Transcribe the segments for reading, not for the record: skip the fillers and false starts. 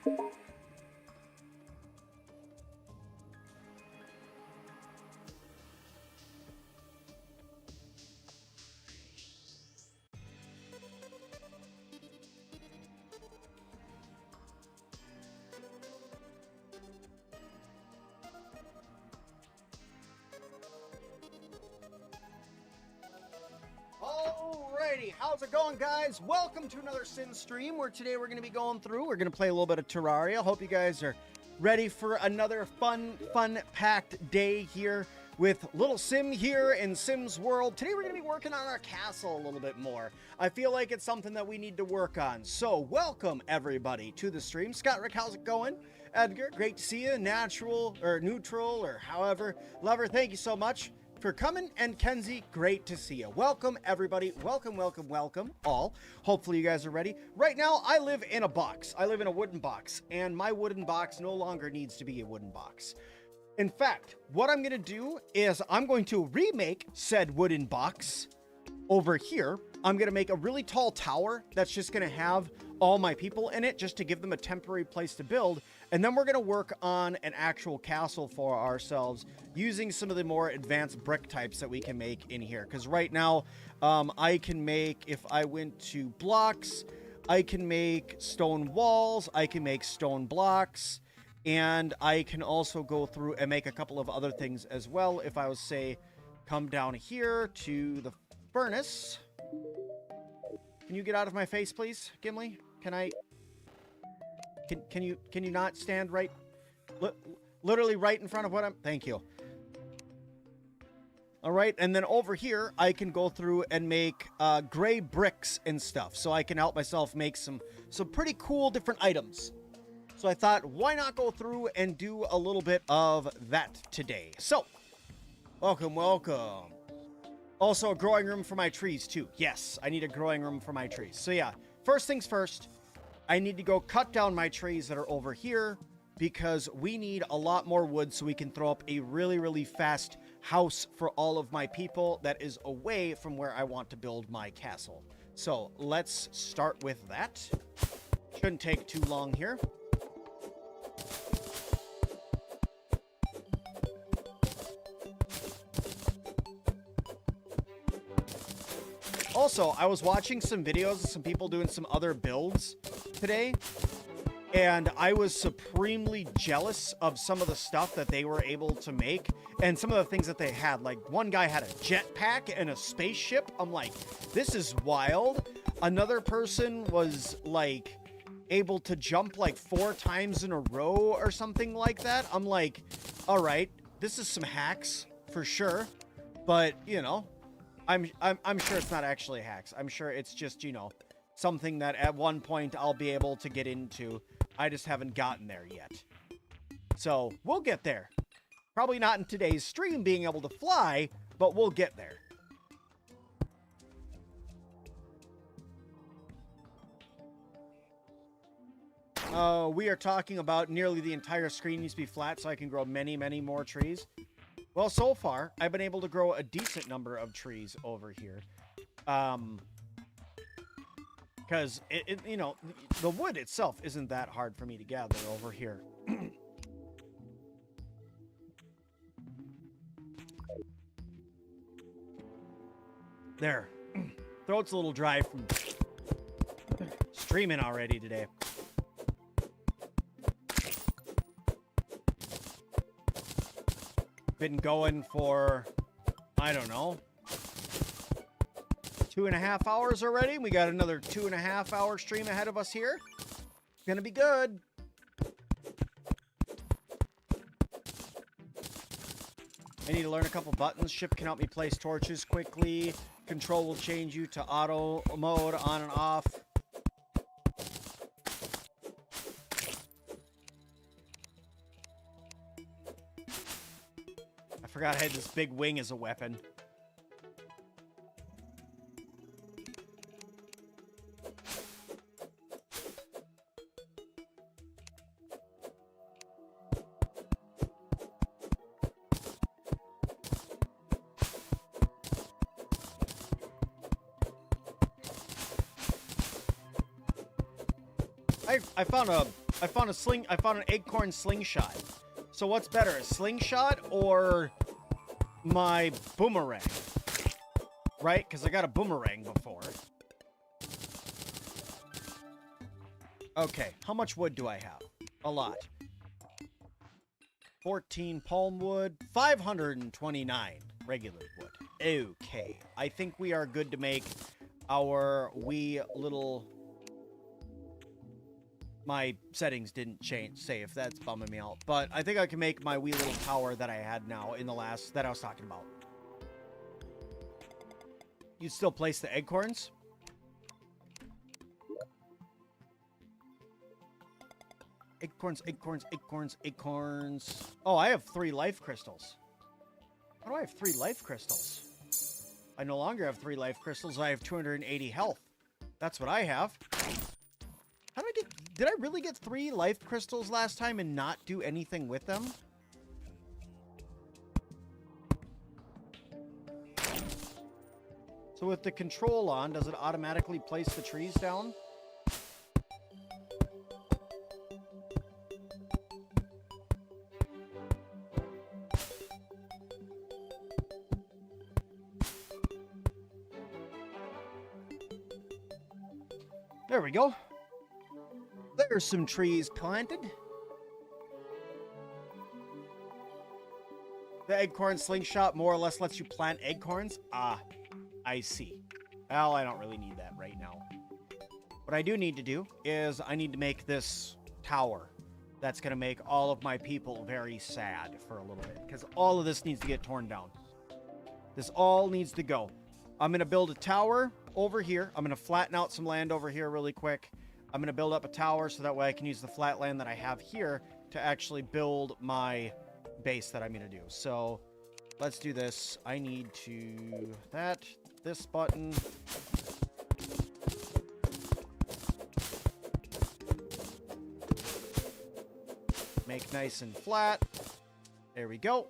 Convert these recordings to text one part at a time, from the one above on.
Alrighty, how's it going, guys? Welcome to another Sin stream where today we're going to be going through. We're going to play a little bit of Terraria. Hope you guys are ready for another fun-packed day here with Little Sim here in Sim's World. Today we're going to be working on our castle a little bit more. I feel like it's something that we need to work on. So, welcome everybody to the stream. Scott Rick, how's it going? Edgar, great to see you. Natural or neutral or however. Lover, thank you so much for coming, and Kenzie, great to see you. Welcome everybody. Welcome all. Hopefully you guys are ready. Right now I live in a box. I live in a wooden box, and my wooden box no longer needs to be a wooden box. In fact, what I'm gonna do is I'm going to remake said wooden box over here. I'm gonna make a really tall tower that's just gonna have all my people in it just to give them a temporary place to build. And then we're going to work on an actual castle for ourselves using some of the more advanced brick types that we can make in here. Because right now, I can make, if I went to blocks, I can make stone walls, I can make stone blocks, and I can also go through and make a couple of other things as well. If I was, say, come down here to the furnace. Can you get out of my face, please, Gimli? Can I... Can you not stand right, literally right in front of what I'm, thank you. All right, and then over here, I can go through and make gray bricks and stuff, so I can help myself make some pretty cool different items. So I thought, why not go through and do a little bit of that today? So, welcome. Also, a growing room for my trees, too. Yes, I need a growing room for my trees. So yeah, first things first, I need to go cut down my trees that are over here because we need a lot more wood so we can throw up a really fast house for all of my people that is away from where I want to build my castle. So let's start with that. Shouldn't take too long here. Also, I was watching some videos of some people doing some other builds today, and I was supremely jealous of some of the stuff that they were able to make and some of the things that they had. Like, one guy had a jetpack and a spaceship. I'm like, this is wild. Another person was like able to jump like 4 times in a row or something like that. I'm like, all right, this is some hacks for sure, but you know, I'm sure it's not actually hacks. I'm sure it's just, you know, something that at one point I'll be able to get into. I just haven't gotten there yet. So we'll get there. Probably not in today's stream being able to fly, but we'll get there. We are talking about nearly the entire screen needs to be flat so I can grow many more trees. Well, so far, I've been able to grow a decent number of trees over here. Because, you know, the wood itself isn't that hard for me to gather over here. There. Throat's a little dry from streaming already today. Been going for, I don't know, 2.5 hours already. We got another 2.5 hour stream ahead of us here. It's gonna be good. I need to learn a couple buttons. Shift can help me place torches quickly. Control will change you to auto mode on and off. I forgot I had this big wing as a weapon. I found a I found an acorn slingshot. So what's better, a slingshot or my boomerang? Right? Because I got a boomerang before. Okay, how much wood do I have? A lot. 14 palm wood, 529 regular wood. Okay, I think we are good to make our wee little... My settings didn't change, save. That's bumming me out. But I think I can make my wee little tower that I had now in the last... that I was talking about. You still place the acorns? Acorns, acorns, acorns, acorns. Oh, I have 3 life crystals. How do I have 3 life crystals? I no longer have 3 life crystals. I have 280 health. That's what I have. How did I really get 3 life crystals last time and not do anything with them? So with the control on, does it automatically place the trees down? There we go. There's some trees planted. The acorn slingshot more or less lets you plant acorns. Ah, I see. Well, I don't really need that right now. What I do need to do is I need to make this tower. That's going to make all of my people very sad for a little bit. Because all of this needs to get torn down. This all needs to go. I'm going to build a tower over here. I'm going to flatten out some land over here really quick. I'm going to build up a tower so that way I can use the flat land that I have here to actually build my base that I'm going to do. So let's do this. I need to... this button. Make nice and flat. There we go.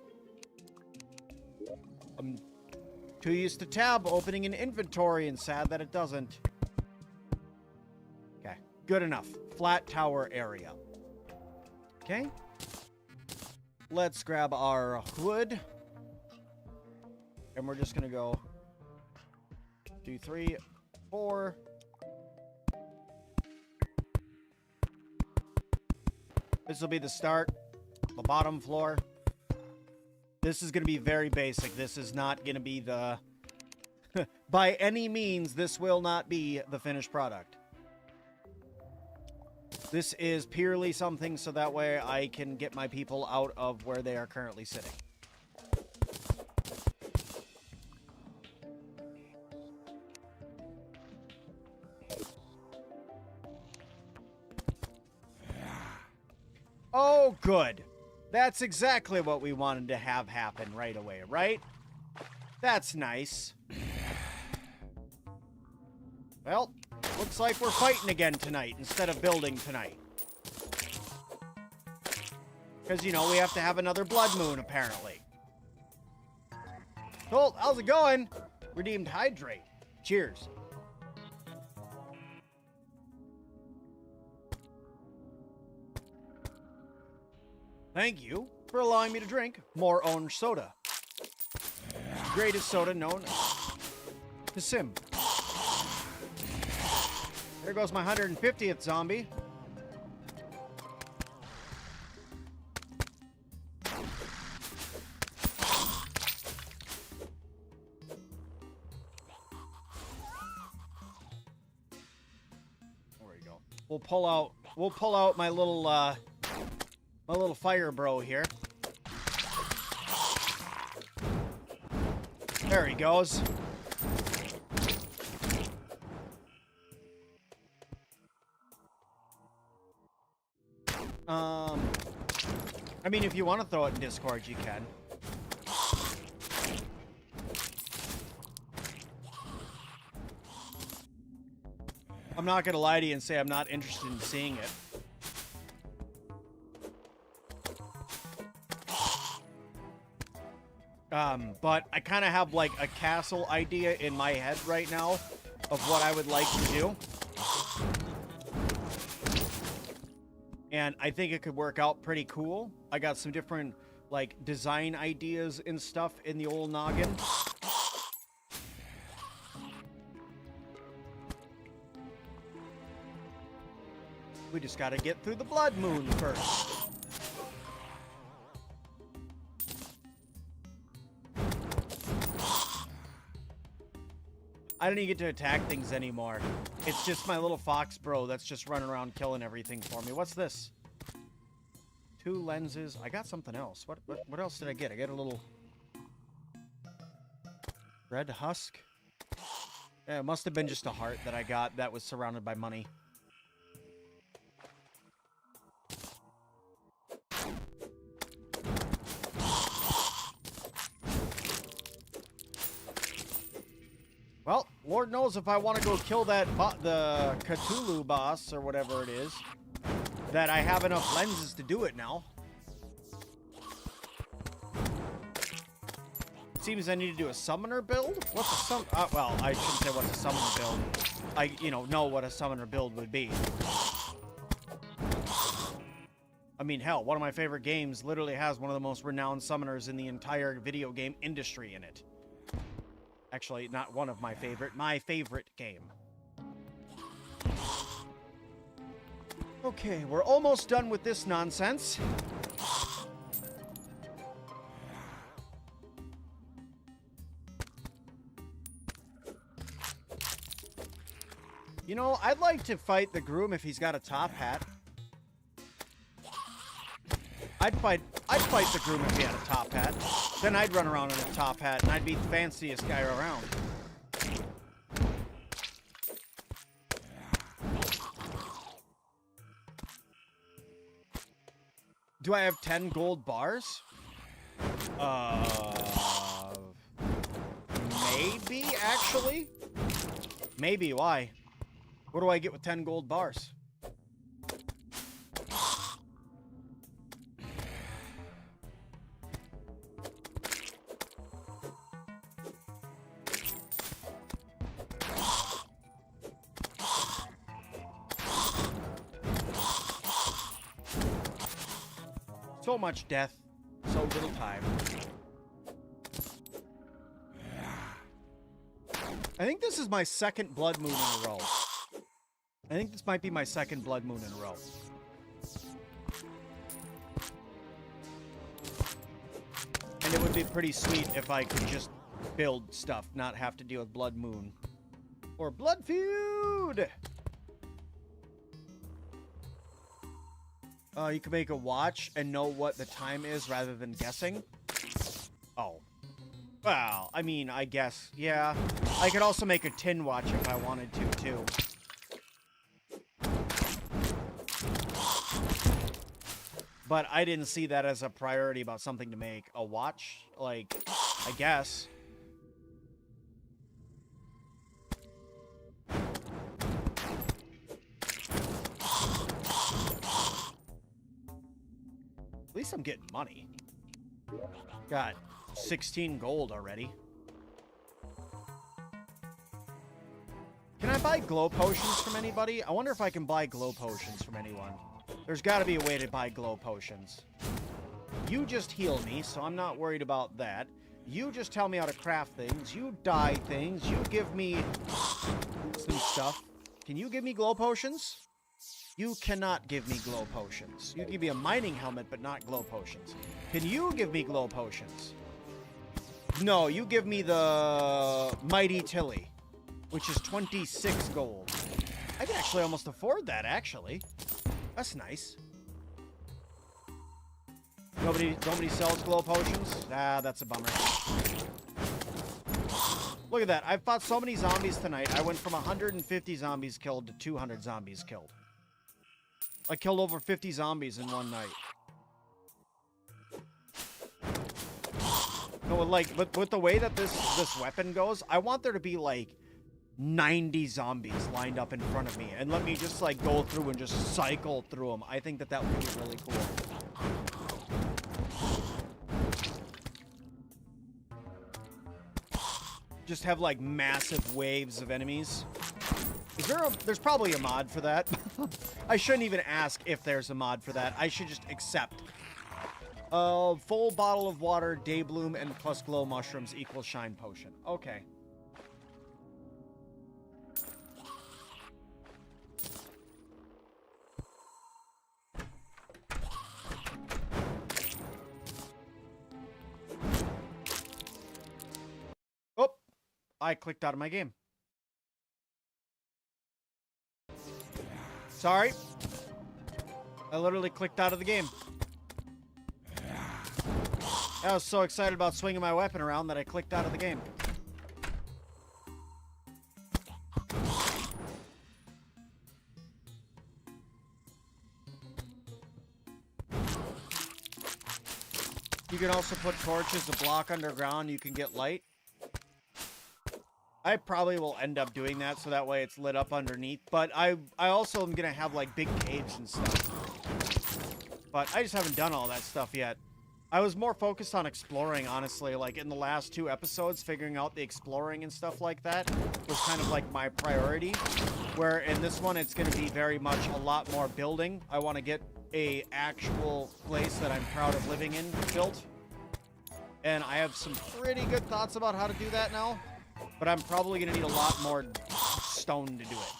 I'm too used to tab opening an inventory and sad that it doesn't. Okay, good enough. Flat tower area. Okay. Let's grab our wood. And we're just going to go 2, 3, 4. This will be the start. The bottom floor. This is going to be very basic. This is not going to be the... By any means, this will not be the finished product. This is purely something so that way I can get my people out of where they are currently sitting. Oh, good. That's exactly what we wanted to have happen right away, right? That's nice. Well, looks like we're fighting again tonight instead of building tonight. Because, you know, we have to have another blood moon, apparently. Colt, how's it going? Redeemed hydrate. Cheers. Thank you for allowing me to drink more orange soda. Greatest soda known to Sim. There goes my 150th zombie. There we go. We'll pull out my little fire bro here. There he goes. I mean, if you want to throw it in Discord, you can. I'm not gonna lie to you and say I'm not interested in seeing it. But I kind of have like a castle idea in my head right now of what I would like to do. And I think it could work out pretty cool. I got some different, like, design ideas and stuff in the old noggin. We just gotta get through the blood moon first. I don't even get to attack things anymore. It's just my little fox bro that's just running around killing everything for me. What's this? 2 lenses. I got something else. What else did I get? I got a little red husk. Yeah, it must have been just a heart that I got that was surrounded by money. Well, Lord knows if I want to go kill that the Cthulhu boss or whatever it is, that I have enough lenses to do it now. Seems I need to do a summoner build. What's a well, I shouldn't say what's a summoner build. I, know what a summoner build would be. I mean, hell, one of my favorite games literally has one of the most renowned summoners in the entire video game industry in it. Actually, not one of my favorite game. Okay, we're almost done with this nonsense. I'd like to fight the groom if he's got a top hat. I'd fight the groom if he had a top hat. Then I'd run around in a top hat, and I'd be the fanciest guy around. Do I have 10 gold bars? Maybe, actually. Maybe, why? What do I get with 10 gold bars? So much death, so little time. I think this is my second blood moon in a row. I think this might be my second blood moon in a row. And it would be pretty sweet if I could just build stuff, not have to deal with blood moon. Or blood feud! You can make a watch and know what the time is rather than guessing. Oh. Well, I mean, I guess, yeah. I could also make a tin watch if I wanted to, too. But I didn't see that as a priority about something to make. A watch? Like, I guess. At least I'm getting money. Got 16 gold already. Can I buy glow potions from anybody? I wonder if I can buy glow potions from anyone. There's got to be a way to buy glow potions. You just heal me, so I'm not worried about that. You just tell me how to craft things. You dye things. You give me some stuff. Can you give me glow potions? You cannot give me glow potions. You give me a mining helmet, but not glow potions. Can you give me glow potions? No, you give me the Mighty Tilly, which is 26 gold. I can actually almost afford that, actually. That's nice. Nobody sells glow potions? Ah, that's a bummer. Look at that. I've fought so many zombies tonight. I went from 150 zombies killed to 200 zombies killed. I killed over 50 zombies in one night. No, like, but with the way that this weapon goes, I want there to be, like, 90 zombies lined up in front of me. And let me just, like, go through and just cycle through them. I think that would be really cool. Just have, like, massive waves of enemies. There's probably a mod for that. I shouldn't even ask if there's a mod for that. I should just accept. Full bottle of water, day bloom, and plus glow mushrooms equals shine potion. Okay. Oh, I clicked out of my game. Sorry. I literally clicked out of the game. I was so excited about swinging my weapon around that I clicked out of the game. You can also put torches to block underground. You can get light. I probably will end up doing that so that way it's lit up underneath. But I also am going to have like big caves and stuff. But I just haven't done all that stuff yet. I was more focused on exploring, honestly. Like in the last 2 episodes, figuring out the exploring and stuff like that was kind of like my priority. Where in this one, it's going to be very much a lot more building. I want to get a actual place that I'm proud of living in built. And I have some pretty good thoughts about how to do that now. But I'm probably going to need a lot more stone to do it.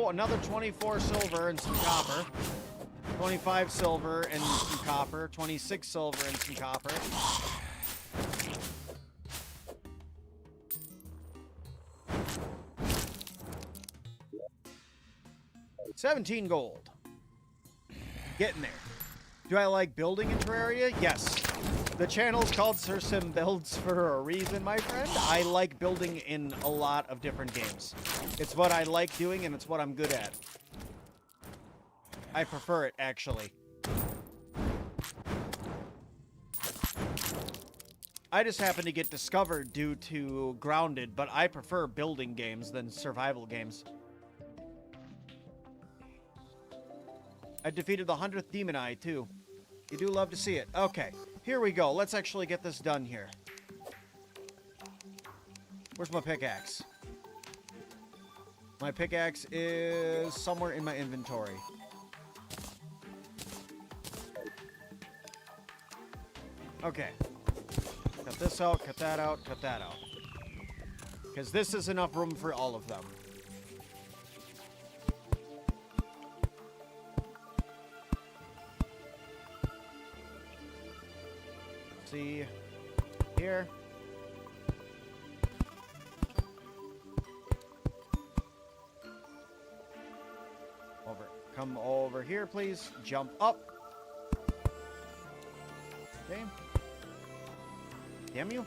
Another 24 silver and some copper. 25 silver and some copper. 26 silver and some copper. 17 gold. Getting there. Do I like building in Terraria? Yes. The channel's called Sir Sim Builds for a reason, my friend. I like building in a lot of different games. It's what I like doing, and it's what I'm good at. I prefer it, actually. I just happen to get discovered due to Grounded, but I prefer building games than survival games. I defeated the 100th Demon Eye, too. You do love to see it. Okay, here we go. Let's actually get this done here. Where's my pickaxe? My pickaxe is somewhere in my inventory. Okay. Cut this out, cut that out, cut that out. Because this is enough room for all of them. See here. Come over here, please. Jump up. Okay. Damn you.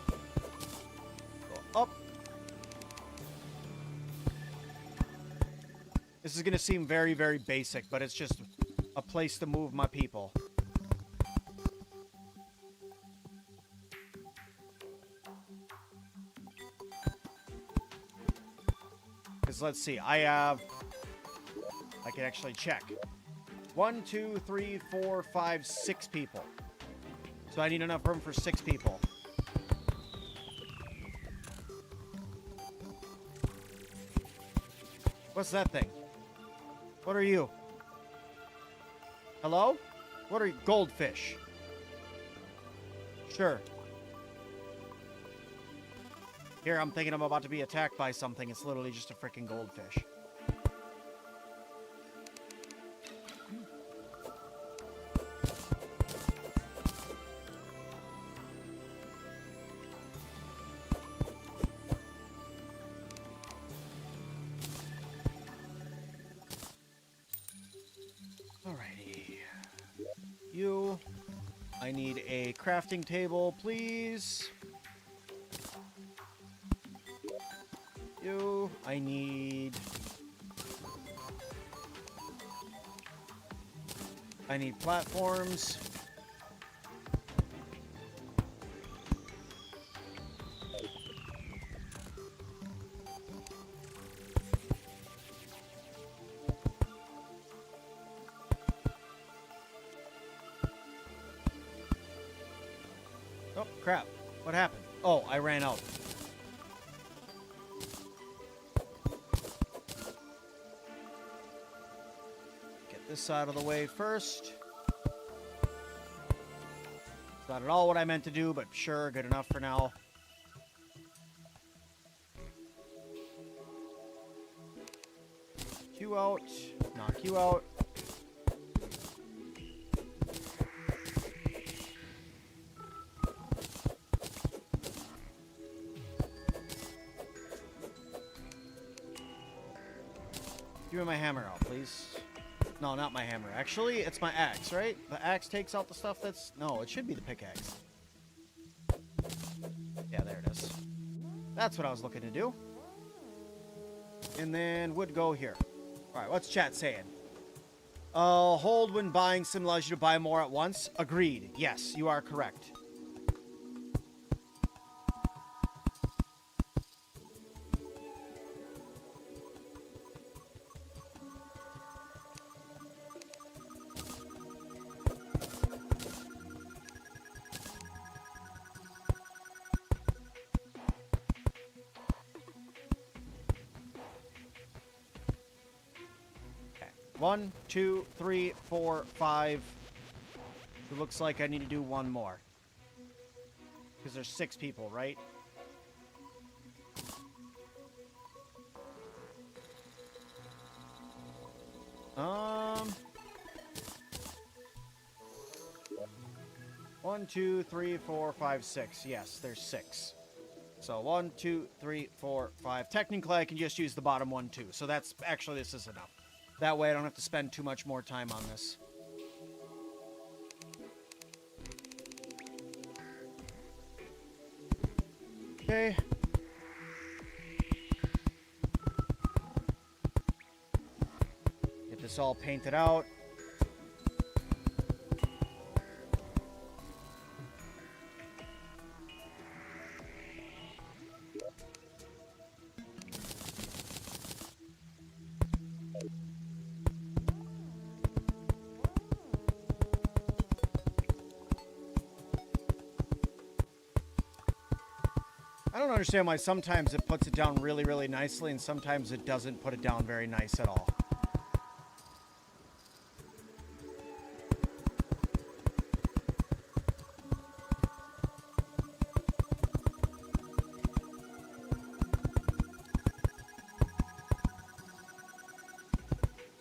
Go up. This is going to seem very, very basic, but it's just a place to move my people. Because let's see, I can actually check. 1, 2, 3, 4, 5, 6 people. So I need enough room for 6 people. What's that thing? What are you? Hello? What are you? Goldfish. Sure. Here, I'm thinking I'm about to be attacked by something. It's literally just a freaking goldfish. I need a crafting table, please. I need platforms. Crap. What happened? Oh, I ran out. Get this out of the way first. Not at all what I meant to do, but sure, good enough for now. You out. Knock you out. Give me my hammer out, please. No, not my hammer. Actually, it's my axe, right? The axe takes out the stuff that's... No, it should be the pickaxe. Yeah, there it is. That's what I was looking to do. And then would go here. Alright, what's chat saying? Hold when buying sim allows you to buy more at once. Agreed. Yes, you are correct. One, two, three, four, five. It looks like I need to do one more. Because there's 6 people, right? One, two, three, four, five, 6. Yes, there's 6. So 1, 2, 3, 4, 5. Technically, I can just use the bottom one, too. So that's actually, this is enough. That way I don't have to spend too much more time on this. Okay. Get this all painted out. I don't understand why sometimes it puts it down really, really nicely and sometimes it doesn't put it down very nice at all.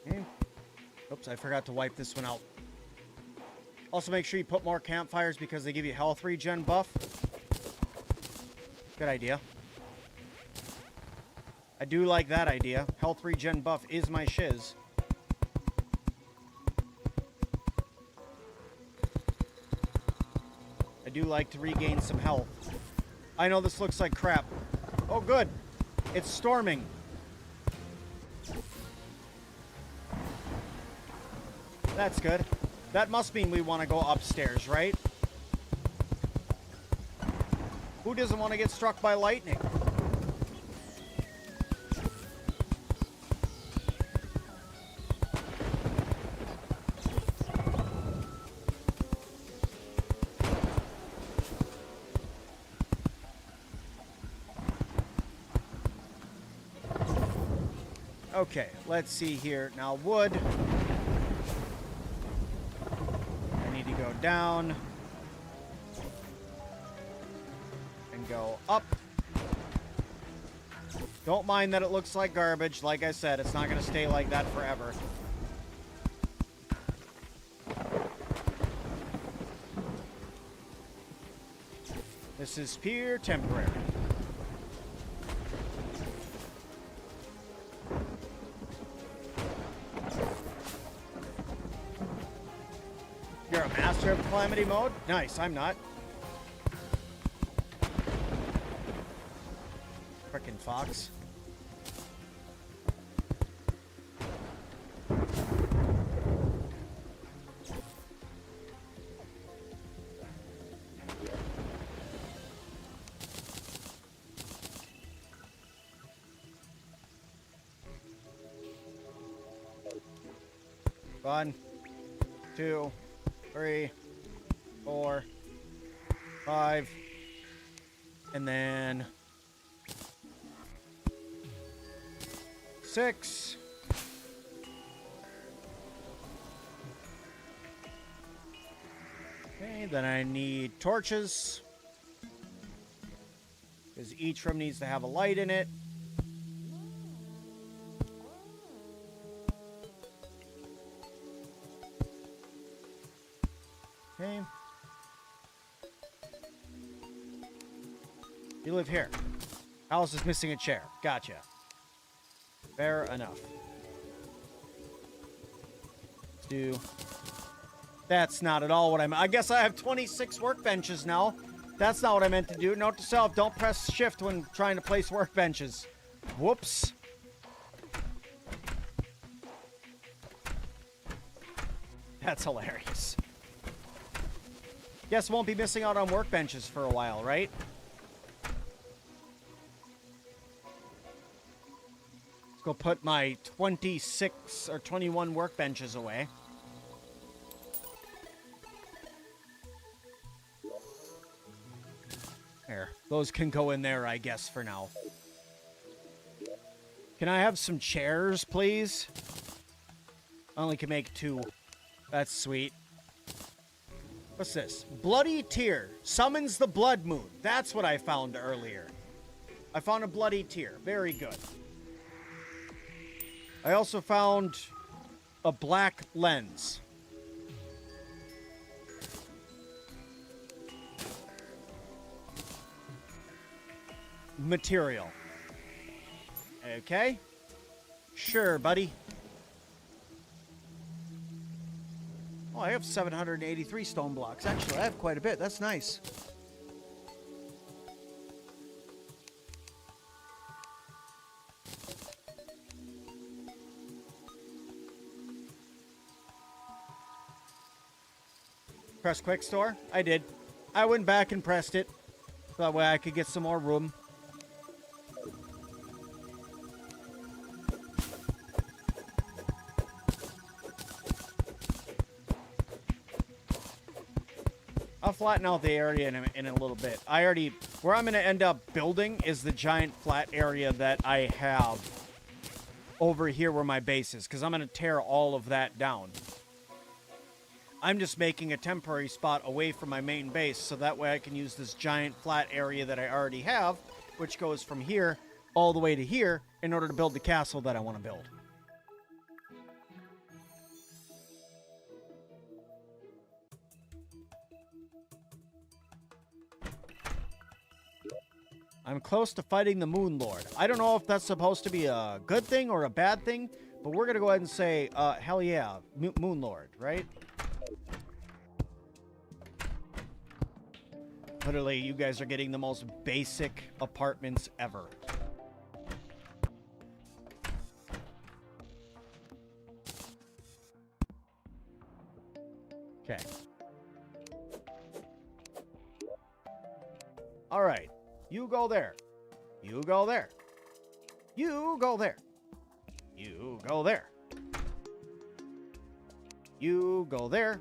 Okay. Oops, I forgot to wipe this one out. Also, make sure you put more campfires because they give you health regen buff. Good idea. I do like that idea. Health regen buff is my shiz. I do like to regain some health. I know this looks like crap. Oh, good. It's storming. That's good. That must mean we want to go upstairs, right? Who doesn't want to get struck by lightning? Okay, let's see here. Now, wood. I need to go down. Go up. Don't mind that it looks like garbage. Like I said, it's not going to stay like that forever. This is pure temporary. You're a master of calamity mode? Nice, I'm not. Frickin' fox. One, 2, 3, 4, 5, And then 6. Okay, then I need torches. Because each room needs to have a light in it. Okay. You live here. House is missing a chair. Gotcha. Fair enough. Let's do... That's not at all what I guess I have 26 workbenches now. That's not what I meant to do. Note to self, don't press shift when trying to place workbenches. Whoops. That's hilarious. Guess won't be missing out on workbenches for a while, right? Let's go put my 26 or 21 workbenches away. There. Those can go in there, I guess, for now. Can I have some chairs, please? I only can make 2. That's sweet. What's this? Bloody Tear. Summons the Blood Moon. That's what I found earlier. I found a Bloody Tear. Very good. I also found a black lens. Material. Okay. Sure, buddy. Oh, I have 783 stone blocks. Actually, I have quite a bit. That's nice. Press quick store? I did. I went back and pressed it. So that way I could get some more room. I'll flatten out the area in a little bit. Where I'm going to end up building is the giant flat area that I have over here where my base is, because I'm going to tear all of that down. I'm just making a temporary spot away from my main base, so that way I can use this giant flat area that I already have, which goes from here all the way to here, in order to build the castle that I want to build. I'm close to fighting the Moon Lord. I don't know if that's supposed to be a good thing or a bad thing, but we're going to go ahead and say, hell yeah, Moon Lord, right? Literally, you guys are getting the most basic apartments ever. Okay. All right. You go there. You go there. You go there. You go there. You go there.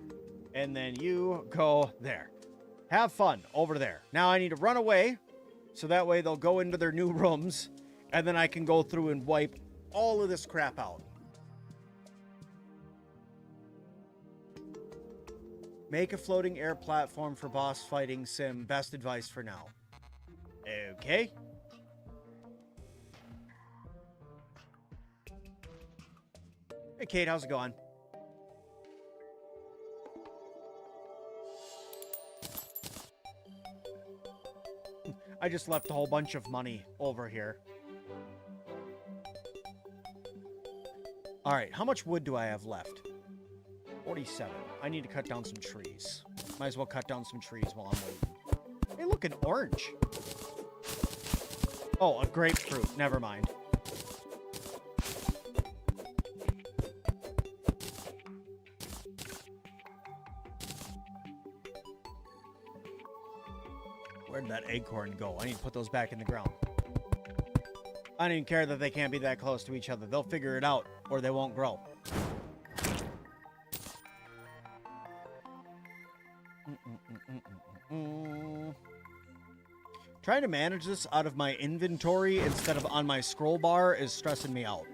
And then you go there. Have fun over there. Now I need to run away, so that way they'll go into their new rooms, and then I can go through and wipe all of this crap out. Make a floating air platform for boss fighting sim. Best advice for now. Okay. Hey, Kate, how's it going? I just left a whole bunch of money over here. All right, how much wood do I have left? 47. I need to cut down some trees. Might as well cut down some trees while I'm waiting. Hey, look, an orange. Oh, a grapefruit. Never mind. Where'd that acorn go? I need to put those back in the ground. I don't even care that they can't be that close to each other. They'll figure it out, or they won't grow. Trying to manage this out of my inventory instead of on my scroll bar is stressing me out.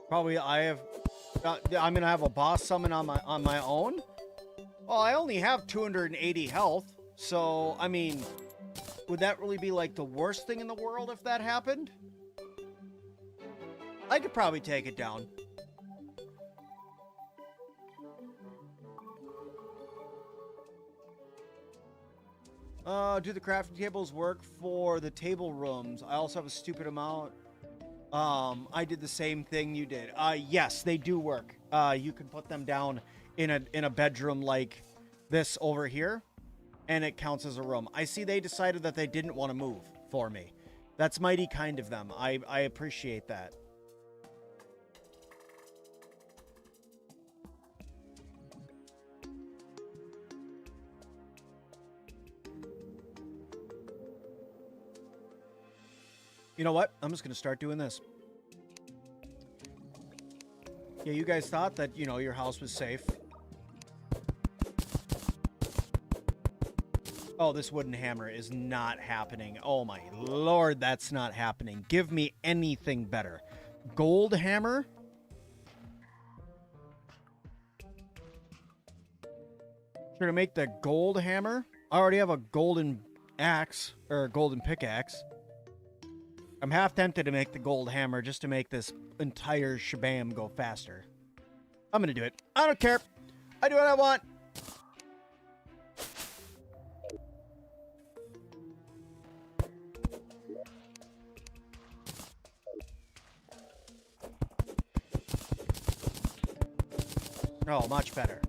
Probably I'm gonna have a boss summon on my own. Well, I only have 280 health, so I mean, would that really be like the worst thing in the world if that happened? I could probably take it down. Do the crafting tables work for the table rooms? I also have a stupid amount. I did the same thing you did. Yes, they do work. You can put them down in a bedroom like this over here, and it counts as a room. I see they decided that they didn't want to move for me. That's mighty kind of them. I appreciate that. You know what? I'm just going to start doing this. Yeah, you guys thought that, you know, your house was safe. Oh, this wooden hammer is not happening. Oh my lord, that's not happening. Give me anything better. Gold hammer? Should I make the gold hammer? I already have a golden axe, or a golden pickaxe. I'm half tempted to make the gold hammer just to make this entire shabam go faster. I'm gonna do it. I don't care. I do what I want. Oh, much better.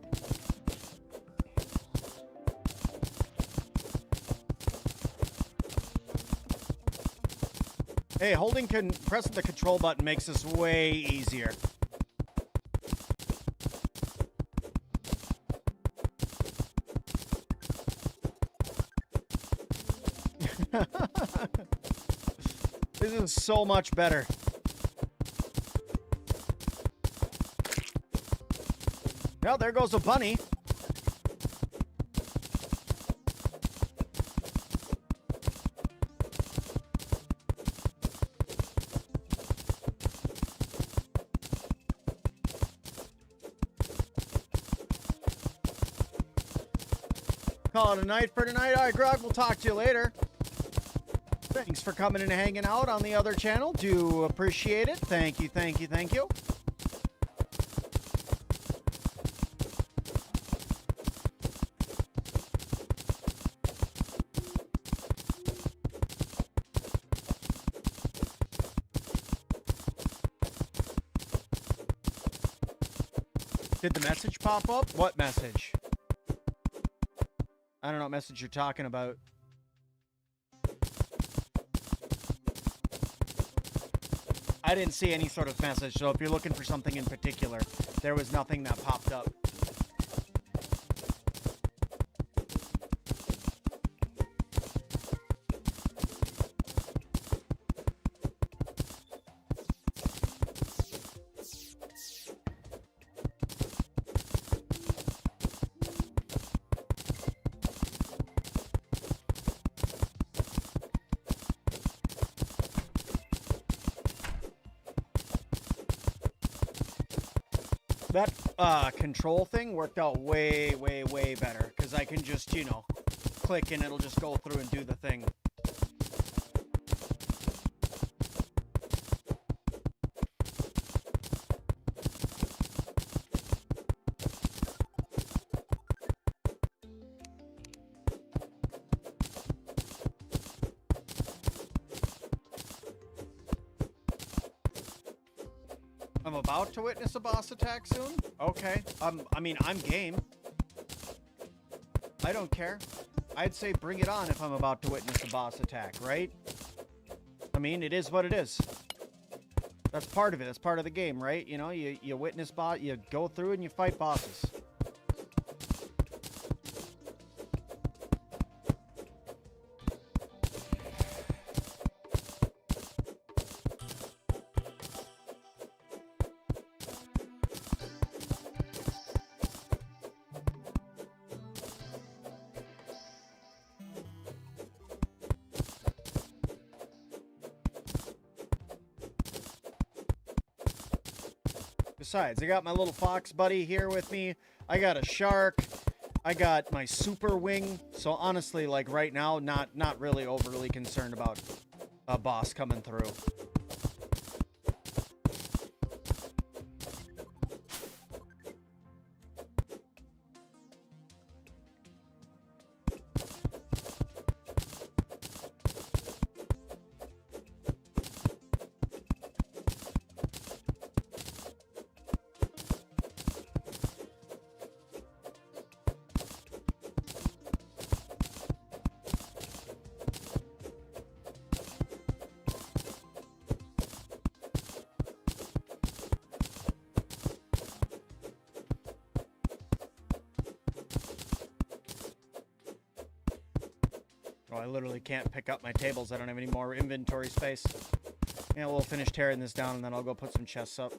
Hey, pressing the control button makes this way easier. This is so much better. Well, there goes a bunny. Call it a night for tonight. All right, Grog, we'll talk to you later. Thanks for coming and hanging out on the other channel. Do appreciate it. Thank you, thank you, thank you. Did the message pop up? What message? I don't know what message you're talking about. I didn't see any sort of message, so if you're looking for something in particular, there was nothing that popped up. That control thing worked out way, way, way better, because I can just, you know, click and it'll just go through and do the thing. I'm about to witness a boss attack soon? Okay. I mean, I'm game. I don't care. I'd say bring it on if I'm about to witness a boss attack, right? I mean, it is what it is. That's part of it. That's part of the game, right? You know, you witness you go through and you fight bosses. Besides, I got my little fox buddy here with me. I got a shark. I got my super wing. So honestly, like right now, not really overly concerned about a boss coming through. Oh, I literally can't pick up my tables. I don't have any more inventory space. Yeah, we'll finish tearing this down, and then I'll go put some chests up.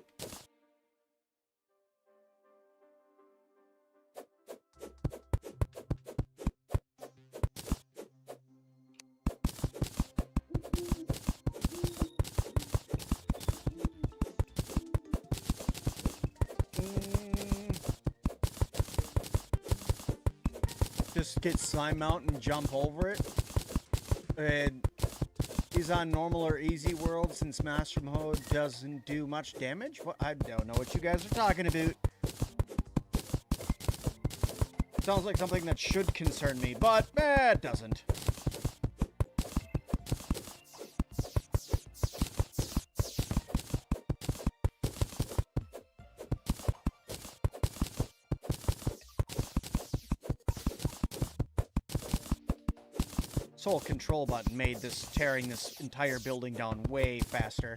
Just get Slime Mountain and jump over it. And he's on normal or easy world since Master Mode doesn't do much damage. What? I don't know what you guys are talking about. Sounds like something that should concern me, but it doesn't. Soul control button made this tearing this entire building down way faster.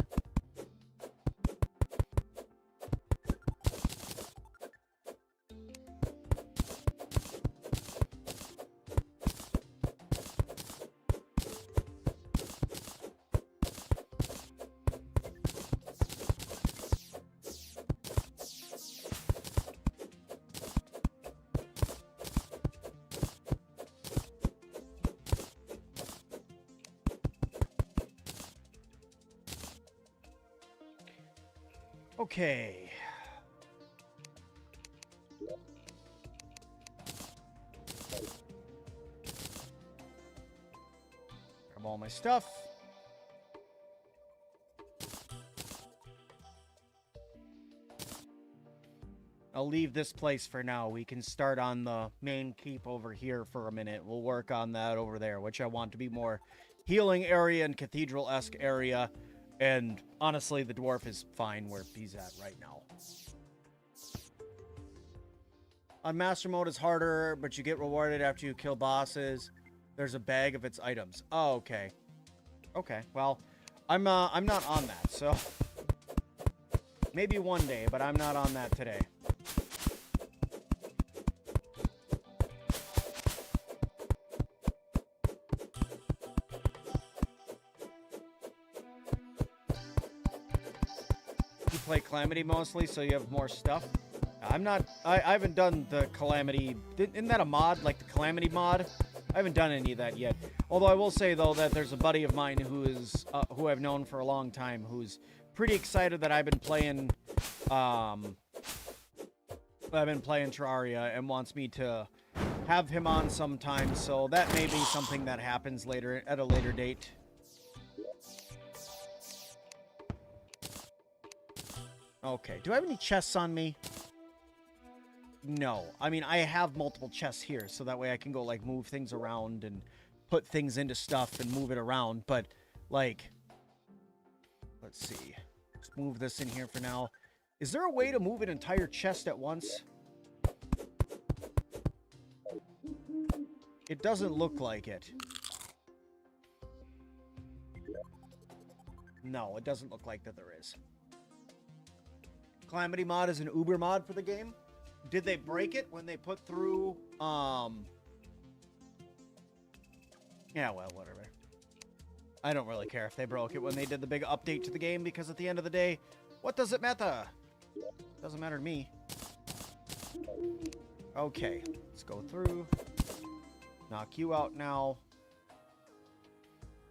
Okay. Grab all my stuff. I'll leave this place for now. We can start on the main keep over here for a minute. We'll work on that over there, which I want to be more healing area and cathedral-esque area. And honestly, the dwarf is fine where he's at right now. On Master Mode, it's harder, but you get rewarded after you kill bosses. There's a bag of its items. Oh, okay. Okay, well, I'm not on that, so... Maybe one day, but I'm not on that today. Play Calamity mostly, so you have more stuff. I haven't done the Calamity. Isn't that a mod, like the Calamity mod? I haven't done any of that yet. Although I will say though that there's a buddy of mine who is who I've known for a long time who's pretty excited that I've been playing Terraria and wants me to have him on sometime. So that may be something that happens later at a later date. Okay, do I have any chests on me? No. I mean, I have multiple chests here, so that way I can go, like, move things around and put things into stuff and move it around. But, like, let's see. Let's move this in here for now. Is there a way to move an entire chest at once? It doesn't look like it. No, it doesn't look like that there is. Calamity mod is an Uber mod for the game. Did they break it when they put through, yeah, well, whatever. I don't really care if they broke it when they did the big update to the game, because at the end of the day, what does it matter? Doesn't matter to me. Okay, let's go through. Knock you out now.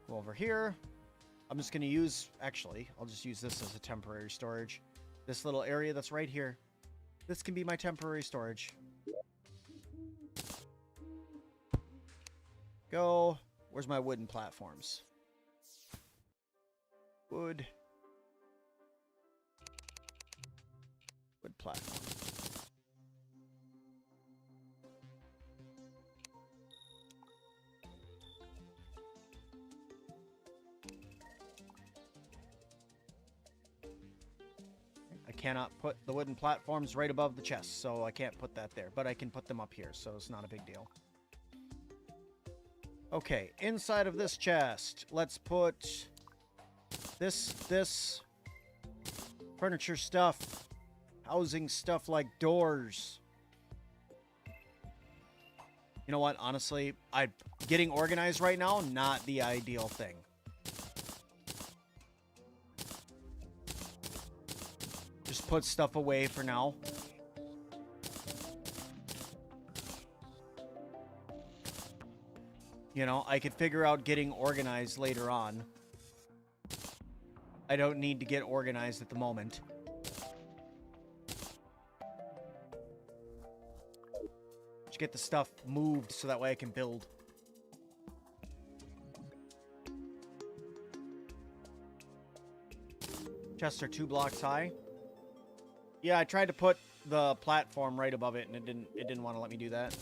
Go over here. I'm just going to use, actually, I'll just use this as a temporary storage. This little area that's right here. This can be my temporary storage. Go. Where's my wooden platforms? Wood. Wood platform. I cannot put the wooden platforms right above the chest, so I can't put that there. But I can put them up here, so it's not a big deal. Okay, inside of this chest, let's put this furniture stuff, housing stuff like doors. You know what? Honestly, getting organized right now, not the ideal thing. Just put stuff away for now. You know, I could figure out getting organized later on. I don't need to get organized at the moment. Just get the stuff moved so that way I can build. Chests are 2 blocks high. Yeah, I tried to put the platform right above it and it didn't want to let me do that.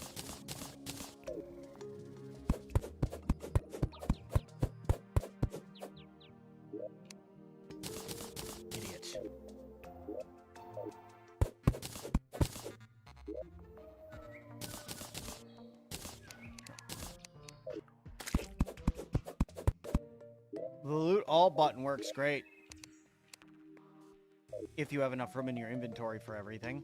The loot all button works great. If you have enough room in your inventory for everything.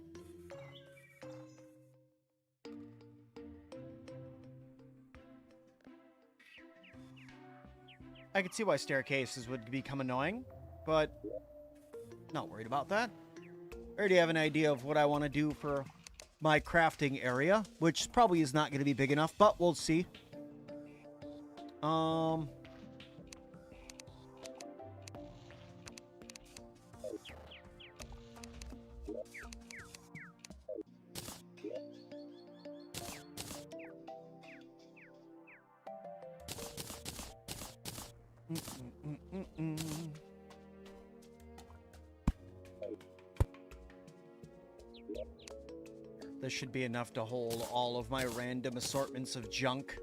I could see why staircases would become annoying, but not worried about that. I already have an idea of what I want to do for my crafting area, which probably is not going to be big enough, but we'll see. This should be enough to hold all of my random assortments of junk.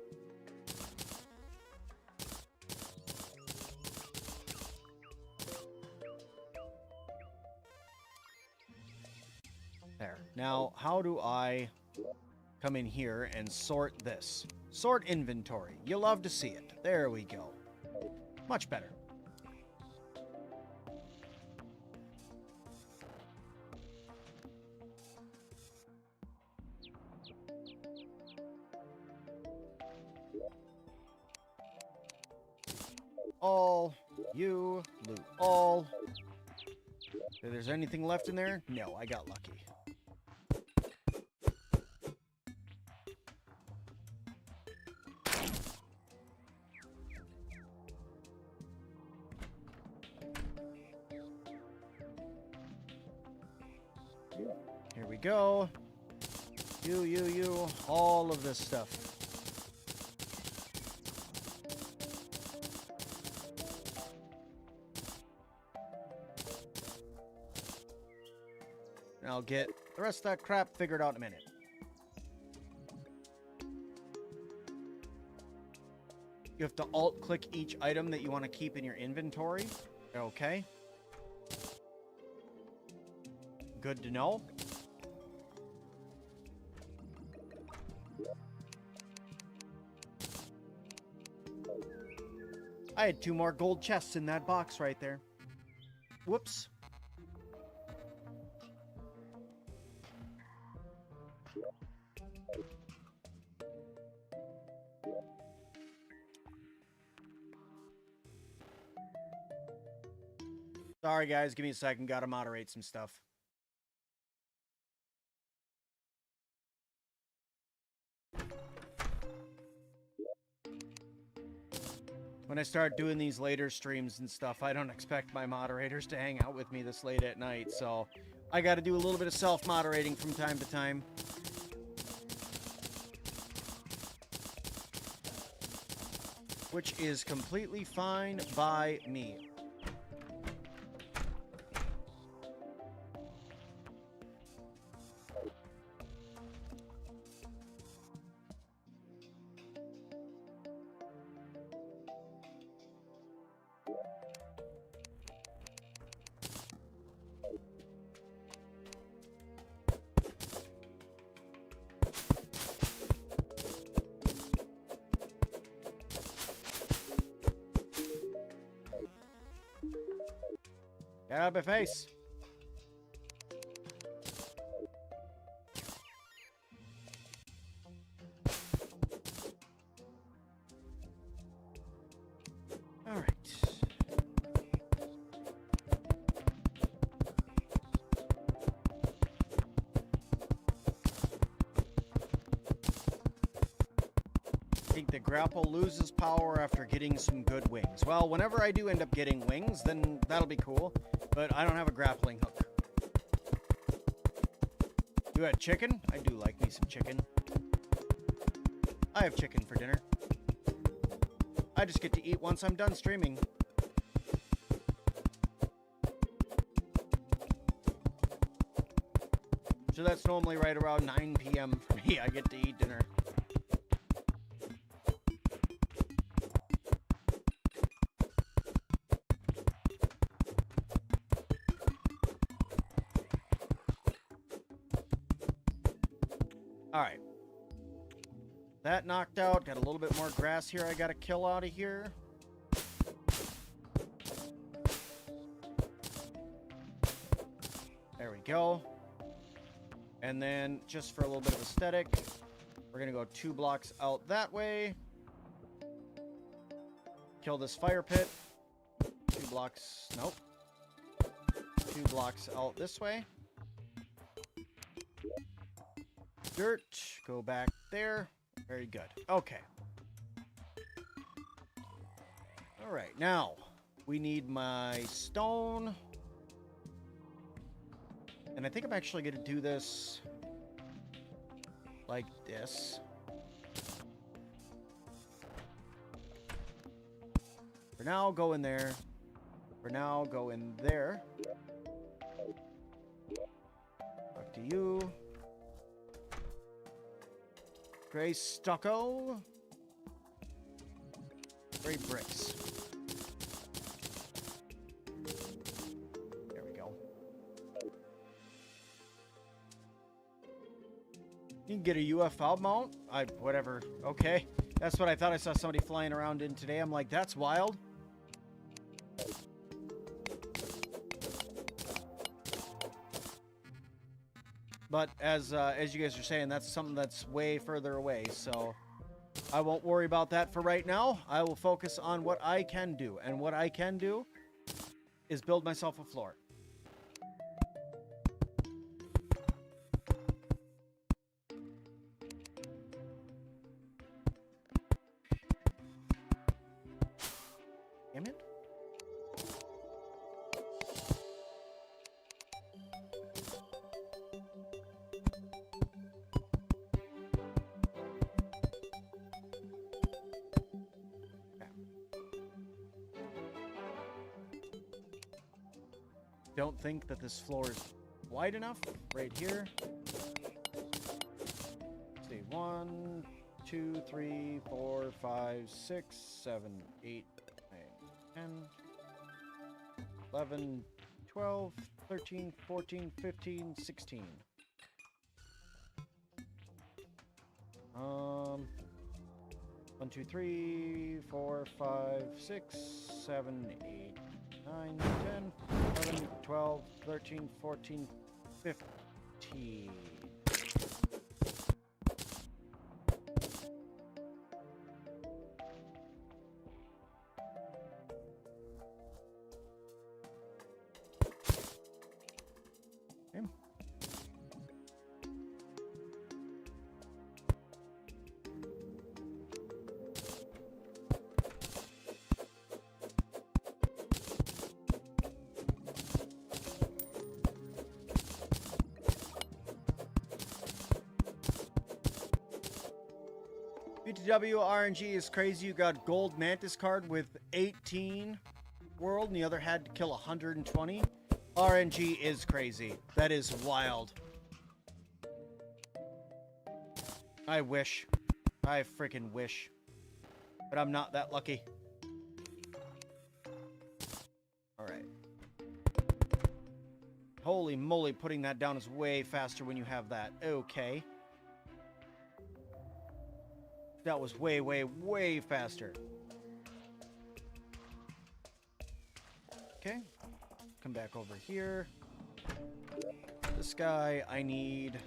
There. Now, how do I come in here and sort this? Sort inventory. You love to see it. There we go. Much better. All. You. Loot all. If there's anything left in there? No, I got lucky. Here we go. You, all of this stuff. And I'll get the rest of that crap figured out in a minute. You have to alt-click each item that you want to keep in your inventory. Okay. Good to know. I had 2 more gold chests in that box right there. Whoops. Sorry, guys. Give me a second. Gotta moderate some stuff. when I start doing these later streams and stuff, I don't expect my moderators to hang out with me this late at night, so I got to do a little bit of self-moderating from time to time. Which is completely fine by me. Get out of my face. All right. I think the grapple loses power after getting some good wings. Well, whenever I do end up getting wings, then that'll be cool. But I don't have a grappling hook. You had chicken? I do like me some chicken. I have chicken for dinner. I just get to eat once I'm done streaming. So that's normally right around 9 p.m. for me. I get to eat dinner. Alright. That knocked out. Got a little bit more grass here I gotta kill out of here. There we go. And then, just for a little bit of aesthetic, we're gonna go 2 blocks out that way. Kill this fire pit. 2 blocks, nope. 2 blocks out this way. Dirt, go back there. Very good. Okay. All right, now we need my stone. And I think I'm actually going to do this like this. For now, go in there. For now, go in there. Back to you. Gray stucco. Gray bricks. There we go. You can get a UFO mount. Whatever. Okay. That's what I thought I saw somebody flying around in today. I'm like, that's wild. But as you guys are saying, that's something that's way further away, so I won't worry about that for right now. I will focus on what I can do, and what I can do is build myself a floor. Damn it. Don't think that this floor is wide enough. Right here. Let's see. 1, 2, 3, 4, 5, 6, 7, 8, 9, 10, 11, 12, 13, 14, 15, 16. 1, 2, 3, 4, 5, 6, 7, 8, 9, 10, 11, 12, 13, 14, 15. Okay. TTW RNG is crazy. You got gold mantis card with 18 world, and the other had to kill 120. RNG is crazy. That is wild. I wish. I freaking wish. But I'm not that lucky. Alright. Holy moly, putting that down is way faster when you have that. Okay. That was way, way, way faster. Okay. Come back over here. This guy, I need...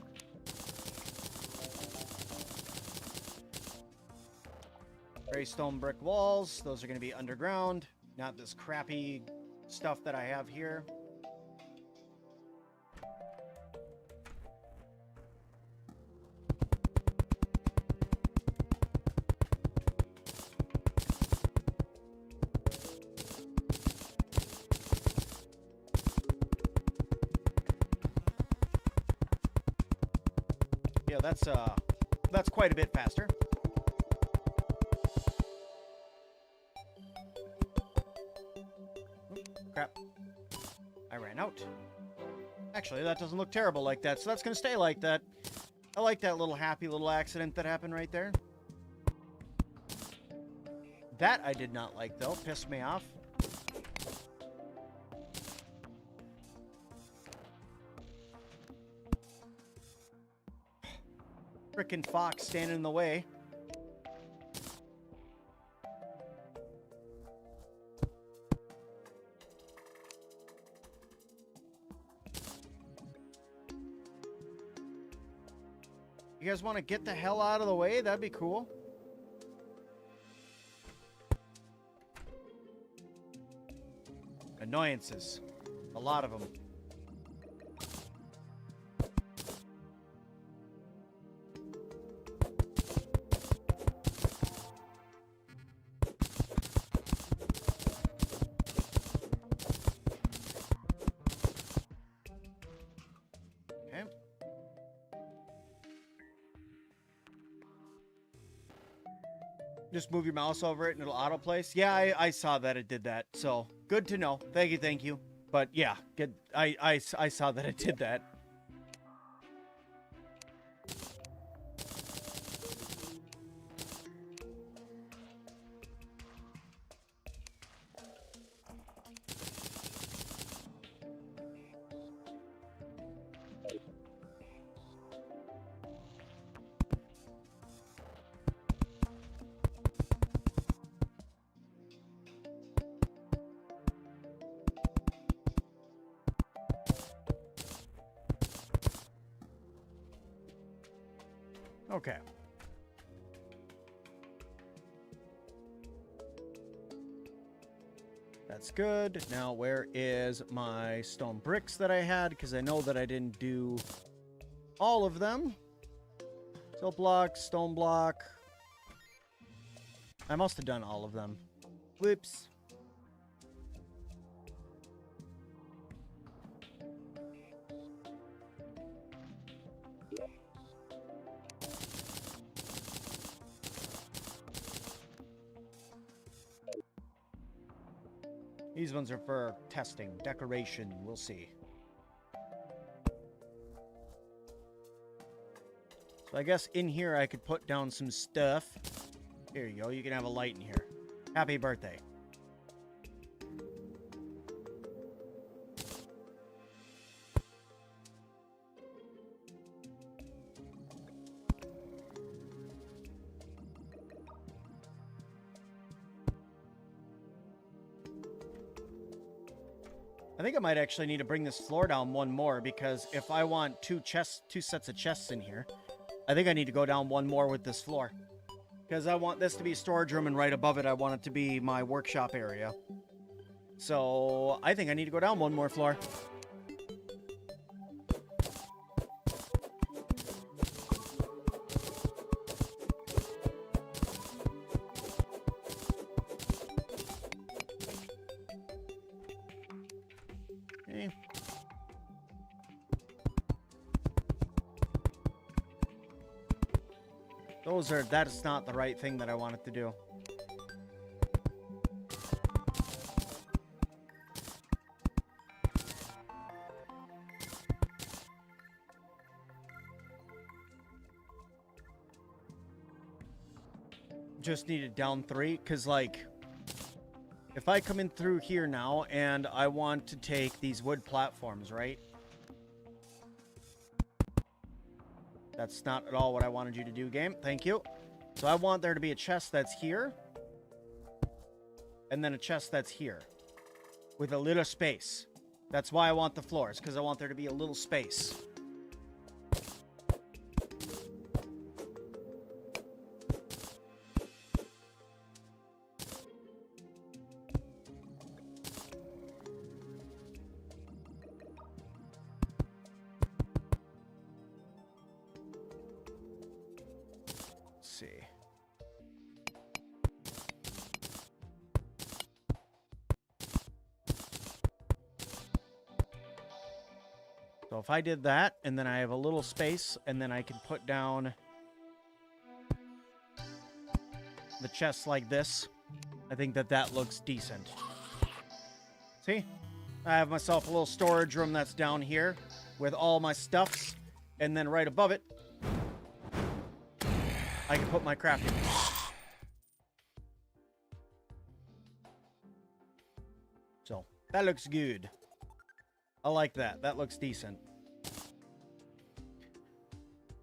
gray stone brick walls. Those are going to be underground. Not this crappy stuff that I have here. Yeah, that's quite a bit faster. Crap. I ran out. Actually, that doesn't look terrible like that, so that's going to stay like that. I like that little happy little accident that happened right there. That I did not like, though. Pissed me off. Frickin' fox standing in the way. You guys want to get the hell out of the way? That'd be cool. Annoyances. A lot of them. Just move your mouse over it and it'll auto place. Yeah, I saw that it did that. So good to know. Thank you. But yeah, good. I saw that it did that. Okay. That's good. Now, where is my stone bricks that I had? Because I know that I didn't do all of them. Silt block, stone block. I must have done all of them. Whoops. These ones are for testing, decoration, we'll see. So I guess in here I could put down some stuff. Here you go, you can have a light in here. Happy birthday. I think I might actually need to bring this floor down one more, because if I want two sets of chests in here, I think I need to go down one more with this floor. Because I want this to be a storage room, and right above it I want it to be my workshop area. So I think I need to go down one more floor. That is not the right thing that I wanted to do. Just needed down 3, because, like, if I come in through here now and I want to take these wood platforms, right? That's not at all what I wanted you to do, game. Thank you. So I want there to be a chest that's here. And then a chest that's here. With a little space. That's why I want the floors, because I want there to be a little space. See. So if I did that, and then I have a little space, and then I can put down the chests like this, I think that that looks decent. See? I have myself a little storage room that's down here with all my stuffs, and then right above it, I can put my crafting. So, that looks good. I like that. That looks decent.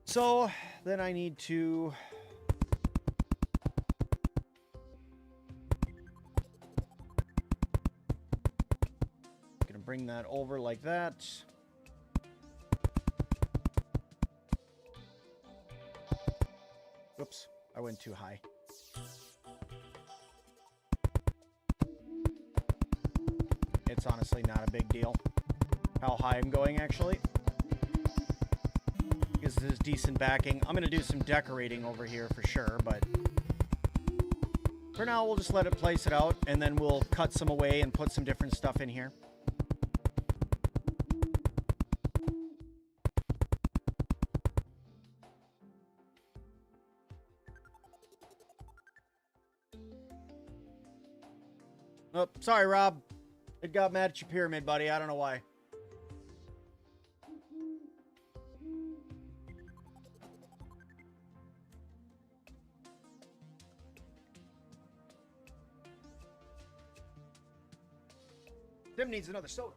So, then I need to... Gonna bring that over like that. Whoops, I went too high. It's honestly not a big deal how high I'm going, actually. Because this is decent backing. I'm going to do some decorating over here for sure, but for now, we'll just let it place it out, and then we'll cut some away and put some different stuff in here. Oh, sorry, Rob. It got mad at your pyramid, buddy. I don't know why. Tim needs another soda.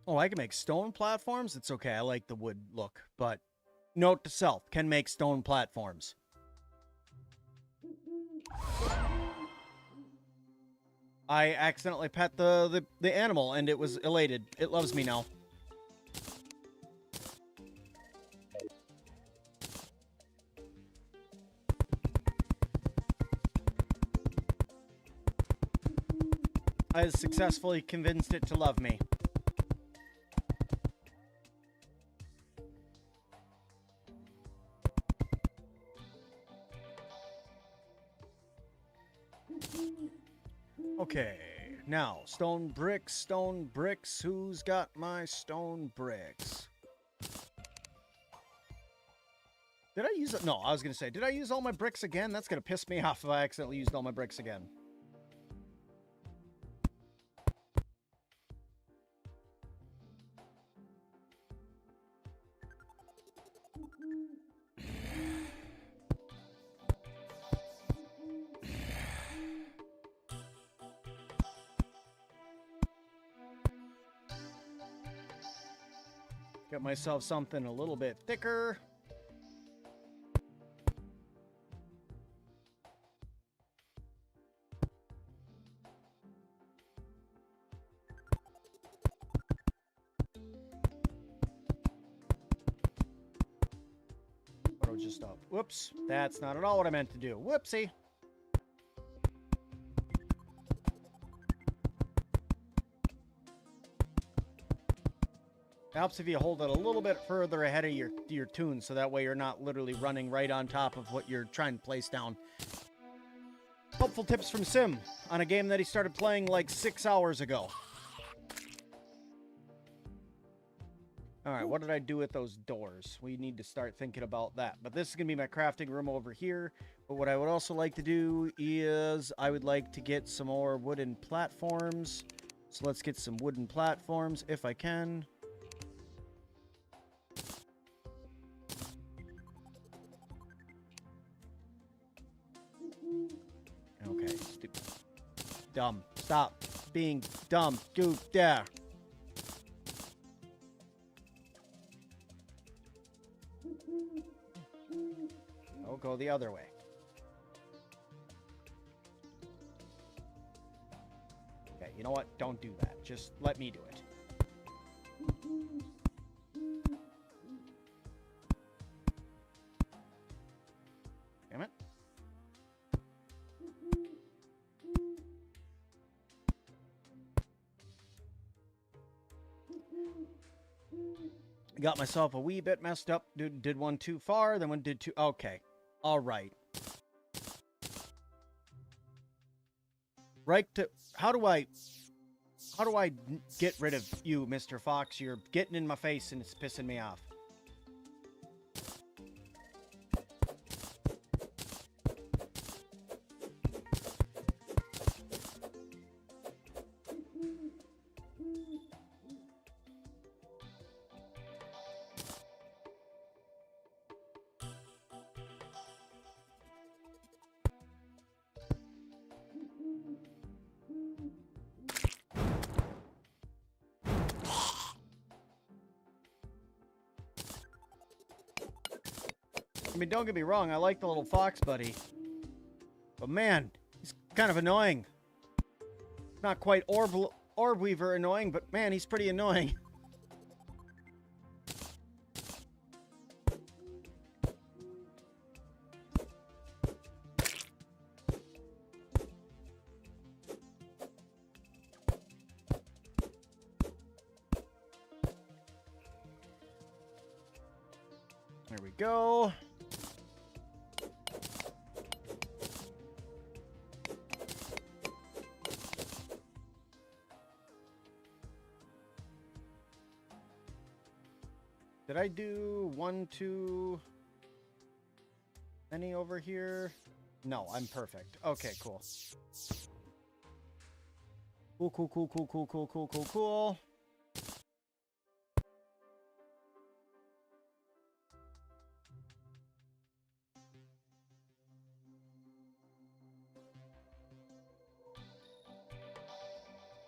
Oh, I can make stone platforms? It's okay. I like the wood look. But note to self, can make stone platforms. I accidentally pet the animal and it was elated. It loves me now. I successfully convinced it to love me. Okay, now, stone bricks, who's got my stone bricks? Did I use it? No, I was going to say, did I use all my bricks again? That's going to piss me off if I accidentally used all my bricks again. Get myself something a little bit thicker. Auto just up. Whoops. That's not at all what I meant to do. Whoopsie. Helps if you hold it a little bit further ahead of your tune, so that way you're not literally running right on top of what you're trying to place down. Helpful tips from Sim on a game that he started playing like 6 hours ago. Alright, what did I do with those doors? We need to start thinking about that. But this is going to be my crafting room over here. But what I would also like to do is I would like to get some more wooden platforms. So let's get some wooden platforms if I can. Okay, stupid. Dumb. Stop being dumb. Dude, there. I'll go the other way. Okay, you know what? Don't do that. Just let me do it. Damn it. Got myself a wee bit messed up. Did one too far, then one did too... Okay. All right. Right to... How do I get rid of you, Mr. Fox? You're getting in my face and it's pissing me off. I mean, don't get me wrong, I like the little fox buddy. But man, he's kind of annoying. Not quite orb weaver annoying, but man, he's pretty annoying. There we go. Did I do 1, 2, any over here? No, I'm perfect. Okay, cool. Cool.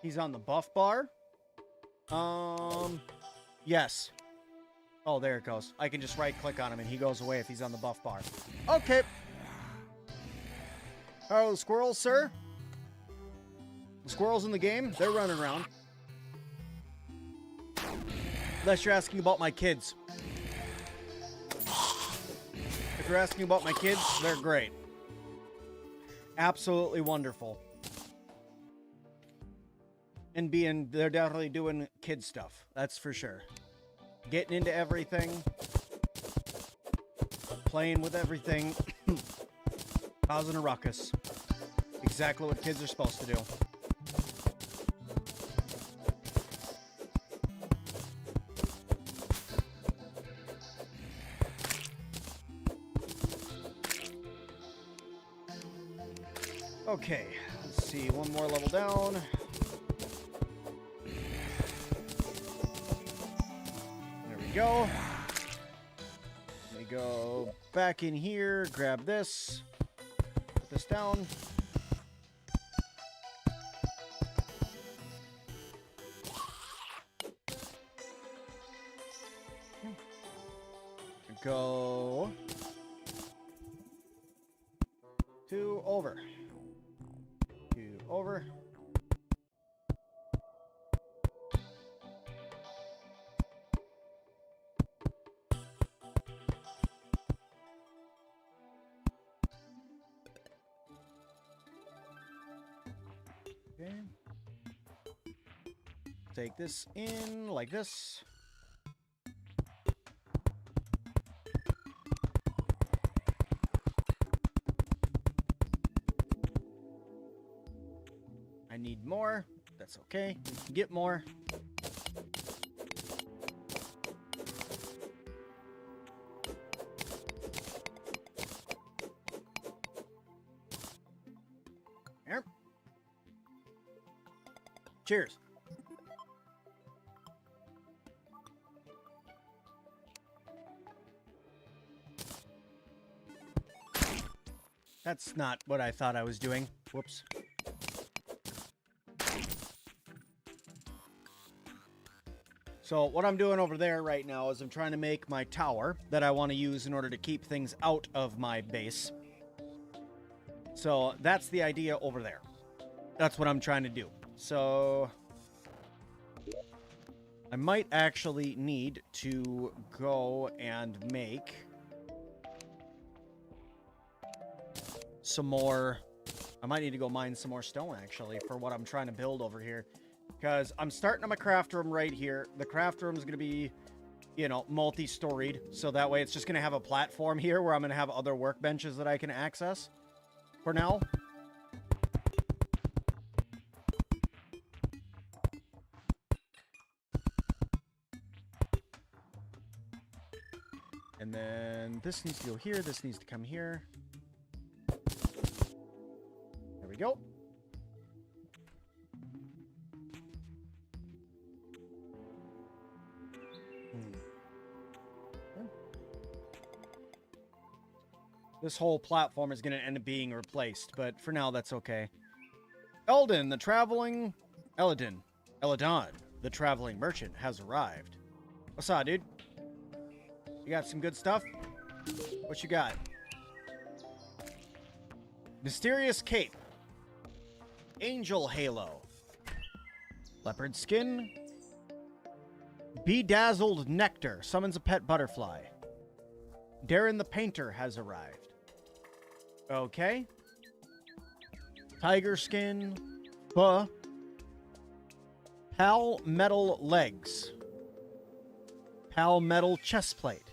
He's on the buff bar. Yes. Oh, there it goes. I can just right-click on him and he goes away if he's on the buff bar. Okay. Hello, squirrels, sir. The squirrels in the game, they're running around. Unless you're asking about my kids. If you're asking about my kids, they're great. Absolutely wonderful. And they're definitely doing kid stuff. That's for sure. Getting into everything. Playing with everything. Causing a ruckus. Exactly what kids are supposed to do. Okay, let's see. One more level down. Go. Let me go back in here, grab this, put this down. Go 2 over. 2 over. Okay. Take this in like this. I need more. That's okay. We can get more. There. Cheers. That's not what I thought I was doing. Whoops. So what I'm doing over there right now is I'm trying to make my tower that I want to use in order to keep things out of my base. So that's the idea over there. That's what I'm trying to do. So I might actually need to go and make some more. I might need to go mine some more stone, actually, for what I'm trying to build over here. Because I'm starting on my craft room right here. The craft room is going to be, you know, multi-storied. So that way it's just going to have a platform here where I'm going to have other workbenches that I can access for now. And then this needs to go here. This needs to come here. There we go. This whole platform is going to end up being replaced, but for now, that's okay. Eldon, the traveling... Eladon, the traveling merchant, has arrived. What's up, dude? You got some good stuff? What you got? Mysterious cape. Angel halo. Leopard skin. Bedazzled nectar. Summons a pet butterfly. Darren the painter has arrived. Okay. Tiger skin. Pal metal legs. Pal metal chest plate.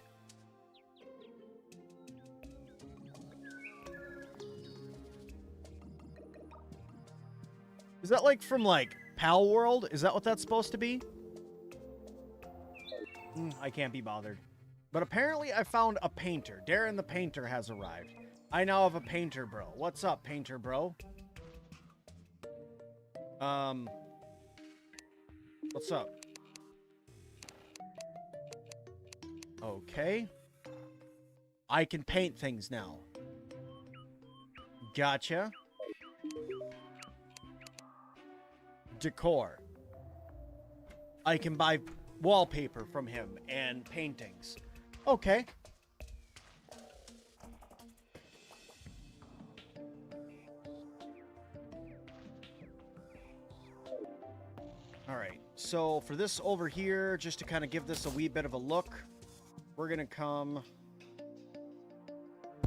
Is that like from like Pal World? Is that what that's supposed to be? I can't be bothered. But apparently I found a painter. Darren the painter has arrived. I now have a painter bro. What's up, painter bro? What's up? Okay. I can paint things now. Gotcha. Decor. I can buy wallpaper from him and paintings. Okay. Alright, so for this over here, just to kind of give this a wee bit of a look, we're going to come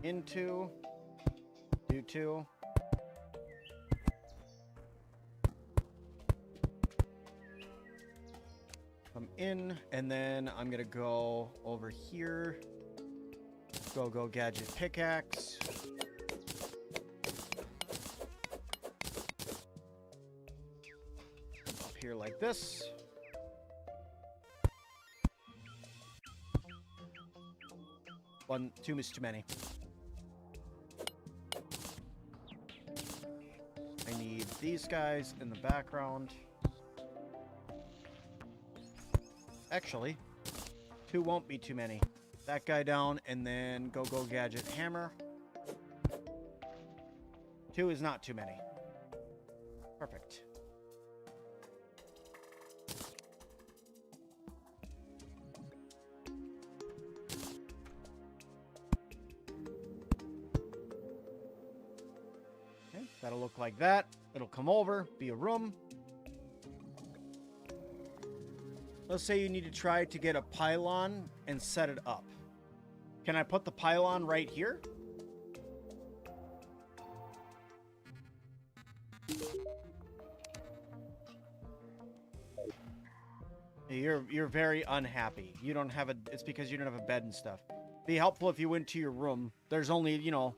into, do two. Come in, and then I'm going to go over here, go gadget pickaxe. Here like this. Two is too many. I need these guys in the background. Actually, two won't be too many. That guy down, and then go gadget hammer. Two is not too many. Perfect. That'll look like that. It'll come over, be a room. Let's say you need to try to get a pylon and set it up. Can I put the pylon right here? You're very unhappy. You don't have a. It's because you don't have a bed and stuff. Be helpful if you went to your room. There's only, you know,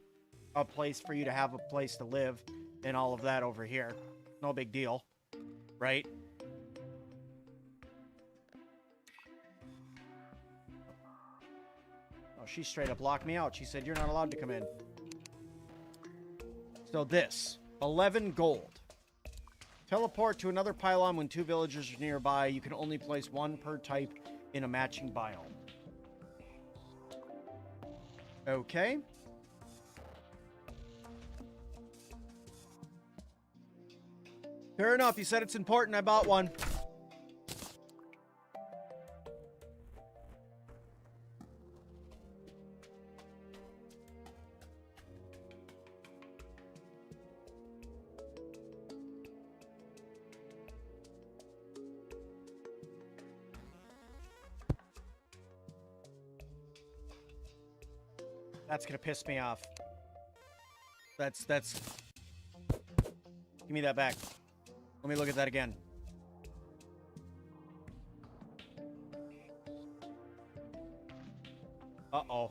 a place for you to have a place to live and all of that over here. No big deal, right? Oh, she straight up locked me out. She said, you're not allowed to come in. So this, 11 gold. Teleport to another pylon when 2 villagers are nearby. You can only place 1 per type in a matching biome. Okay. Fair enough. You said it's important. I bought one. That's gonna piss me off. That's... Give me that back. Let me look at that again. Uh-oh.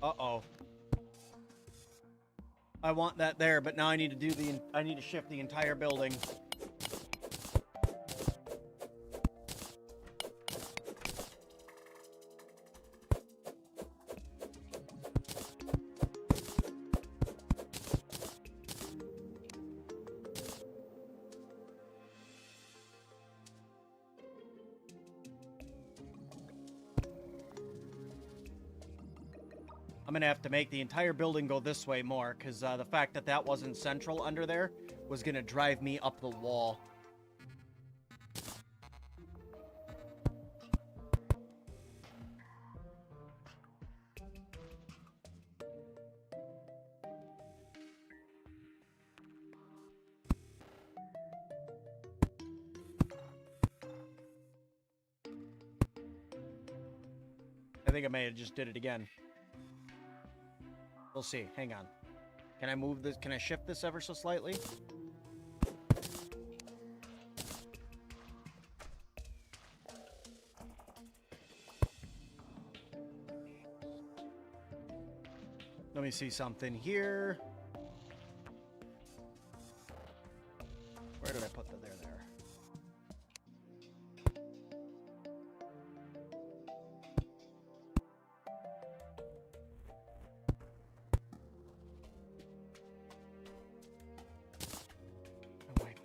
Uh-oh. I want that there, but now I need to do I need to shift the entire building. I'm gonna have to make the entire building go this way more, because the fact that that wasn't central under there was gonna drive me up the wall. I think I may have just did it again. We'll see. Hang on. Can I move this? Can I shift this ever so slightly? Let me see something here. Where did I put the there?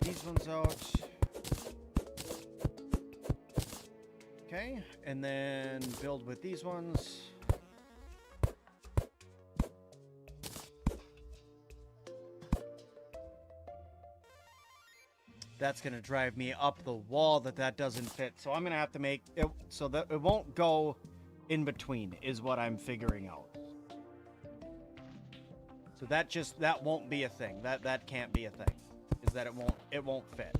These ones out. Okay, and then build with these ones. That's gonna drive me up the wall that doesn't fit. So I'm gonna have to make it so that it won't go in between is what I'm figuring out. So that won't be a thing. That can't be a thing. Is that it won't fit.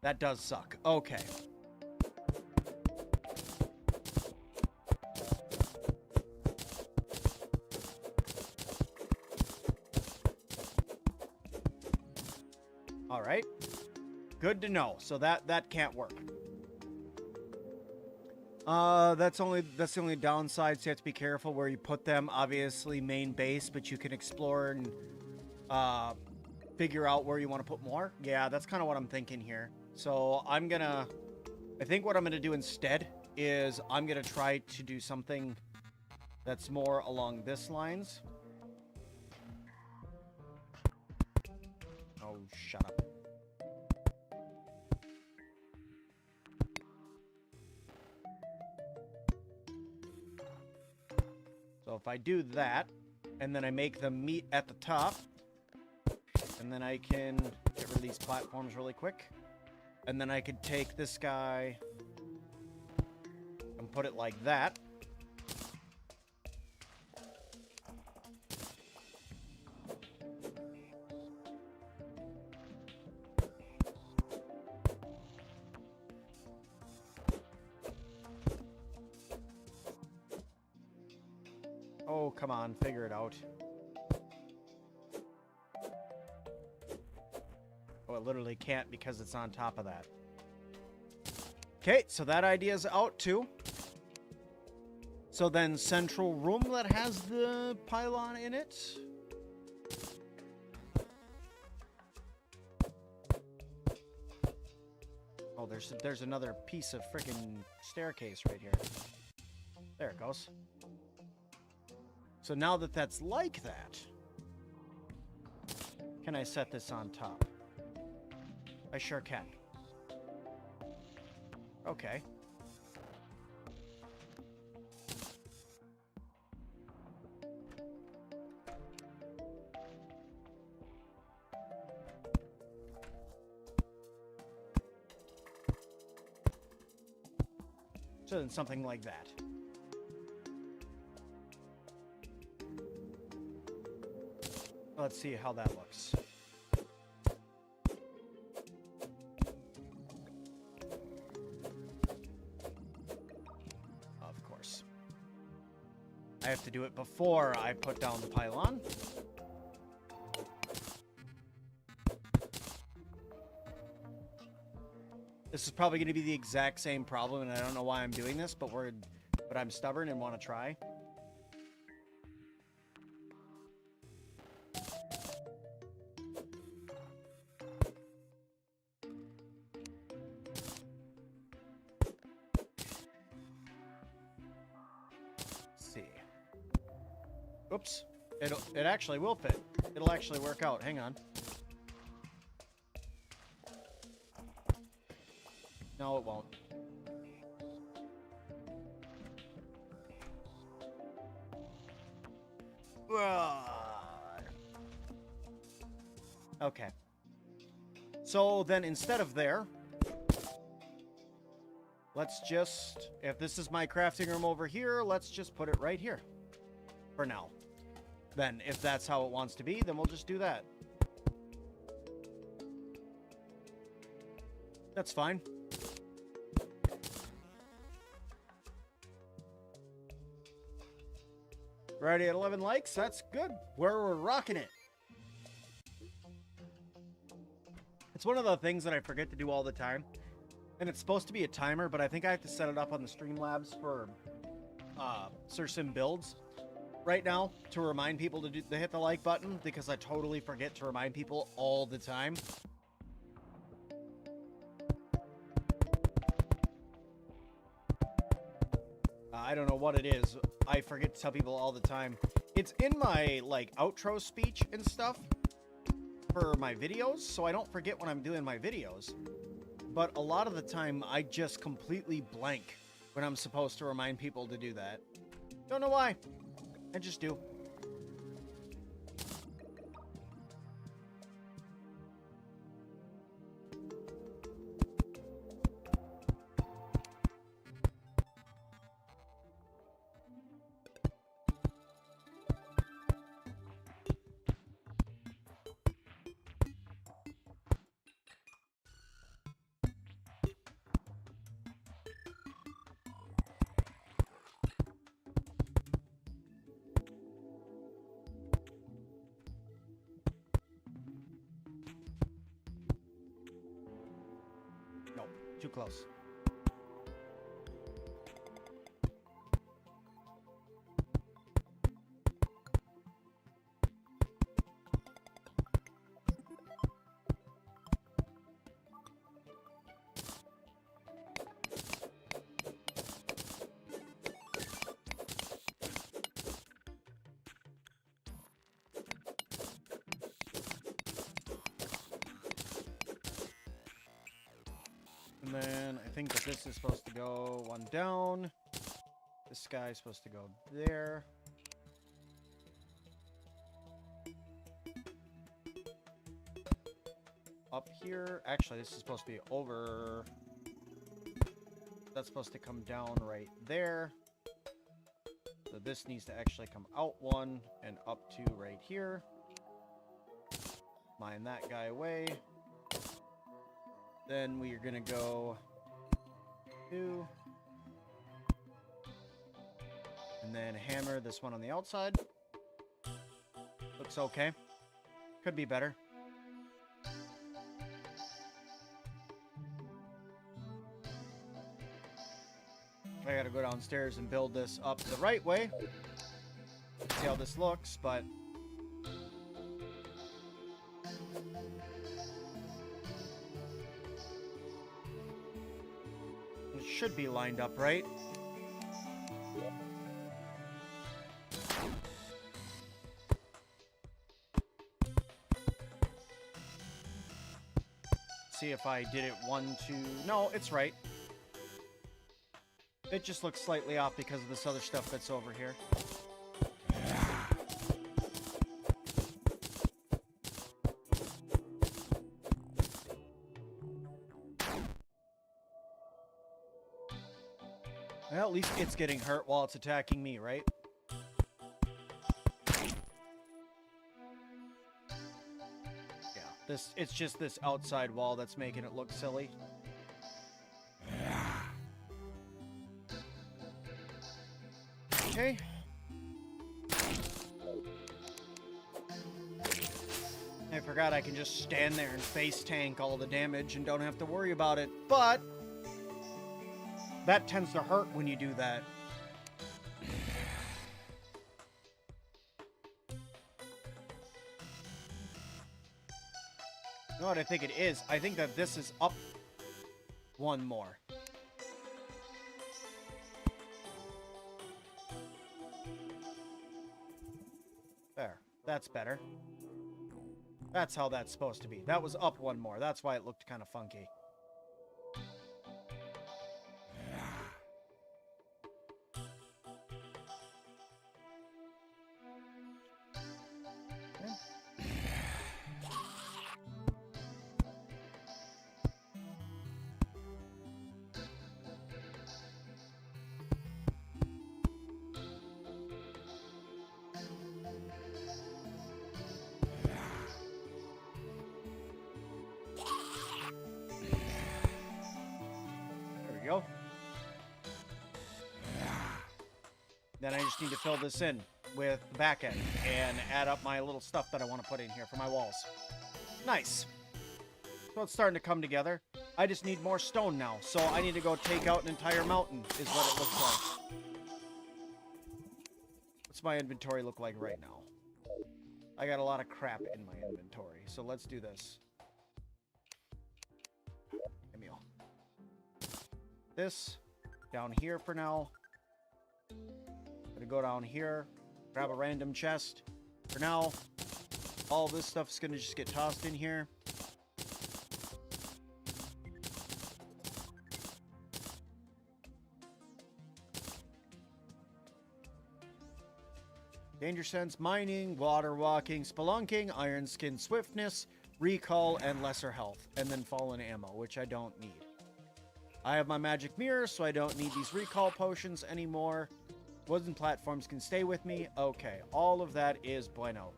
That does suck. Okay. All right. Good to know. So that can't work. That's the only downside, so you have to be careful where you put them. Obviously main base, but you can explore and figure out where you want to put more. Yeah, that's kind of what I'm thinking here. So I think what I'm gonna do instead is I'm gonna try to do something that's more along this lines. Oh, shut up. So if I do that, and then I make them meet at the top, and then I can get rid of these platforms really quick. And then I could take this guy and put it like that. Oh, come on, figure it out. it literally can't because it's on top of that. Okay, so that idea's out too. So then central room that has the pylon in it. Oh, there's another piece of freaking staircase right here. There it goes. So now that that's like that, can I set this on top? I sure can. Okay. So then something like that. Let's see how that looks. Of course. I have to do it before I put down the pylon. This is probably going to be the exact same problem, and I don't know why I'm doing this, but I'm stubborn and want to try. Let's see. Oops. It actually will fit. It'll actually work out. Hang on. No, it won't. Okay. So then instead of there, let's just, if this is my crafting room over here, let's just put it right here for now. Then if that's how it wants to be, then we'll just do that. That's fine. We're already at 11 likes. We're rocking it. It's one of the things that I forget to do all the time. And it's supposed to be a timer, but I think I have to set it up on the Streamlabs for Sir Sim Builds right now to remind people to hit the like button, because I totally forget to remind people all the time. I don't know what it is. I forget to tell people all the time. It's in my, like, outro speech and stuff for my videos, so I don't forget when I'm doing my videos. But a lot of the time, I just completely blank when I'm supposed to remind people to do that. Don't know why. I just do. Nope, too close. And then I think that this is supposed to go one down. This guy is supposed to go there. Up here. Actually, this is supposed to be over. That's supposed to come down right there. So this needs to actually come out one and up to right here. Mine that guy away. Then we are going to go 2. And then hammer this one on the outside. Looks okay. Could be better. I gotta go downstairs and build this up the right way. See how this looks, but... it should be lined up, right? See if I did it 1, 2... No, it's right. It just looks slightly off because of this other stuff that's over here. Well, at least it's getting hurt while it's attacking me, right? Yeah, it's just this outside wall that's making it look silly. Okay. I forgot I can just stand there and face tank all the damage and don't have to worry about it, but that tends to hurt when you do that. You know what I think it is? I think that this is up one more. There. That's better. That's how that's supposed to be. That was up one more. That's why it looked kind of funky. Go. Then I just need to fill this in with the back end and add up my little stuff that I want to put in here for my walls. Nice. So it's starting to come together. I just need more stone now, so I need to go take out an entire mountain is what it looks like. What's my inventory look like right now? I got a lot of crap in my inventory, so let's do this. This down here for now. Gonna go down here, grab a random chest. For now, all this stuff is gonna just get tossed in here. Danger sense, mining, water walking, spelunking, iron skin swiftness, recall, and lesser health, and then fallen ammo, which I don't need. I have my magic mirror, so I don't need these recall potions anymore. Wooden platforms can stay with me. Okay, all of that is bueno.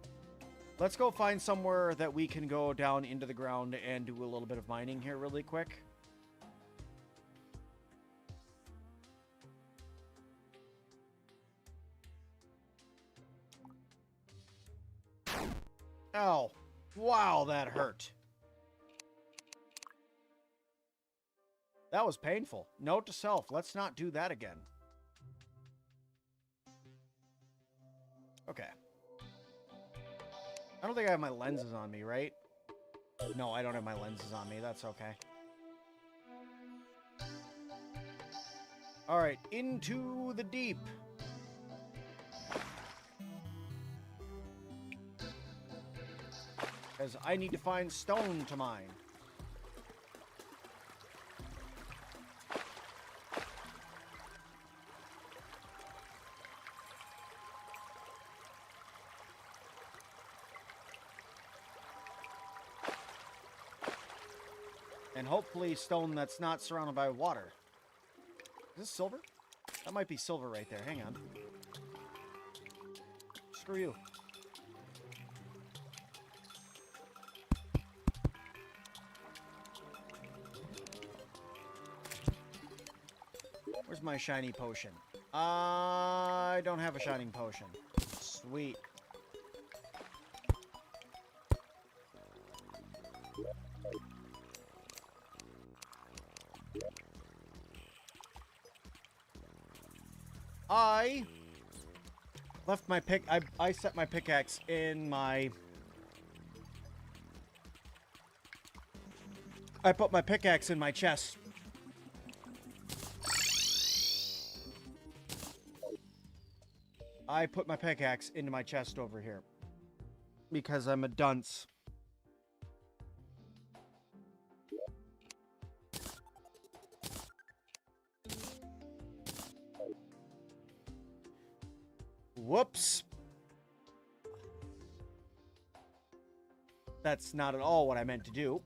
Let's go find somewhere that we can go down into the ground and do a little bit of mining here really quick. Ow. Wow, that hurt. That was painful. Note to self, let's not do that again. Okay. I don't think I have my lenses on me, right? No, I don't have my lenses on me. That's okay. Alright, into the deep. Because I need to find stone to mine. And hopefully stone that's not surrounded by water. Is this silver? That might be silver right there. Hang on. Screw you. Where's my shiny potion? I don't have a shining potion. Sweet. I left my pick. I set my pickaxe in my. I put my pickaxe in my chest. I put my pickaxe into my chest over here because I'm a dunce. Whoops. That's not at all what I meant to do.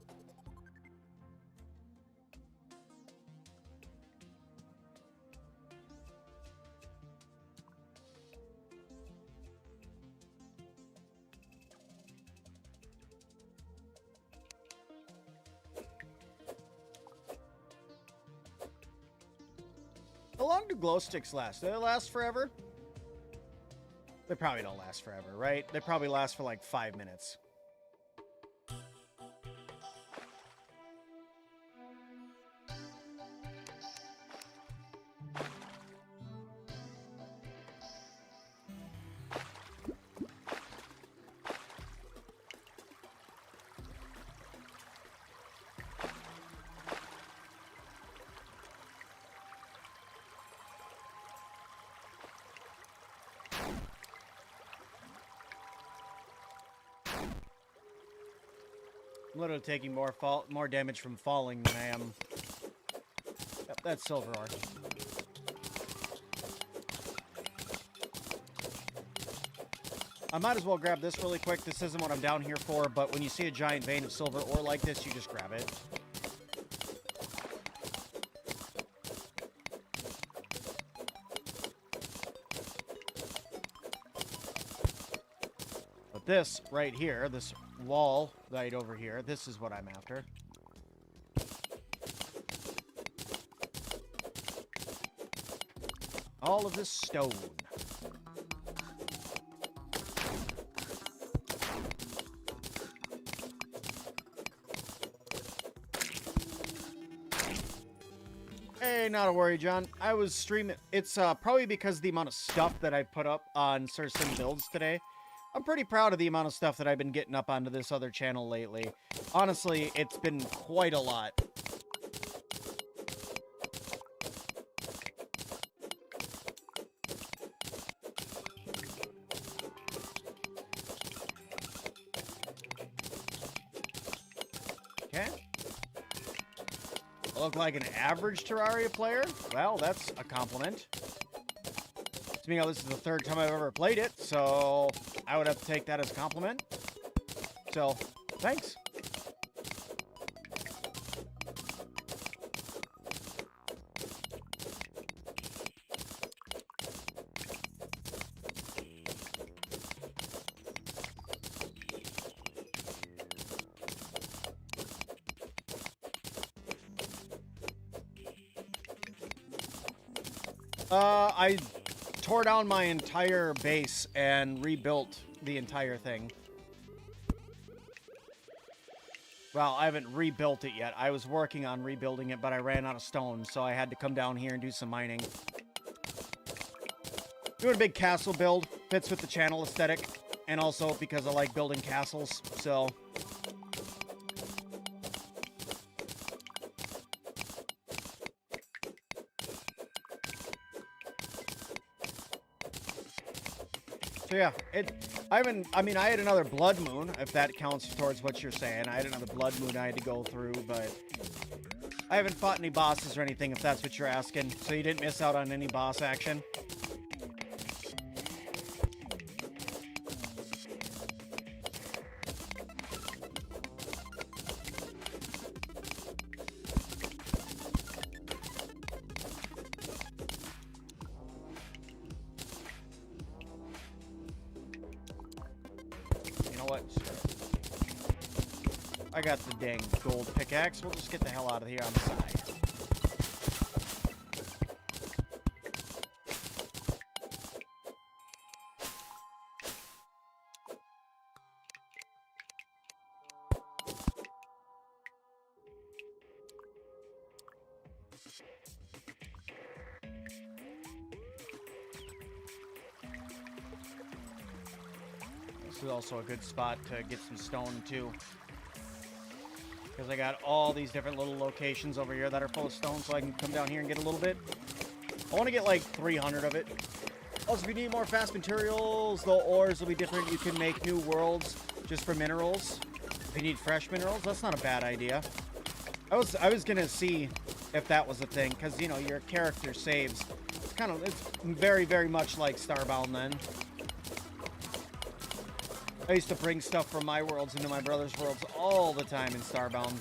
How long do glow sticks last? Do they last forever? They probably don't last forever, right? They probably last for like 5 minutes. I'm literally taking more damage from falling than I am. Yep, that's silver ore. I might as well grab this really quick. This isn't what I'm down here for, but when you see a giant vein of silver ore like this, you just grab it. But this right here, this wall right over here, this is what I'm after. All of this stone. Hey, not a worry, John. I was streaming. It's probably because the amount of stuff that I put up on Sir Sim Builds today. I'm pretty proud of the amount of stuff that I've been getting up onto this other channel lately. Honestly, it's been quite a lot. Okay. I look like an average Terraria player? Well, that's a compliment. To me, this is the third time I've ever played it, so I would have to take that as a compliment. So, thanks. I tore down my entire base and rebuilt the entire thing. Well, I haven't rebuilt it yet. I was working on rebuilding it, but I ran out of stone, so I had to come down here and do some mining. Doing a big castle build. Fits with the channel aesthetic, and also because I like building castles, so... So yeah, I had another blood moon, if that counts towards what you're saying. I had another blood moon I had to go through, but I haven't fought any bosses or anything, if that's what you're asking. So you didn't miss out on any boss action. I got the dang gold pickaxe. We'll just get the hell out of here on the side. This is also a good spot to get some stone, too. Because I got all these different little locations over here that are full of stone, so I can come down here and get a little bit. I want to get like 300 of it. Also, if you need more fast materials, the ores will be different. You can make new worlds just for minerals. If you need fresh minerals, that's not a bad idea. I was gonna see if that was a thing, because you know your character saves. It's very, very much like Starbound then. I used to bring stuff from my worlds into my brother's worlds all the time in Starbound.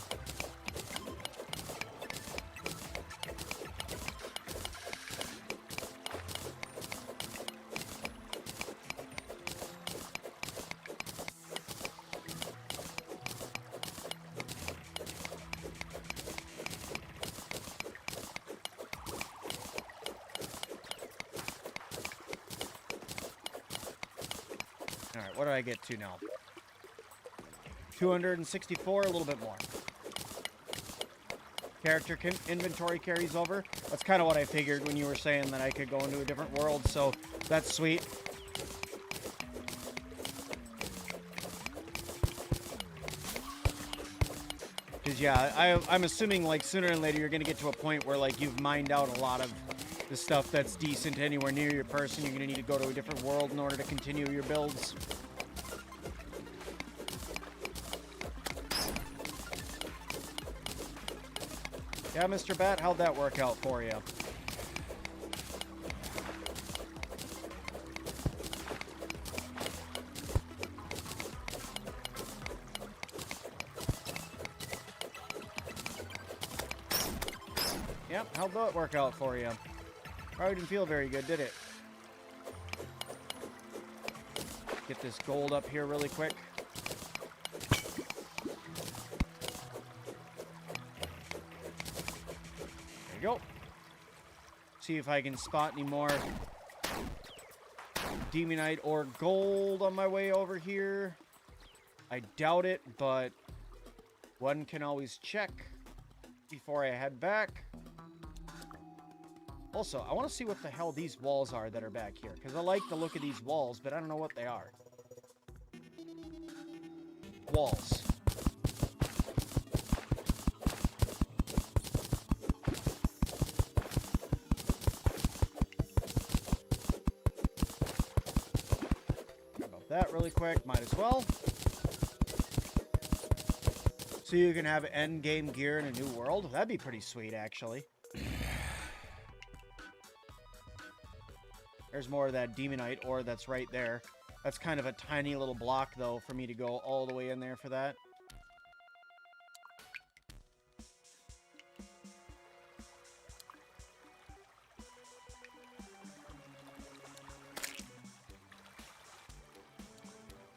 Alright, what did I get to now? 264, a little bit more. Character inventory carries over. That's kind of what I figured when you were saying that I could go into a different world, so that's sweet. Because, yeah, I'm assuming, like, sooner or later you're going to get to a point where, like, you've mined out a lot of the stuff that's decent anywhere near your person. You're going to need to go to a different world in order to continue your builds. Yeah, Mr. Bat, how'd that work out for you? Yep, how'd that work out for you? Probably didn't feel very good, did it? Get this gold up here really quick. There you go. See if I can spot any more demonite or gold on my way over here. I doubt it, but one can always check before I head back. Also, I want to see what the hell these walls are that are back here, because I like the look of these walls, but I don't know what they are. Walls. About that really quick, might as well. So you can have end game gear in a new world. That'd be pretty sweet, actually. There's more of that demonite ore that's right there. That's kind of a tiny little block, though, for me to go all the way in there for that.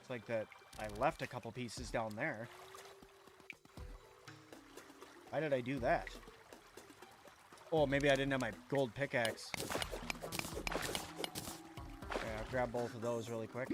It's like that I left a couple pieces down there. Why did I do that? Oh, maybe I didn't have my gold pickaxe. Grab both of those really quick.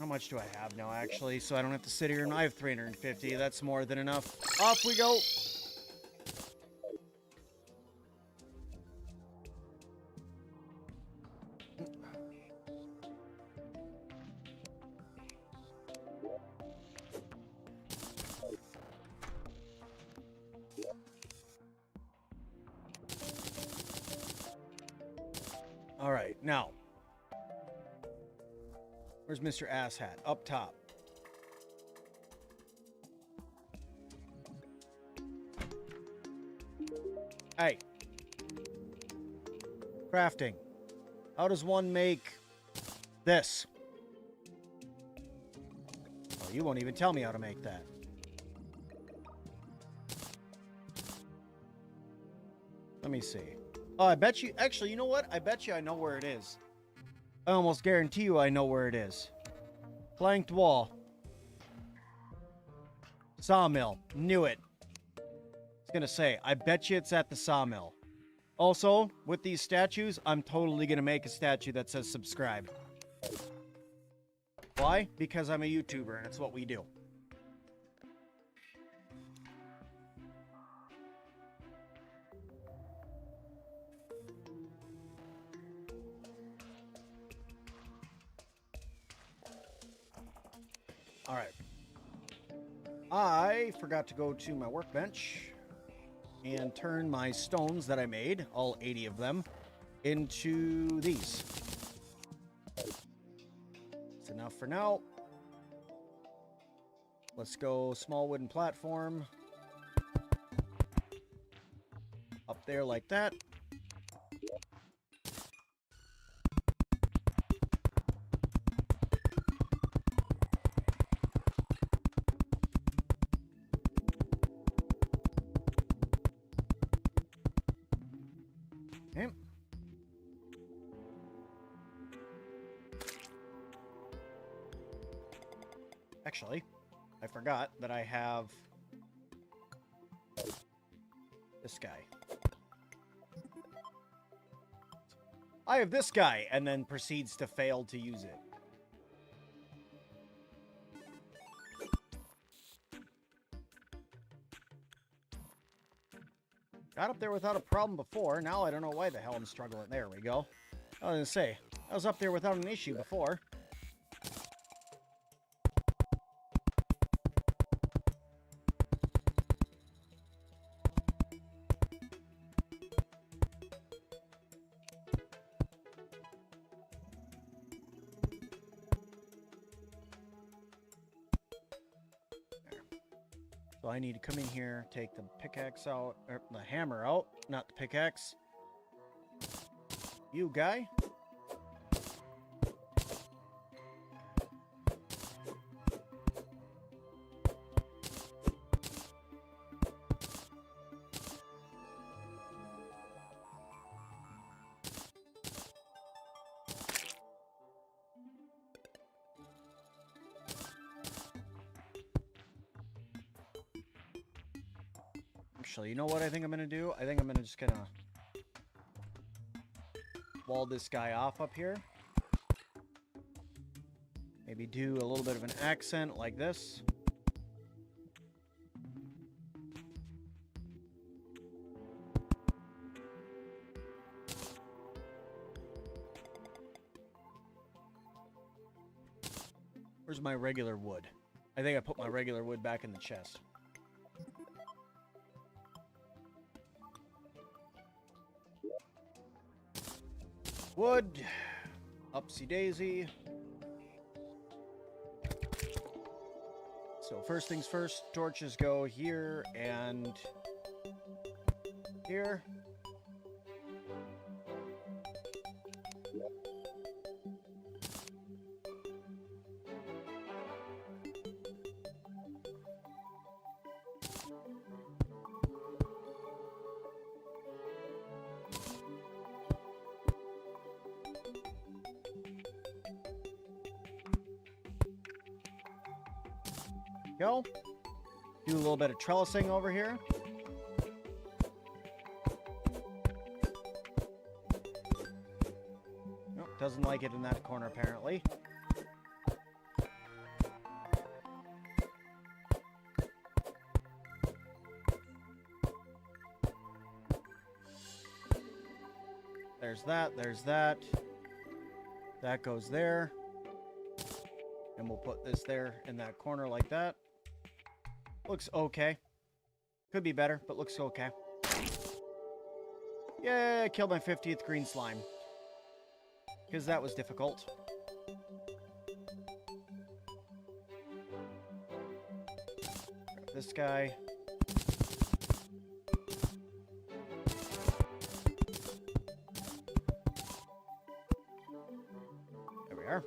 How much do I have now, actually? So I don't have to sit here and I have 350. That's more than enough. Off we go. All right, now, where's Mr. Asshat? Up top. Hey. Crafting. How does one make this? Oh, you won't even tell me how to make that. Let me see. Oh, I bet you... Actually, you know what? I bet you I know where it is. I almost guarantee you I know where it is. Planked wall. Sawmill. Knew it. I was gonna say, I bet you it's at the sawmill. Also, with these statues, I'm totally going to make a statue that says subscribe. Why? Because I'm a YouTuber, and it's what we do. All right. I forgot to go to my workbench and turn my stones that I made, all 80 of them, into these. It's enough for now. Let's go small wooden platform. Up there like that. Okay. Actually, I forgot that I have this guy. I have this guy, and then proceeds to fail to use it. Got up there without a problem before. Now I don't know why the hell I'm struggling. There we go. I was going to say, I was up there without an issue before. So I need to come in here, take the pickaxe out, or the hammer out, not the pickaxe. You guy. Actually, you know what I think I'm going to do? I think I'm just going to wall this guy off up here. Maybe do a little bit of an accent like this. Where's my regular wood? I think I put my regular wood back in the chest. Wood. Upsy daisy. So first things first, torches go here and here. Go. Do a little bit of trellising over here. Nope, doesn't like it in that corner apparently. There's that, there's that. That goes there. And we'll put this there in that corner like that. Looks okay. Could be better, but looks okay. Yay, I killed my 50th green slime. Because that was difficult. Grab this guy. There we are.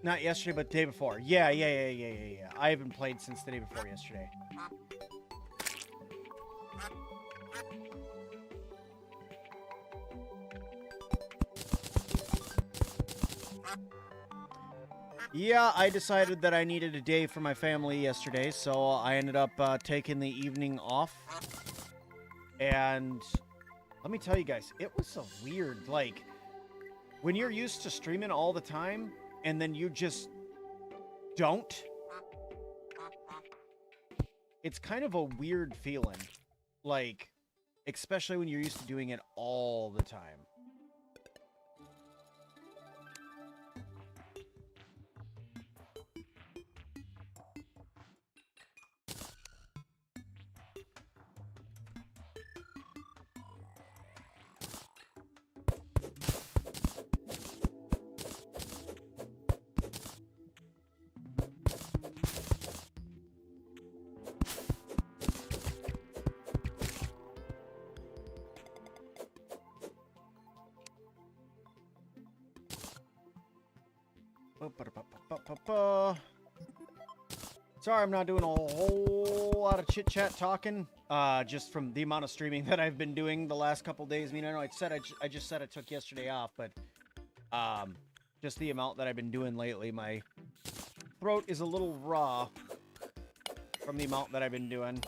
Not yesterday, but the day before. Yeah. I haven't played since the day before yesterday. Yeah, I decided that I needed a day for my family yesterday, so I ended up taking the evening off. And let me tell you guys, it was a weird, like, when you're used to streaming all the time, and then you just don't, it's kind of a weird feeling. Like, especially when you're used to doing it all the time. Sorry, I'm not doing a whole lot of chit-chat talking, just from the amount of streaming that I've been doing the last couple days. I mean, I know I just said I took yesterday off, but just the amount that I've been doing lately, my throat is a little raw from the amount that I've been doing.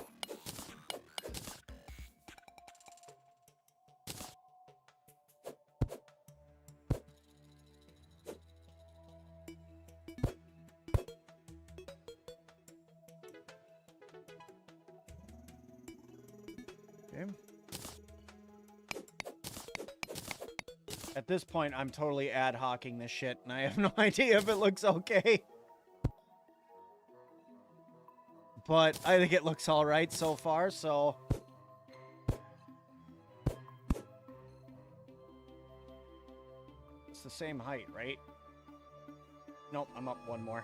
At this point, I'm totally ad hocing this shit, and I have no idea if it looks okay. But I think it looks alright so far, so... It's the same height, right? Nope, I'm up one more.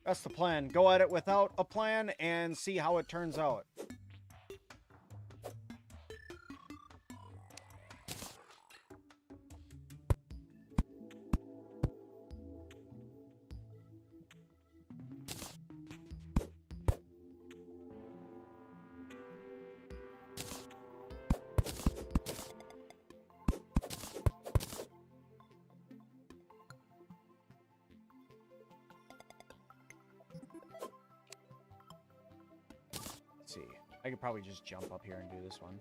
That's the plan. Go at it without a plan and see how it turns out. I could probably just jump up here and do this one.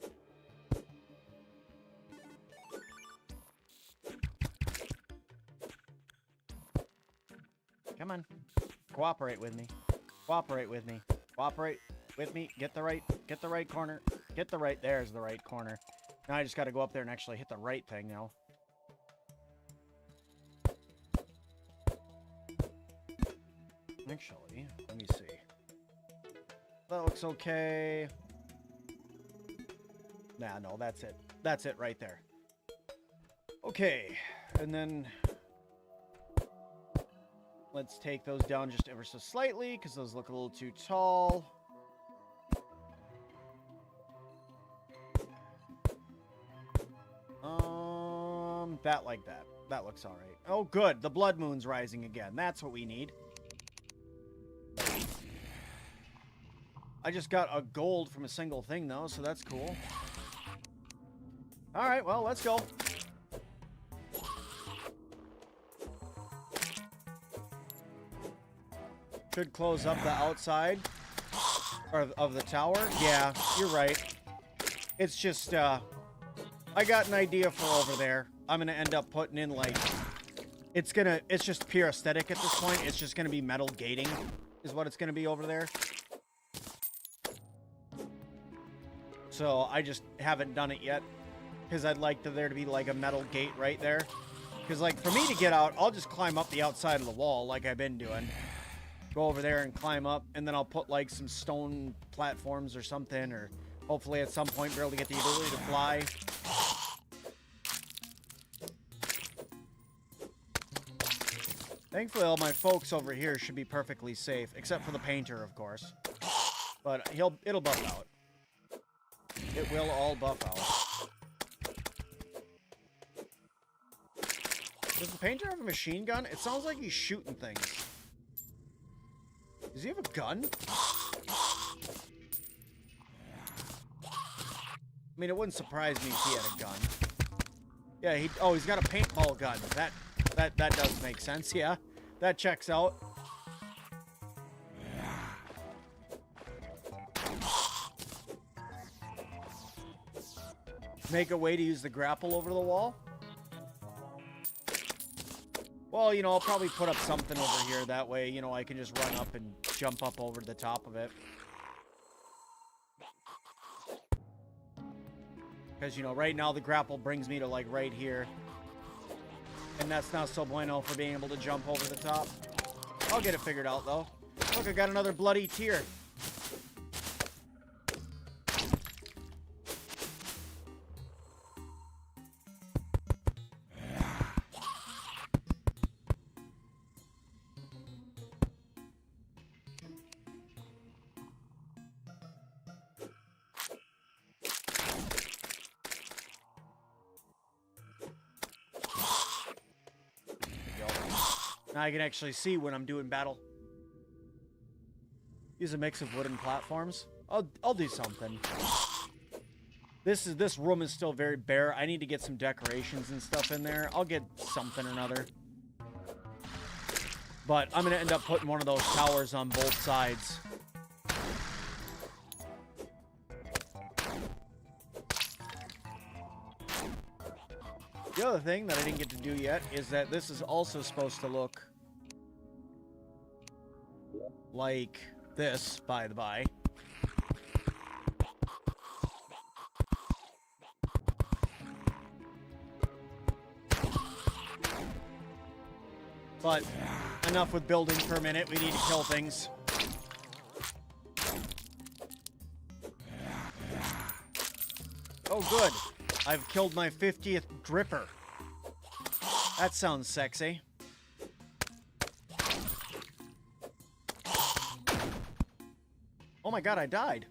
Come on. Cooperate with me. Cooperate with me. Cooperate with me. Get the right corner. There's the right corner. Now I just got to go up there and actually hit the right thing now. Actually, let me see. That looks okay. Nah, no, that's it. That's it right there. Okay, and then let's take those down just ever so slightly, because those look a little too tall. That like that. That looks all right. Oh, good. The blood moon's rising again. That's what we need. I just got a gold from a single thing, though, so that's cool. All right, well, let's go. Should close up the outside of the tower. Yeah, you're right. It's just, I got an idea for over there. I'm going to end up putting in, like, it's just pure aesthetic at this point. It's just going to be metal gating is what it's going to be over there. So I just haven't done it yet because I'd like there to be like a metal gate right there. Because like for me to get out, I'll just climb up the outside of the wall like I've been doing. Go over there and climb up, and then I'll put like some stone platforms or something, or hopefully at some point be able to get the ability to fly. Thankfully, all my folks over here should be perfectly safe, except for the painter, of course. But it'll buff out. It will all buff out. Does the painter have a machine gun? It sounds like he's shooting things. Does he have a gun? mean, it wouldn't surprise me if he had a gun. Yeah, he's got a paintball gun. That does make sense, yeah. That checks out. Make a way to use the grapple over the wall. Well, you know, I'll probably put up something over here. That way, you know, I can just run up and jump up over the top of it. Because, you know, right now the grapple brings me to, like, right here. And that's not so bueno for being able to jump over the top. I'll get it figured out, though. Look, I got another bloody tear. Now I can actually see when I'm doing battle. Use a mix of wooden platforms. I'll do something. This room is still very bare. I need to get some decorations and stuff in there. I'll get something or another. But I'm gonna end up putting one of those towers on both sides. The other thing that I didn't get to do yet is that this is also supposed to look like this, by the by. But enough with building for a minute. We need to kill things. Oh, good. I've killed my 50th dripper. That sounds sexy. Oh my god, I died.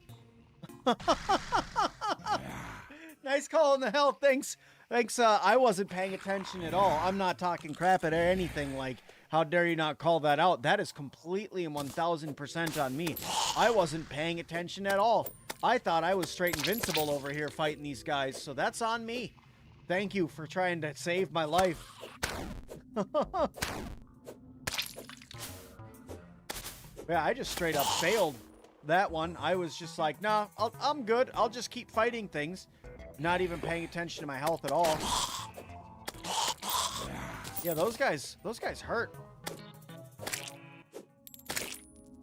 Nice call on the health. Thanks. Thanks, I wasn't paying attention at all. I'm not talking crap at anything like, how dare you not call that out? That is completely and 1000% on me. I wasn't paying attention at all. I thought I was straight invincible over here fighting these guys, so that's on me. Thank you for trying to save my life. Yeah, I just straight up failed that one. I was just like, nah, I'm good. I'll just keep fighting things. Not even paying attention to my health at all. Yeah, those guys hurt.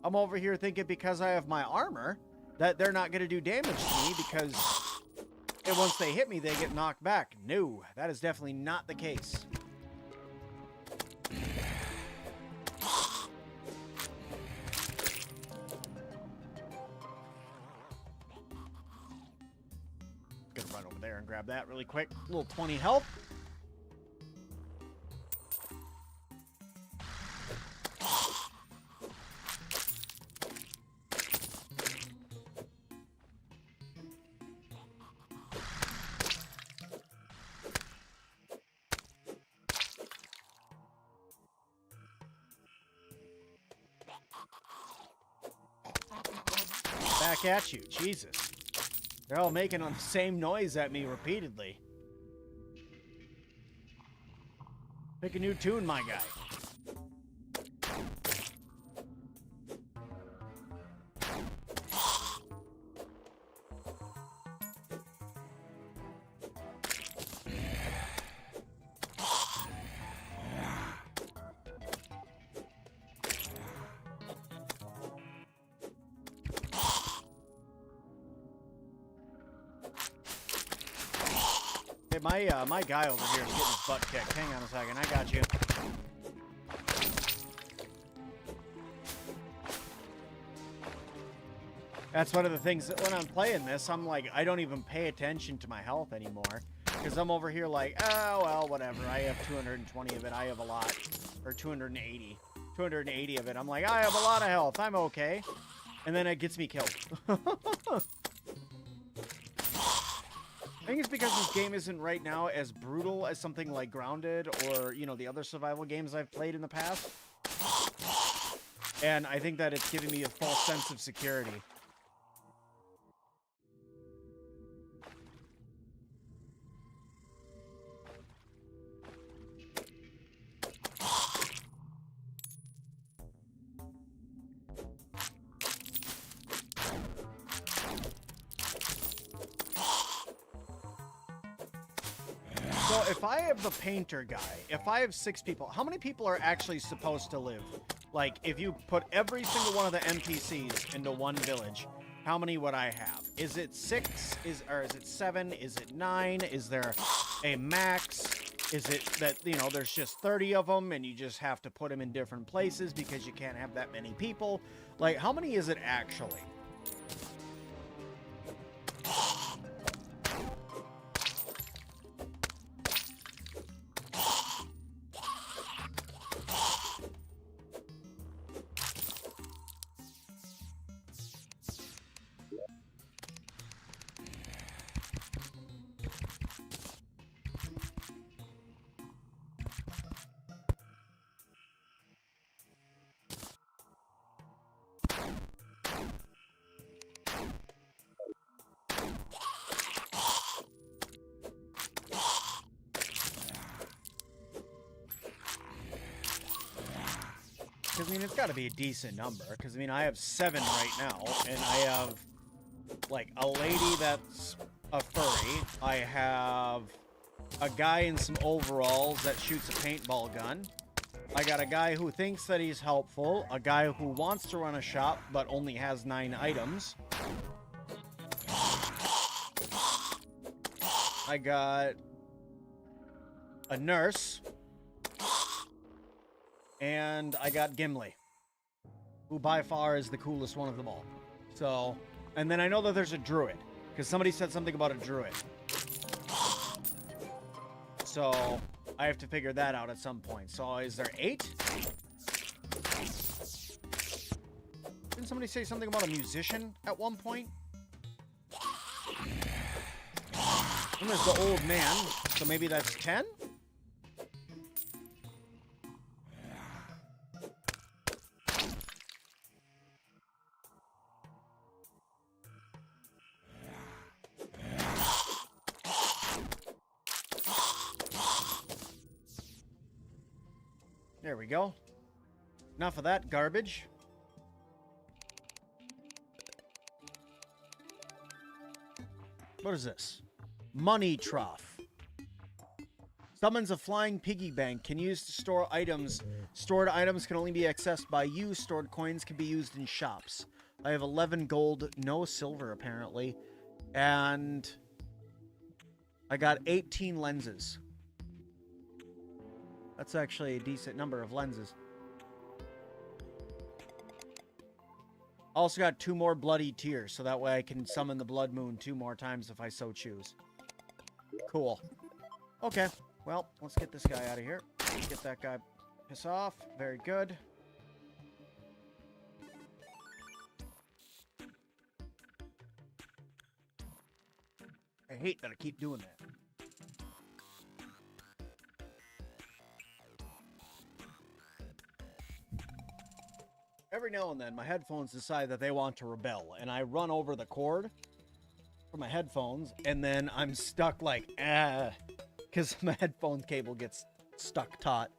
I'm over here thinking because I have my armor that they're not going to do damage to me because once they hit me, they get knocked back. No, that is definitely not the case. Gonna run over there and grab that really quick. A little 20 health. Back at you, Jesus. They're all making the same noise at me repeatedly. Pick a new tune, my guy. My guy over here is getting his butt kicked. Hang on a second, I got you. That's one of the things that when I'm playing this, I'm like, I don't even pay attention to my health anymore. Because I'm over here like, oh, well, whatever. I have 220 of it. I have a lot. Or 280. 280 of it. I'm like, I have a lot of health. I'm okay. And then it gets me killed. I think it's because this game isn't right now as brutal as something like Grounded or, you know, the other survival games I've played in the past. And I think that it's giving me a false sense of security. if I have the painter guy, if I have 6 people, how many people are actually supposed to live? Like, if you put every single one of the NPCs into one village, how many would I have? Is it 6? Or is it 7? Is it 9? Is there a max? Is it that, you know, there's just 30 of them and you just have to put them in different places because you can't have that many people? Like, how many is it actually? Because, I mean, it's got to be a decent number. Because, I mean, I have 7 right now. And I have, like, a lady that's a furry. I have a guy in some overalls that shoots a paintball gun. I got a guy who thinks that he's helpful. A guy who wants to run a shop but only has 9 items. I got a nurse. And I got Gimli, who by far is the coolest one of them all. So, and then I know that there's a druid, because somebody said something about a druid. So, I have to figure that out at some point. So, is there 8? Didn't somebody say something about a musician at one point? And there's the old man, so maybe that's 10? There we go. Enough of that garbage. What is this? Money trough. Summons a flying piggy bank. Can use to store items. Stored items can only be accessed by you. Stored coins can be used in shops. I have 11 gold, no silver apparently. And I got 18 lenses. That's actually a decent number of lenses. Also got 2 more bloody tears, so that way I can summon the blood moon 2 more times if I so choose. Cool. Okay, well, let's get this guy out of here. Get that guy piss off. Very good. I hate that I keep doing that. Every now and then, my headphones decide that they want to rebel, and I run over the cord for my headphones, and then I'm stuck like, because my headphone cable gets stuck taut.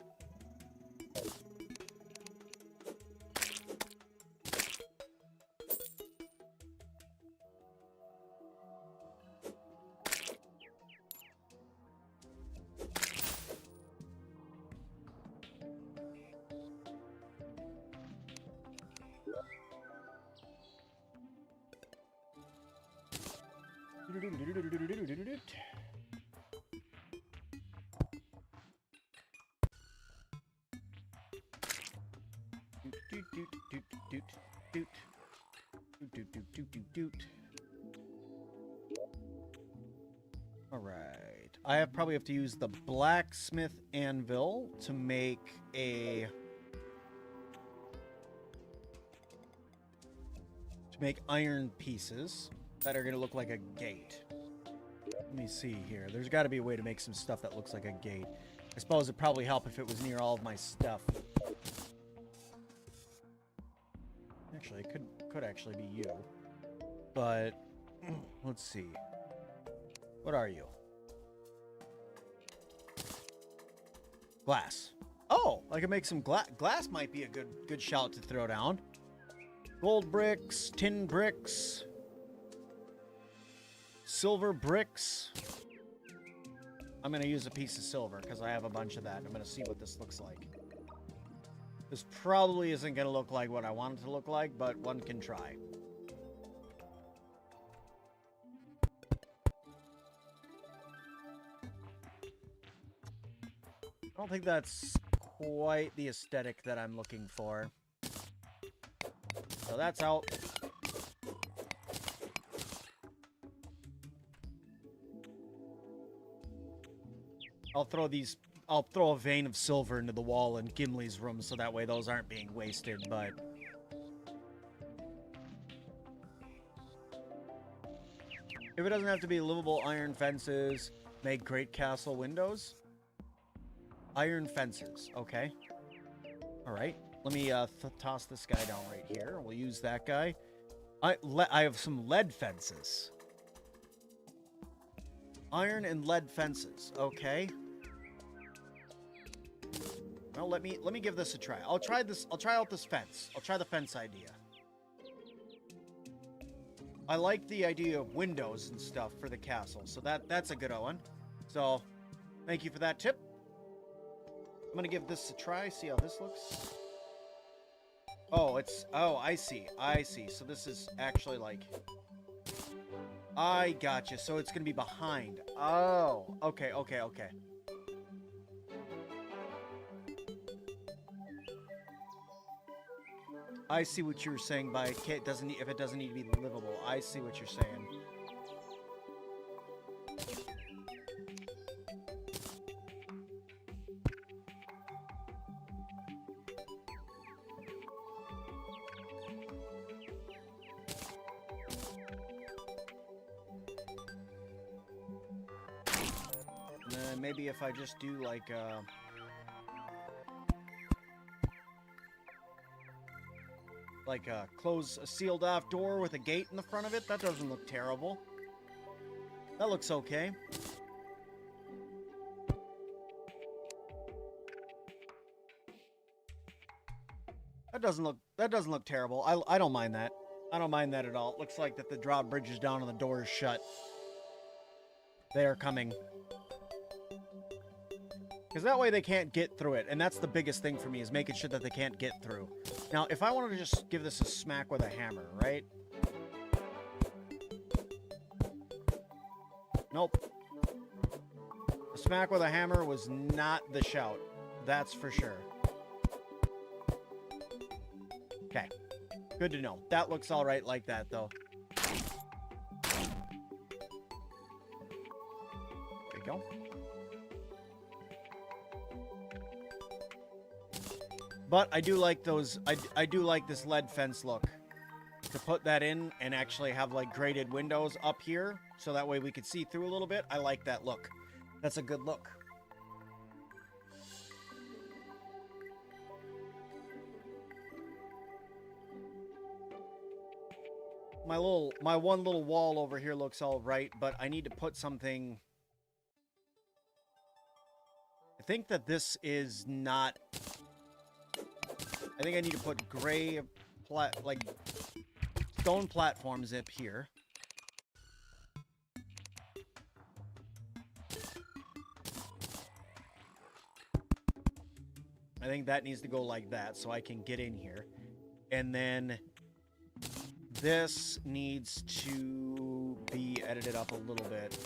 All right. I probably have to use the blacksmith anvil to make iron pieces that are going to look like a gate. Let me see here. There's got to be a way to make some stuff that looks like a gate. I suppose it'd probably help if it was near all of my stuff. Actually, it could actually be you. But let's see. What are you? Glass. Oh, I can make some glass might be a good shout to throw down. Gold bricks, tin bricks, silver bricks. I'm going to use a piece of silver because I have a bunch of that. I'm going to see what this looks like. This probably isn't going to look like what I want it to look like, but one can try. I don't think that's quite the aesthetic that I'm looking for. So that's out. I'll throw a vein of silver into the wall in Gimli's room so that way those aren't being wasted, but... If it doesn't have to be livable iron fences, make great castle windows. Iron fences, okay. Alright, let me toss this guy down right here. We'll use that guy. I have some lead fences. Iron and lead fences, okay. Well, let me give this a try. I'll try out this fence. I'll try the fence idea. I like the idea of windows and stuff for the castle, so that's a good one. So, thank you for that tip. I'm gonna give this a try, see how this looks. Oh, I see. So this is actually like... I gotcha, so it's gonna be behind. Oh, okay. I see what you're saying by if it doesn't need to be livable. I see what you're saying. And then maybe if I just do like close a sealed off door with a gate in the front of it. That doesn't look terrible. That looks okay. That doesn't look terrible. I don't mind that. I don't mind that at all. It looks like that the drawbridge is down and the door is shut. They are coming. Because that way they can't get through it. And that's the biggest thing for me, is making sure that they can't get through. Now, if I wanted to just give this a smack with a hammer, right? Nope. A smack with a hammer was not the shout. That's for sure. Okay. Good to know. That looks alright like that, though. There you go. But I do like those, I do like this lead fence look. To put that in and actually have like graded windows up here, so that way we could see through a little bit. I like that look. That's a good look. My one little wall over here looks all right, but I need to put something. I think that this is not. I think I need to put gray, like, stone platforms up here. I think that needs to go like that so I can get in here. And then this needs to be edited up a little bit.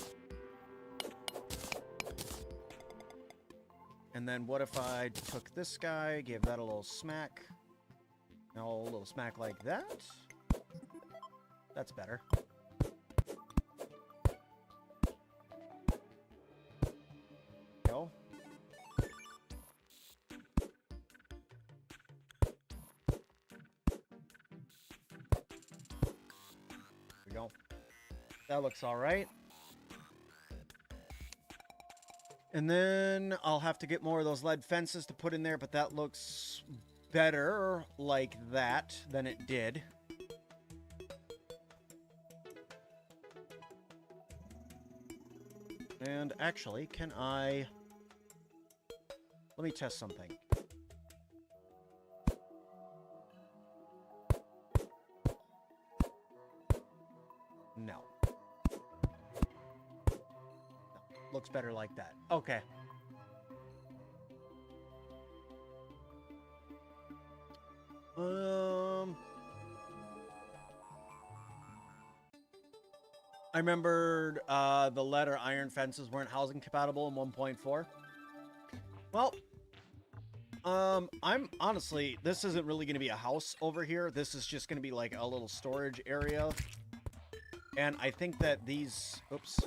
And then what if I took this guy, gave that a little smack? Now a little smack like that. That's better. Go. There we go. That looks all right. And then I'll have to get more of those lead fences to put in there, but that looks better like that than it did. And actually, can I... Let me test something. No. Looks better like that. Okay. I remembered the letter iron fences weren't housing compatible in 1.4. Well, I'm honestly, this isn't really going to be a house over here. This is just going to be like a little storage area. And I think that these, oops.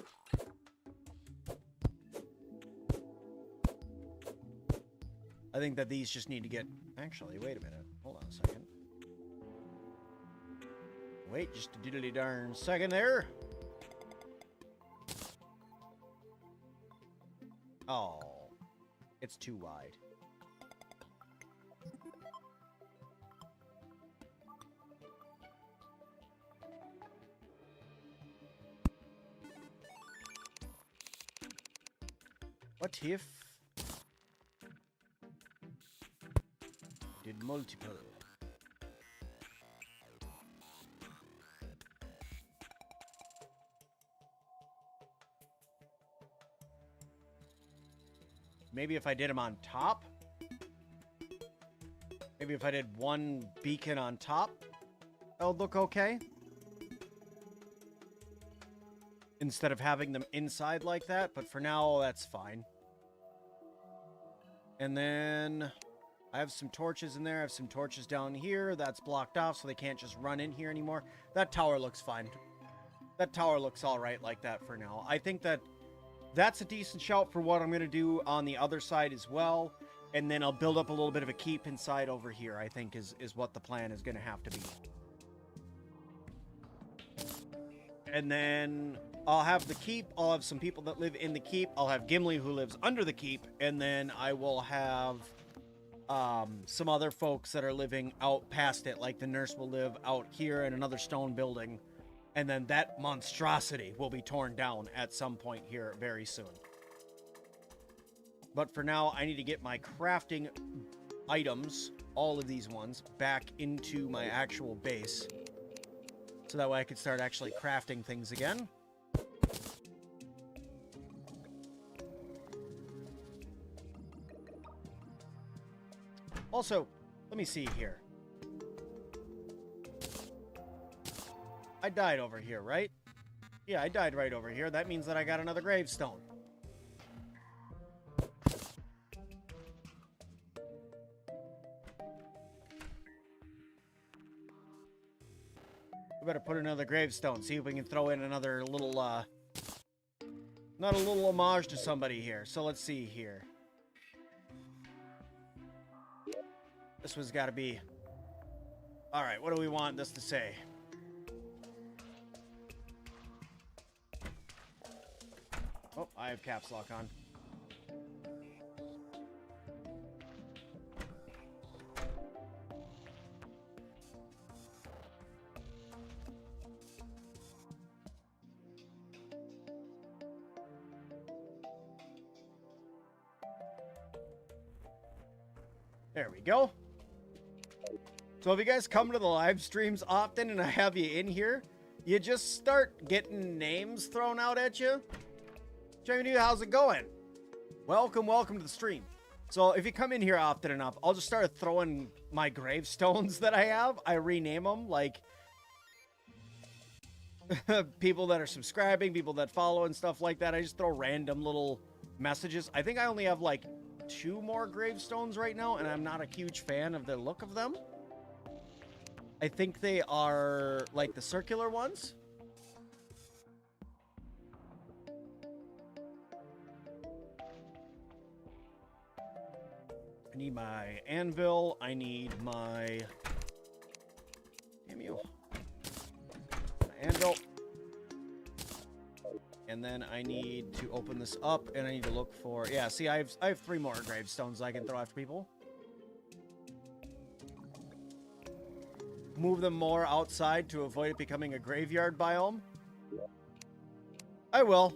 I think that these just need to get, actually, wait a minute. Hold on a second. Wait just a diddly darn second there. Oh, it's too wide. What if did multiple? Maybe if I did them on top? Maybe if I did one beacon on top, that would look okay? Instead of having them inside like that, but for now, that's fine. And then I have some torches in there. I have some torches down here. That's blocked off, so they can't just run in here anymore. That tower looks fine. That tower looks all right like that for now. I think that that's a decent shout for what I'm going to do on the other side as well. And then I'll build up a little bit of a keep inside over here, I think is what the plan is going to have to be. And then I'll have the keep. I'll have some people that live in the keep. I'll have Gimli who lives under the keep. And then I will have some other folks that are living out past it. Like the nurse will live out here in another stone building. And then that monstrosity will be torn down at some point here very soon. But for now, I need to get my crafting items, all of these ones, back into my actual base. So that way I can start actually crafting things again. Also, let me see here. I died over here, right? Yeah, I died right over here. That means that I got another gravestone. We better put another gravestone. See if we can throw in another little, not a little homage to somebody here. So let's see here. This one's got to be... Alright, what do we want this to say? Oh, I have caps lock on. There we go. So if you guys come to the live streams often and I have you in here, you just start getting names thrown out at you. Jamie, how's it going? Welcome to the stream. So if you come in here often enough, I'll just start throwing my gravestones that I have. I rename them, like people that are subscribing, people that follow and stuff like that. I just throw random little messages. I think I only have like 2 more gravestones right now, and I'm not a huge fan of the look of them. I think they are like the circular ones. I need my anvil. I need my... Damn you. My anvil. And then I need to open this up, and I need to look for... Yeah, see, I have 3 more gravestones I can throw after people. Move them more outside to avoid it becoming a graveyard biome. I will.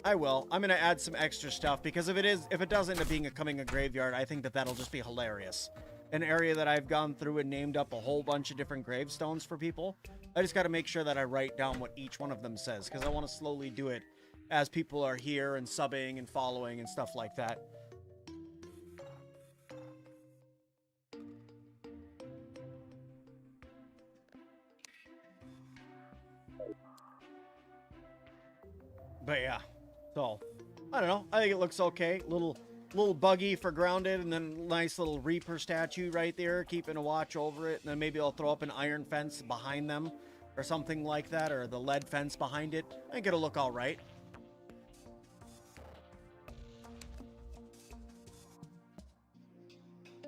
I'm going to add some extra stuff, because if it does end up becoming a graveyard, I think that that'll just be hilarious. An area that I've gone through and named up a whole bunch of different gravestones for people. I just got to make sure that I write down what each one of them says, because I want to slowly do it as people are here and subbing and following and stuff like that. But yeah, so I don't know. I think it looks okay. Little buggy for grounded, and then nice little Reaper statue right there, keeping a watch over it. And then maybe I'll throw up an iron fence behind them or something like that, or the lead fence behind it. I think it'll look all right.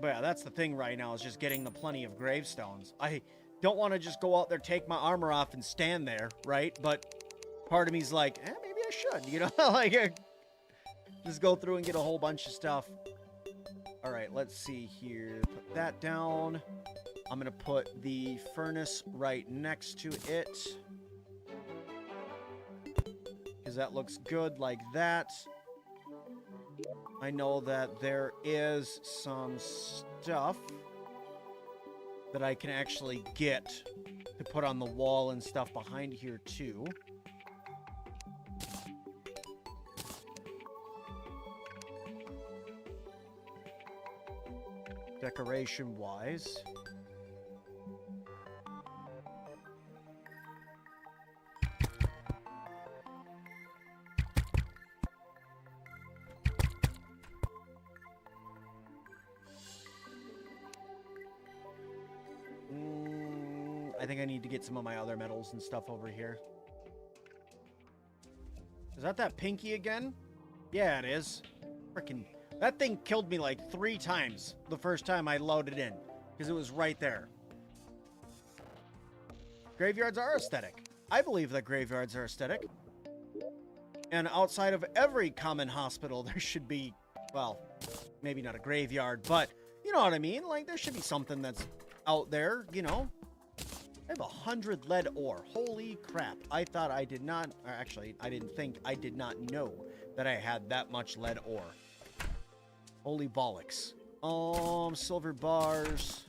But yeah, that's the thing right now, is just getting the plenty of gravestones. I don't want to just go out there, take my armor off, and stand there, right? But part of me's like, maybe I should, you know? Like, just go through and get a whole bunch of stuff. All right, let's see here. Put that down. I'm going to put the furnace right next to it, because that looks good like that. I know that there is some stuff that I can actually get to put on the wall and stuff behind here too. Decoration-wise. I think I need to get some of my other metals and stuff over here. Is that pinky again? Yeah, it is. Frickin'. That thing killed me like 3 times the first time I loaded in, because it was right there. Graveyards are aesthetic. I believe that graveyards are aesthetic. And outside of every common hospital, there should be, well, maybe not a graveyard, but you know what I mean? Like, there should be something that's out there, you know? I have 100 lead ore. Holy crap. I thought I did not, or actually, I didn't think, I did not know that I had that much lead ore. Holy bollocks. Silver bars.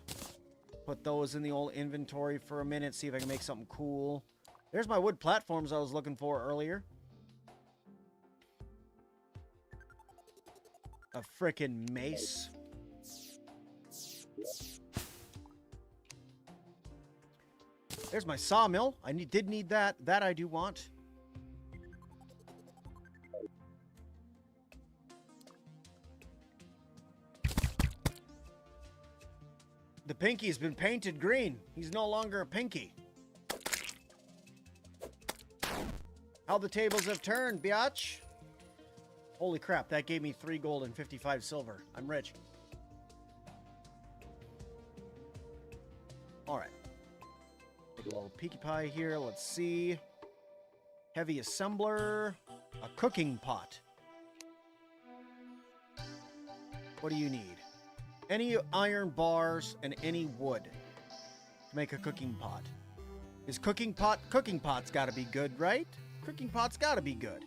Put those in the old inventory for a minute, see if I can make something cool. There's my wood platforms I was looking for earlier. A frickin' mace. There's my sawmill. I did need that. That I do want. The pinky's been painted green. He's no longer a pinky. How the tables have turned, biatch. Holy crap, that gave me 3 gold and 55 silver. I'm rich. Alright. Take a little peeky pie here. Let's see. Heavy assembler. A cooking pot. What do you need? Any iron bars and any wood to make a cooking pot. Is cooking pot's gotta be good, right? Cooking pot's gotta be good.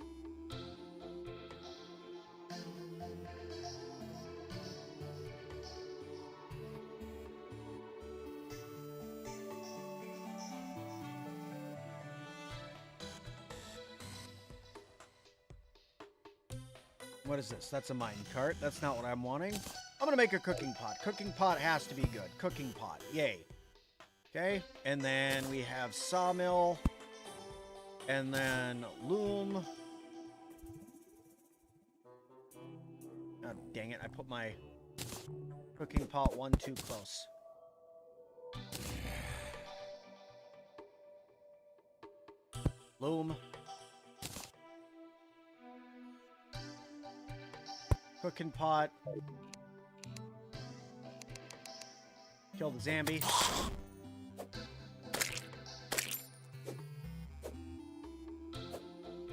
What is this? That's a mine cart. That's not what I'm wanting. I'm gonna make a cooking pot. Cooking pot has to be good. Cooking pot. Yay. Okay. And then we have sawmill. And then loom. Oh, dang it. I put my cooking pot one too close. Loom. Cooking pot. Kill the zombie.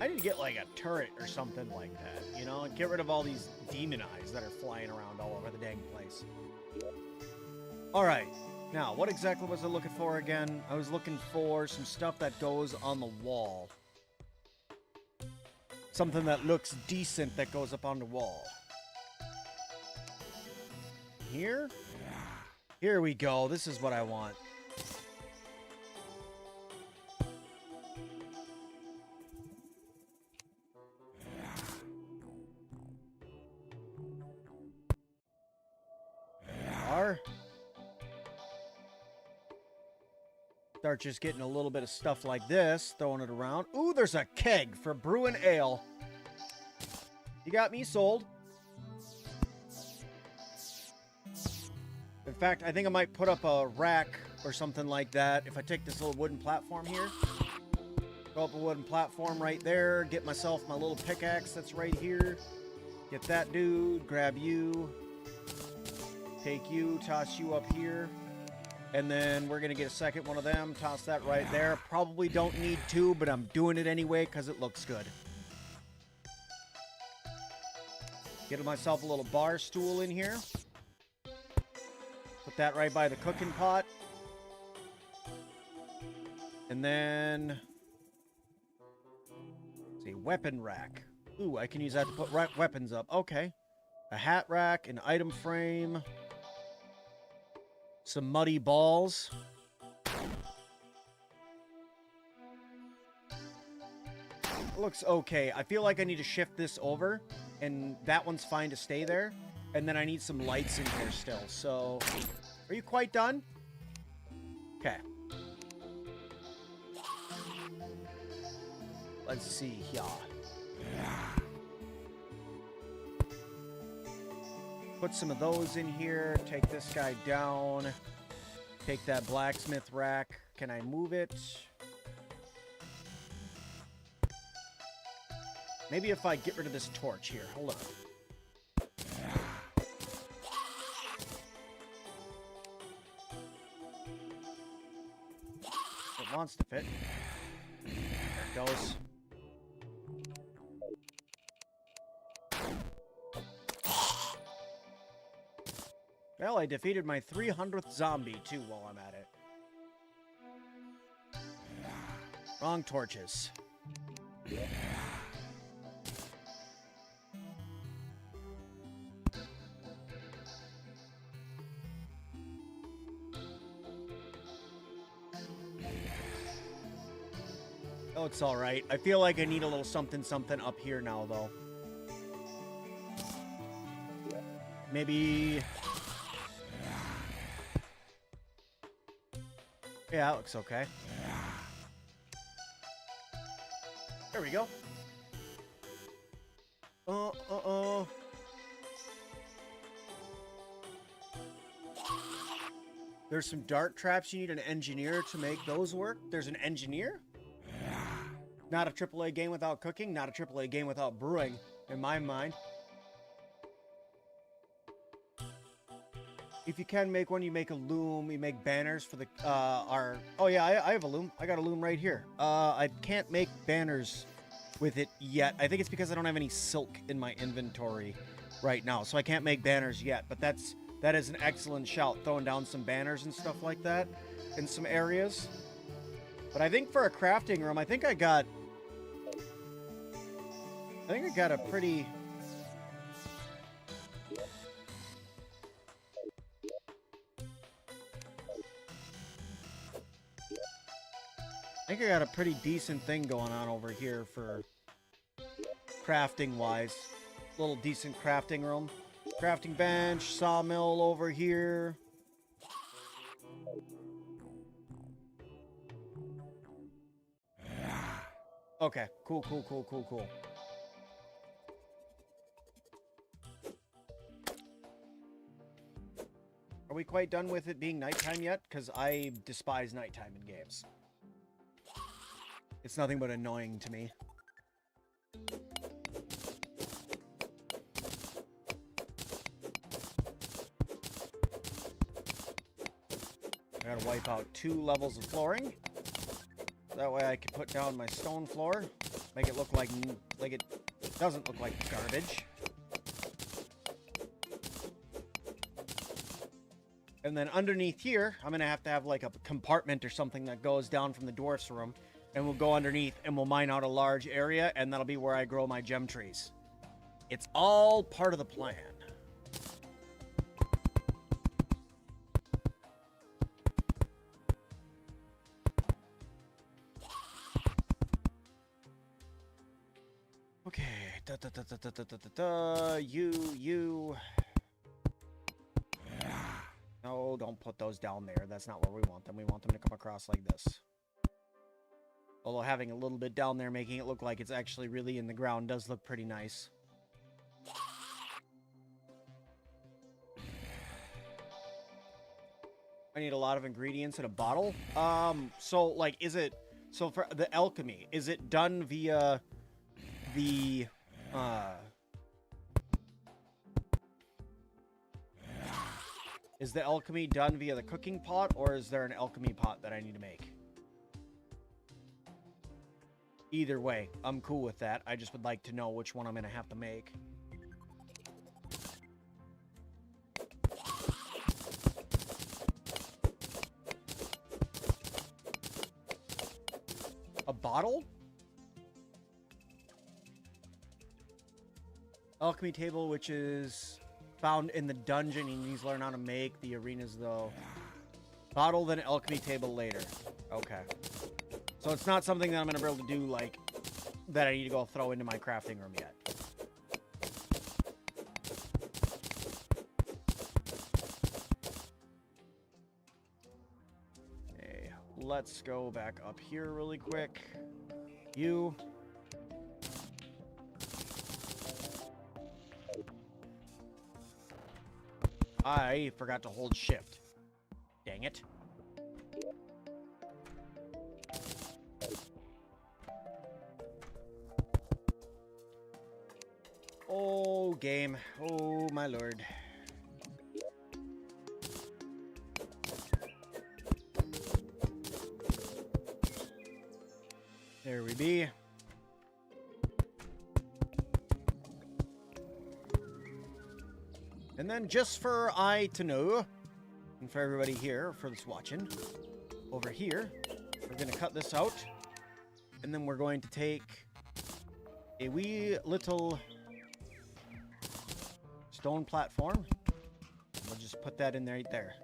I need to get like a turret or something like that, you know, and get rid of all these demon eyes that are flying around all over the dang place. All right, now what exactly was I looking for again? I was looking for some stuff that goes on the wall. Something that looks decent that goes up on the wall. Here? Here we go. This is what I want. are. Start just getting a little bit of stuff like this, throwing it around. Ooh, there's a keg for brewing ale. You got me sold. In fact, I think I might put up a rack or something like that. If I take this little wooden platform here, throw up a wooden platform right there, get myself my little pickaxe that's right here. Get that dude, grab you, take you, toss you up here. And then we're going to get a second one of them, toss that right there. Probably don't need two, but I'm doing it anyway because it looks good. Get myself a little bar stool in here. Put that right by the cooking pot. And then, let's see, weapon rack. Ooh, I can use that to put weapons up. Okay. A hat rack, an item frame. Some muddy balls. Looks okay. I feel like I need to shift this over, and that one's fine to stay there. And then I need some lights in here still. So, are you quite done? Okay. Let's see here. Put some of those in here. Take this guy down. Take that blacksmith rack. Can I move it? Maybe if I get rid of this torch here. Hold on. It wants to fit. There it goes. Well, I defeated my 300th zombie, too, while I'm at it. Wrong torches. Oh, it's all right. I feel like I need a little something up here now, though. Maybe... Yeah, that looks okay. There we go. There's some dart traps. You need an engineer to make those work. There's an engineer? Not a AAA game without cooking. Not a AAA game without brewing, in my mind. If you can make one, you make a loom. You make banners for the Oh yeah, I have a loom. I got a loom right here. I can't make banners with it yet. I think it's because I don't have any silk in my inventory right now, so I can't make banners yet. But that is an excellent shout, throwing down some banners and stuff like that in some areas. But I think for a crafting room, I think I got a pretty... I think I got a pretty decent thing going on over here for crafting-wise. Little decent crafting room. Crafting bench, sawmill over here. Okay, cool. Are we quite done with it being nighttime yet? Because I despise nighttime in games. It's nothing but annoying to me. I gotta wipe out 2 levels of flooring. That way I can put down my stone floor. Make it look like it doesn't look like garbage. And then underneath here, I'm gonna have to have like a compartment or something that goes down from the dwarf's room. And we'll go underneath and we'll mine out a large area, and that'll be where I grow my gem trees. It's all part of the plan. Okay. You. don't put those down there. That's not where we want them. We want them to come across like this. Although having a little bit down there, making it look like it's actually really in the ground, does look pretty nice. I need a lot of ingredients in a bottle. So, like, is it... So, for the alchemy, is it done via the... Is the alchemy done via the cooking pot, or is there an alchemy pot that I need to make? Either way, I'm cool with that. I just would like to know which one I'm going to have to make. A bottle? Alchemy table, which is found in the dungeon. He needs to learn how to make the arenas, though. Bottle, then alchemy table later. Okay. So it's not something that I'm going to be able to do, like, that I need to go throw into my crafting room yet. Okay, let's go back up here really quick. You. I forgot to hold shift. Dang it. Oh, game. Oh, my lord. There we be. And then just for I to know, and for everybody here, for this watching, over here, we're going to cut this out. And then we're going to take a wee little stone platform. We'll just put that in there right there.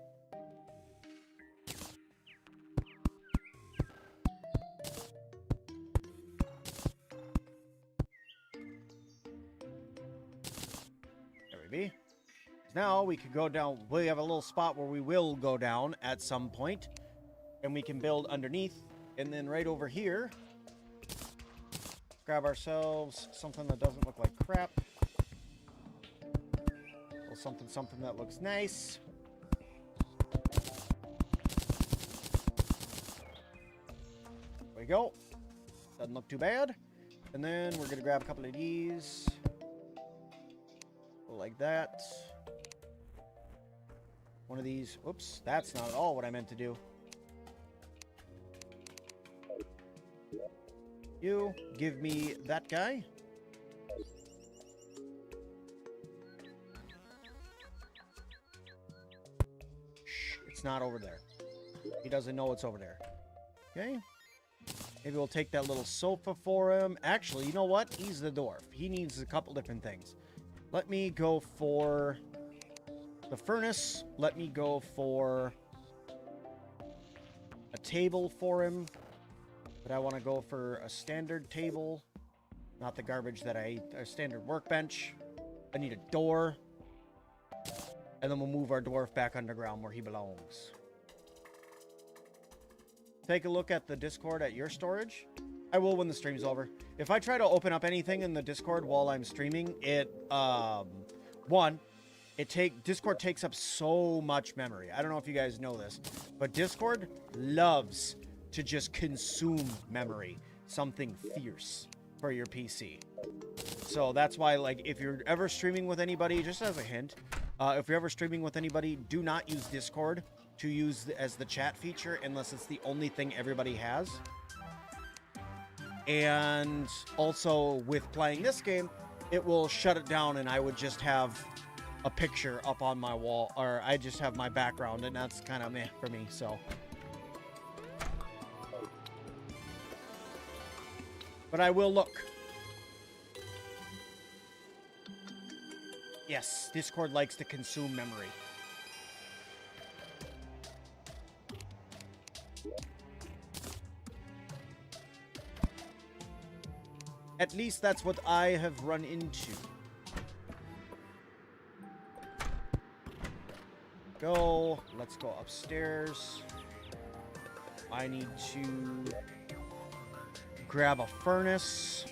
There we be. Now we could go down. We have a little spot where we will go down at some point, and we can build underneath. And then right over here, grab ourselves something that doesn't look like crap. Something that looks nice. There we go. Doesn't look too bad. And then we're gonna grab a couple of these. Like that. One of these. Oops, that's not at all what I meant to do. You give me that guy. It's not over there. He doesn't know it's over there. Okay. Maybe we'll take that little sofa for him. Actually, you know what? He's the dwarf. He needs a couple different things. Let me go for the furnace. Let me go for a table for him. But I want to go for a standard table. Not the garbage that I ate. A standard workbench. I need a door. And then we'll move our dwarf back underground where he belongs. Take a look at the Discord at your storage. I will when the stream's over. If I try to open up anything in the Discord while I'm streaming, it, Discord takes up so much memory. I don't know if you guys know this, but Discord loves to just consume memory. Something fierce for your PC. So that's why, like, if you're ever streaming with anybody, just as a hint, if you're ever streaming with anybody, do not use Discord to use as the chat feature unless it's the only thing everybody has. And also with playing this game, it will shut it down and I would just have a picture up on my wall, or I just have my background, and that's kind of meh for me, so. But I will look. Yes, Discord likes to consume memory. At least that's what I have run into. go. Let's go upstairs. I need to grab a furnace.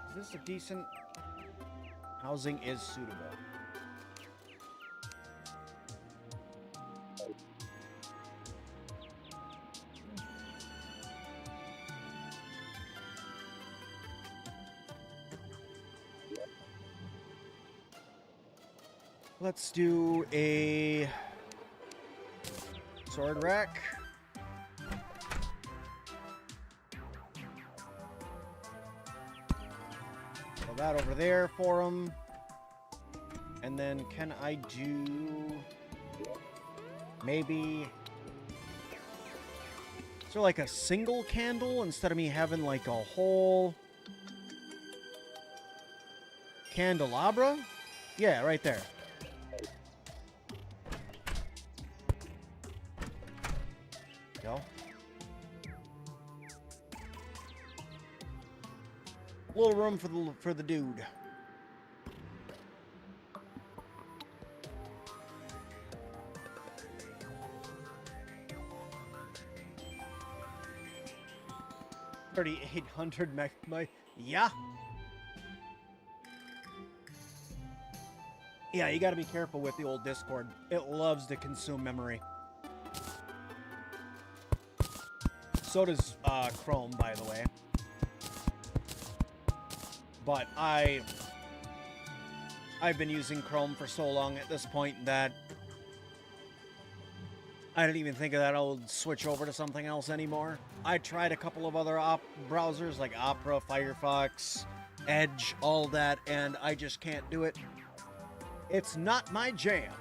Is this a decent... Housing is suitable. Let's do a sword rack. Put that over there for him. And then can I do maybe... Is there like a single candle instead of me having like a whole candelabra? Yeah, right there. Go. Little room for the dude. $3,800 yeah. Yeah, you gotta be careful with the old Discord. It loves to consume memory. So does Chrome, by the way. But I've been using Chrome for so long at this point that I didn't even think of that old switch over to something else anymore. I tried a couple of other browsers like Opera, Firefox, Edge, all that, and I just can't do it. It's not my jam.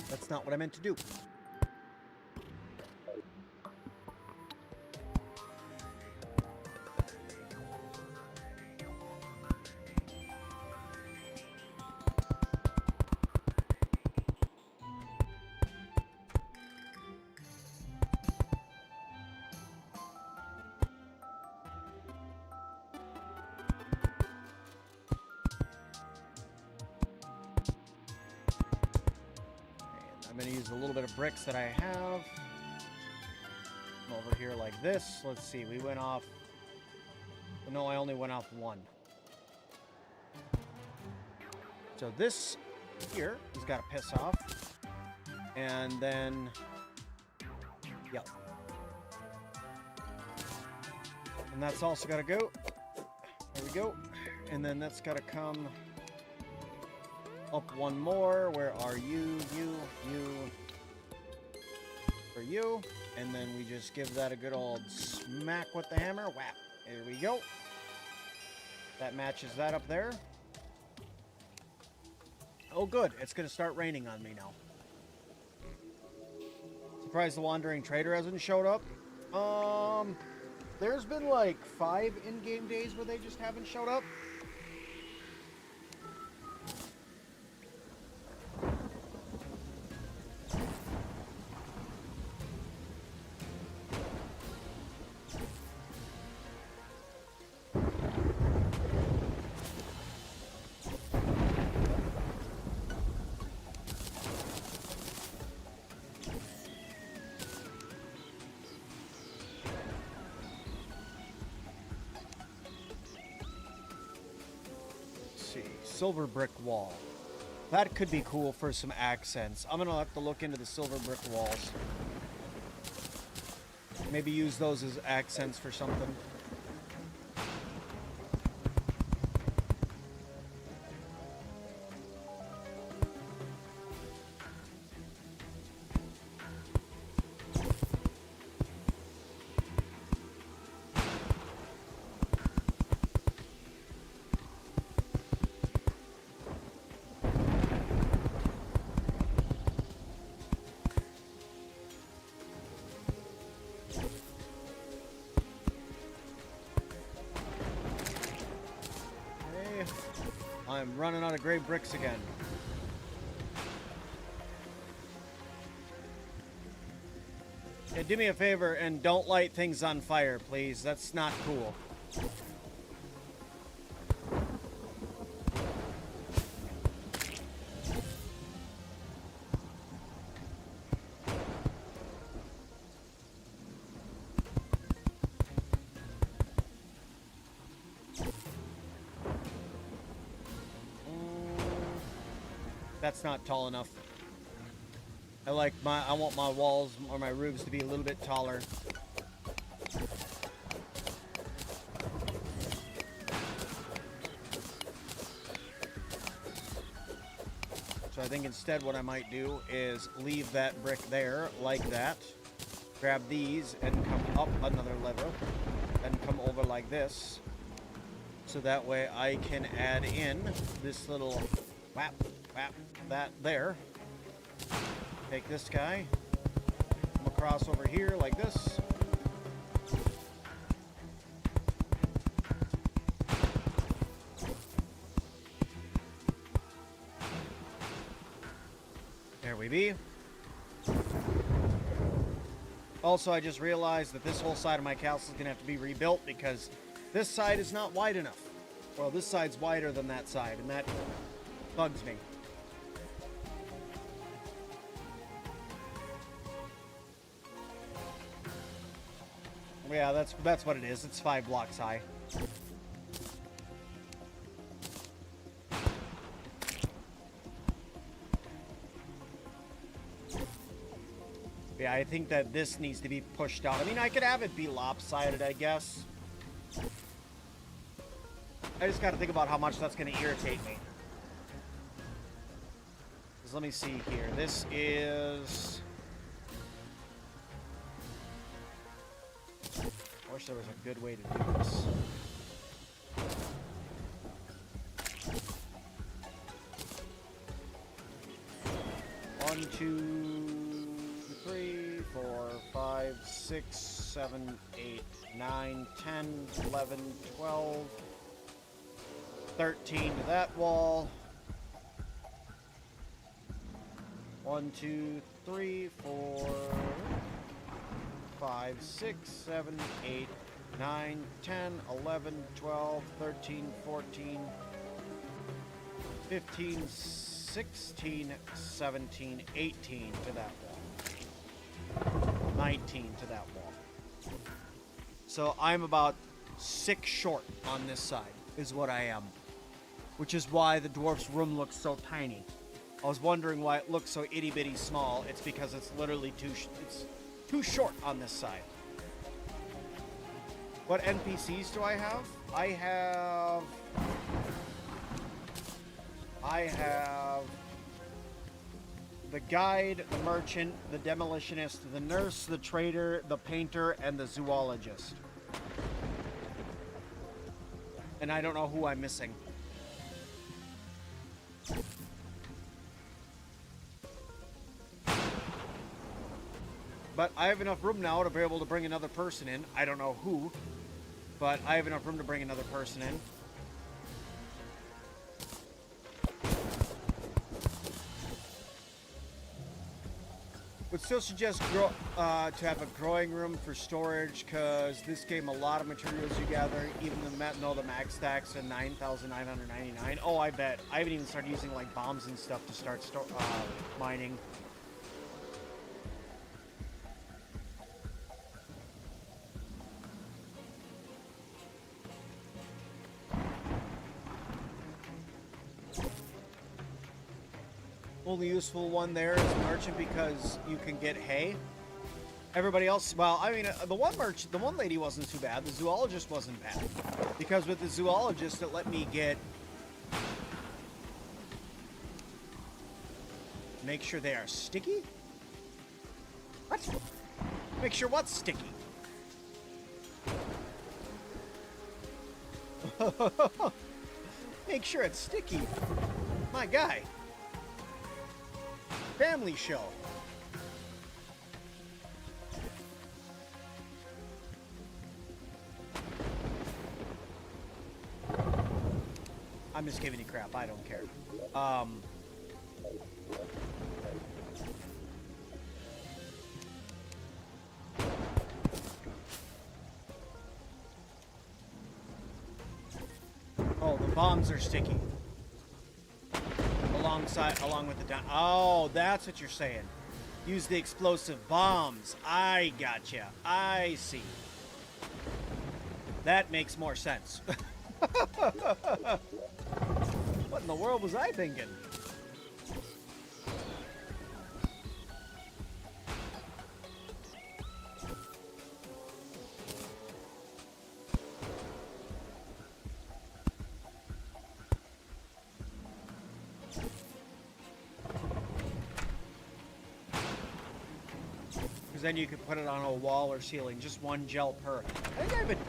That's not what I meant to do. I'm going to use a little bit of bricks that I have. Come over here like this. Let's see. We went off... No, I only went off one. So this here has got to piss off. And then... Yep. And that's also got to go. There we go. And then that's got to come... up one more. Where are you? You. For you. And then we just give that a good old smack with the hammer. Whap. There we go. That matches that up there. Oh, good. It's going to start raining on me now. Surprised the Wandering Trader hasn't showed up. There's been like 5 in-game days where they just haven't showed up. Silver brick wall. That could be cool for some accents. I'm gonna have to look into the silver brick walls. Maybe use those as accents for something. I'm running out of gray bricks again. Yeah, do me a favor and don't light things on fire, please. That's not cool. That's not tall enough. I want my walls or my roofs to be a little bit taller. So I think instead what I might do is leave that brick there like that. Grab these and come up another level and come over like this. So that way I can add in this little whap, whap, that there. Take this guy, come across over here like this. There we be. Also, I just realized that this whole side of my castle is going to have to be rebuilt because this side is not wide enough. Well, this side's wider than that side, and that bugs me. Yeah, that's what it is. It's 5 blocks high. Yeah, I think that this needs to be pushed out. I mean, I could have it be lopsided, I guess. I just got to think about how much that's going to irritate me. So let me see here. This is... I wish there was a good way to do this. One, 2, 3, 4, 5, 6, 7, 8, 9, 10, 11, 12, 13 to that wall. 1, 2, 3, 4, 5, 6, 7, 8, 9, 10, 11, 12, 13, 14, 15, 16, 17, 18 to that wall. 19 to that wall. So I'm about 6 short on this side, is what I am. Which is why the dwarf's room looks so tiny. I was wondering why it looks so itty-bitty small. It's because it's literally too short on this side. What NPCs do I have? I have the guide, the merchant, the demolitionist, the nurse, the trader, the painter, and the zoologist. And I don't know who I'm missing. But I have enough room now to be able to bring another person in. I don't know who, but I have enough room to bring another person in. Would still suggest to have a growing room for storage, because this game, a lot of materials you gather, even though the max stacks at 9,999. Oh, I bet. I haven't even started using like bombs and stuff to start mining. Only useful one there is merchant because you can get hay. Everybody else, well, I mean, the one lady wasn't too bad. The zoologist wasn't bad, because with the zoologist it let me get. Make sure they are sticky. What? Make sure what's sticky? Make sure it's sticky. My guy. Family show. I'm just giving you crap. I don't care. Oh, the bombs are sticky. Along with the down. Oh, that's what you're saying. Use the explosive bombs. I gotcha. I see. That makes more sense. What in the world was I thinking? Because then you could put it on a wall or ceiling, just one gel per. I think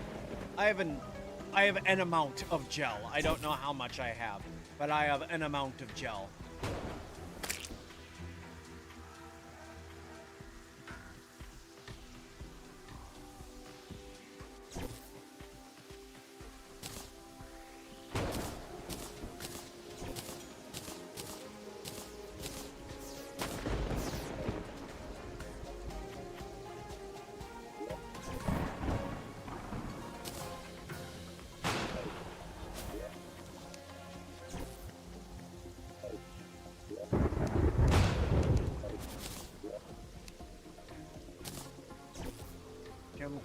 I have an amount of gel. I don't know how much I have, but I have an amount of gel.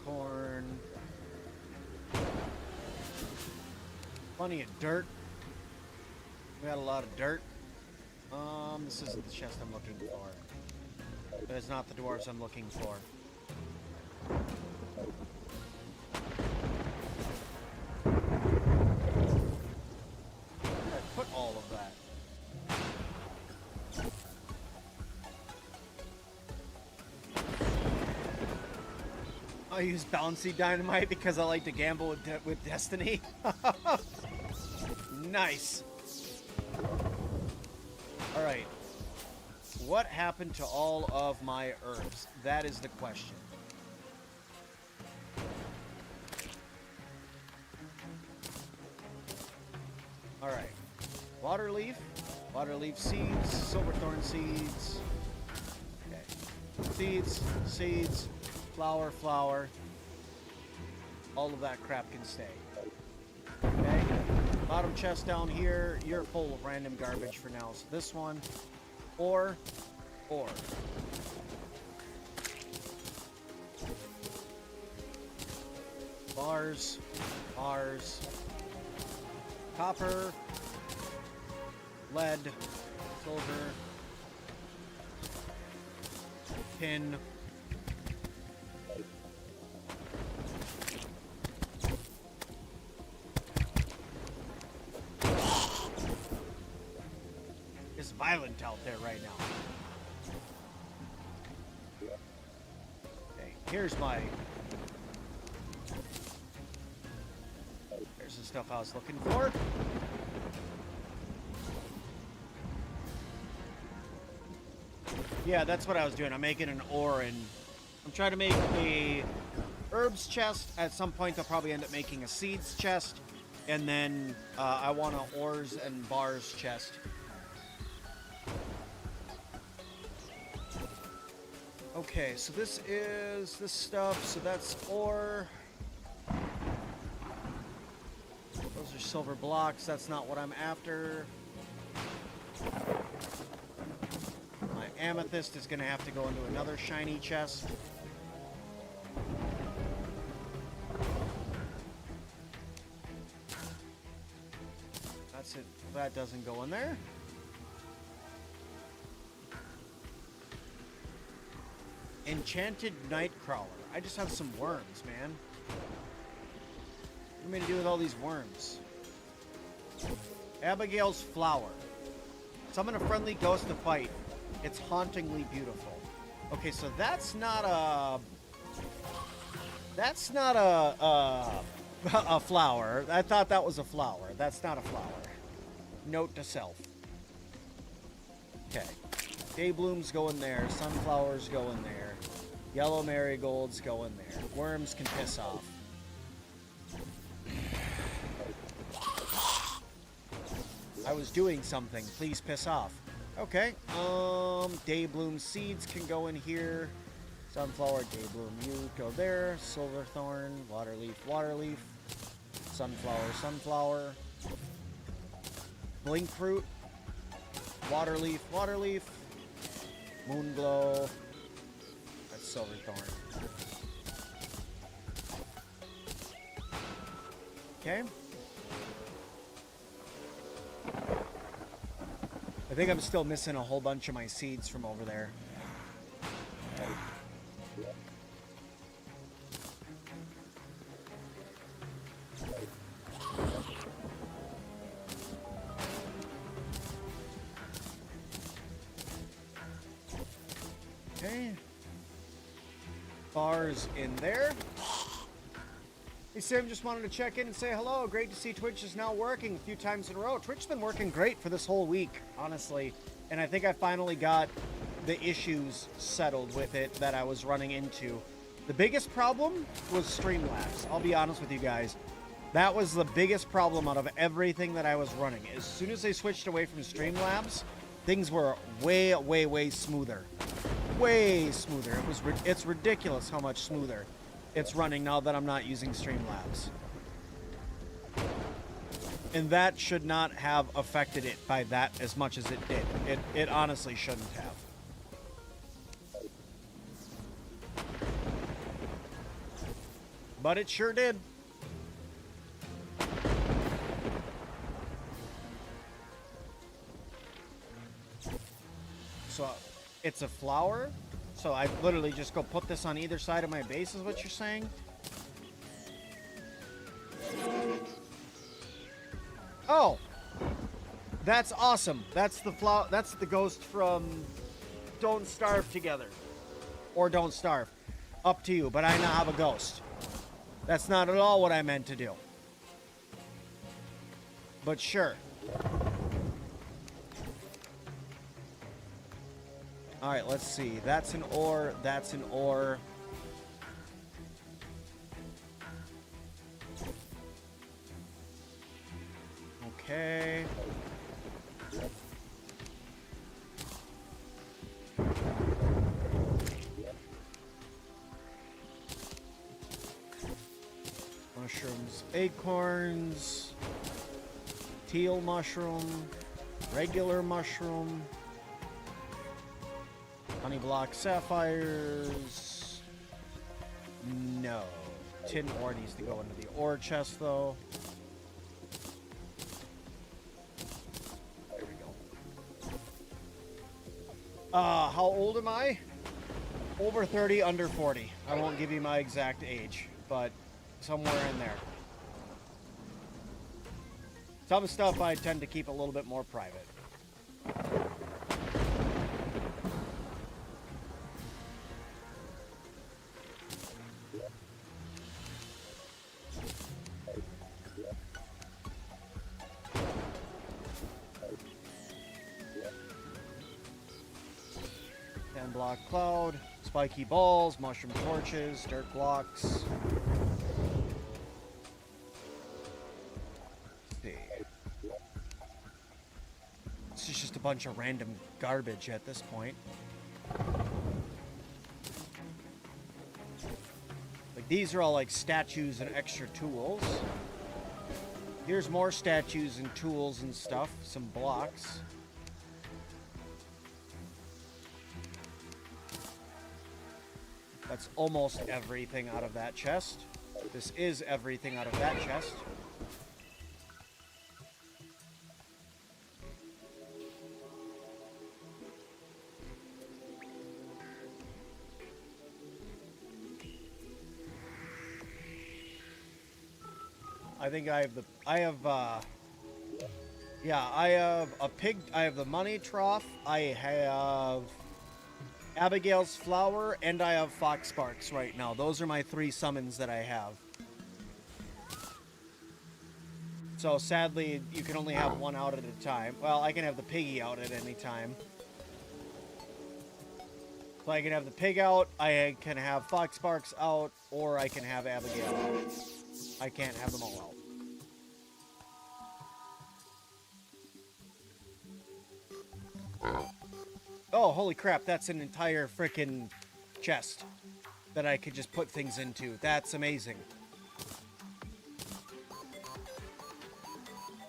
Corn. Plenty of dirt. We got a lot of dirt. This isn't the chest I'm looking for. But it's not the dwarves I'm looking for. Where did I put all of that? I use bouncy dynamite because I like to gamble with destiny. Nice. All right. What happened to all of my herbs? That is the question. All right. Water leaf seeds, silverthorn seeds. Okay. Seeds. Flour. All of that crap can stay. Okay. Bottom chest down here. You're full of random garbage for now. So this one. Ore. Bars. Copper. Lead. Silver. Tin. Violent out there right now. Okay, here's the stuff I was looking for. Yeah, that's what I was doing. I'm making an ore, and I'm trying to make a herbs chest. At some point, I'll probably end up making a seeds chest, and then I want an ores and bars chest. Okay, so this is this stuff, so that's ore. Those are silver blocks, that's not what I'm after. My amethyst is going to have to go into another shiny chest. That's it, that doesn't go in there. Enchanted Nightcrawler. I just have some worms, man. What am I going to do with all these worms? Abigail's Flower. Summon a friendly ghost to fight. It's hauntingly beautiful. Okay, so that's not a... That's not a flower. I thought that was a flower. That's not a flower. Note to self. Okay. Dayblooms go in there. Sunflowers go in there. Yellow marigolds go in there. Worms can piss off. was doing something. Please piss off. Okay. Daybloom seeds can go in here. Sunflower, Daybloom, you go there. Silverthorn, Waterleaf, Waterleaf. Sunflower, Sunflower. Blinkfruit. Waterleaf, Waterleaf. Moonglow. That's Silverthorn. Okay. I think I'm still missing a whole bunch of my seeds from over there. Okay. Bars in there. Hey Sim, just wanted to check in and say hello. Great to see Twitch is now working a few times in a row. Twitch's been working great for this whole week, honestly. And I think I finally got the issues settled with it that I was running into. The biggest problem was Streamlabs. I'll be honest with you guys. That was the biggest problem out of everything that I was running. As soon as they switched away from Streamlabs, things were way, way, way smoother. Way smoother. It's ridiculous how much smoother it's running now that I'm not using Streamlabs. And that should not have affected it by that as much as it did. It honestly shouldn't have. But it sure did. So it's a flower. So I literally just go put this on either side of my base is what you're saying? Oh! That's awesome. That's the flower. That's the ghost from Don't Starve Together. Or Don't Starve. Up to you, but I now have a ghost. That's not at all what I meant to do. But sure. Alright, let's see. That's an ore. That's an ore. Okay. Mushrooms, acorns, teal mushroom, regular mushroom. Honey block sapphires. No. Tin ore needs to go into the ore chest, though. There we go. How old am I? Over 30, under 40. I won't give you my exact age, but somewhere in there. Some stuff I tend to keep a little bit more private. Block cloud, spiky balls, mushroom torches, dirt blocks. Let's see. This is just a bunch of random garbage at this point. Like these are all like statues and extra tools. Here's more statues and tools and stuff, some blocks. That's almost everything out of that chest. This is everything out of that chest. I think I have a pig, I have the money trough, I have Abigail's flower, and I have Fox Sparks right now. Those are my 3 summons that I have. So sadly, you can only have one out at a time. Well, I can have the piggy out at any time. So I can have the pig out, I can have Fox Sparks out, or I can have Abigail out. I can't have them all out. Oh, holy crap, that's an entire frickin' chest that I could just put things into. That's amazing.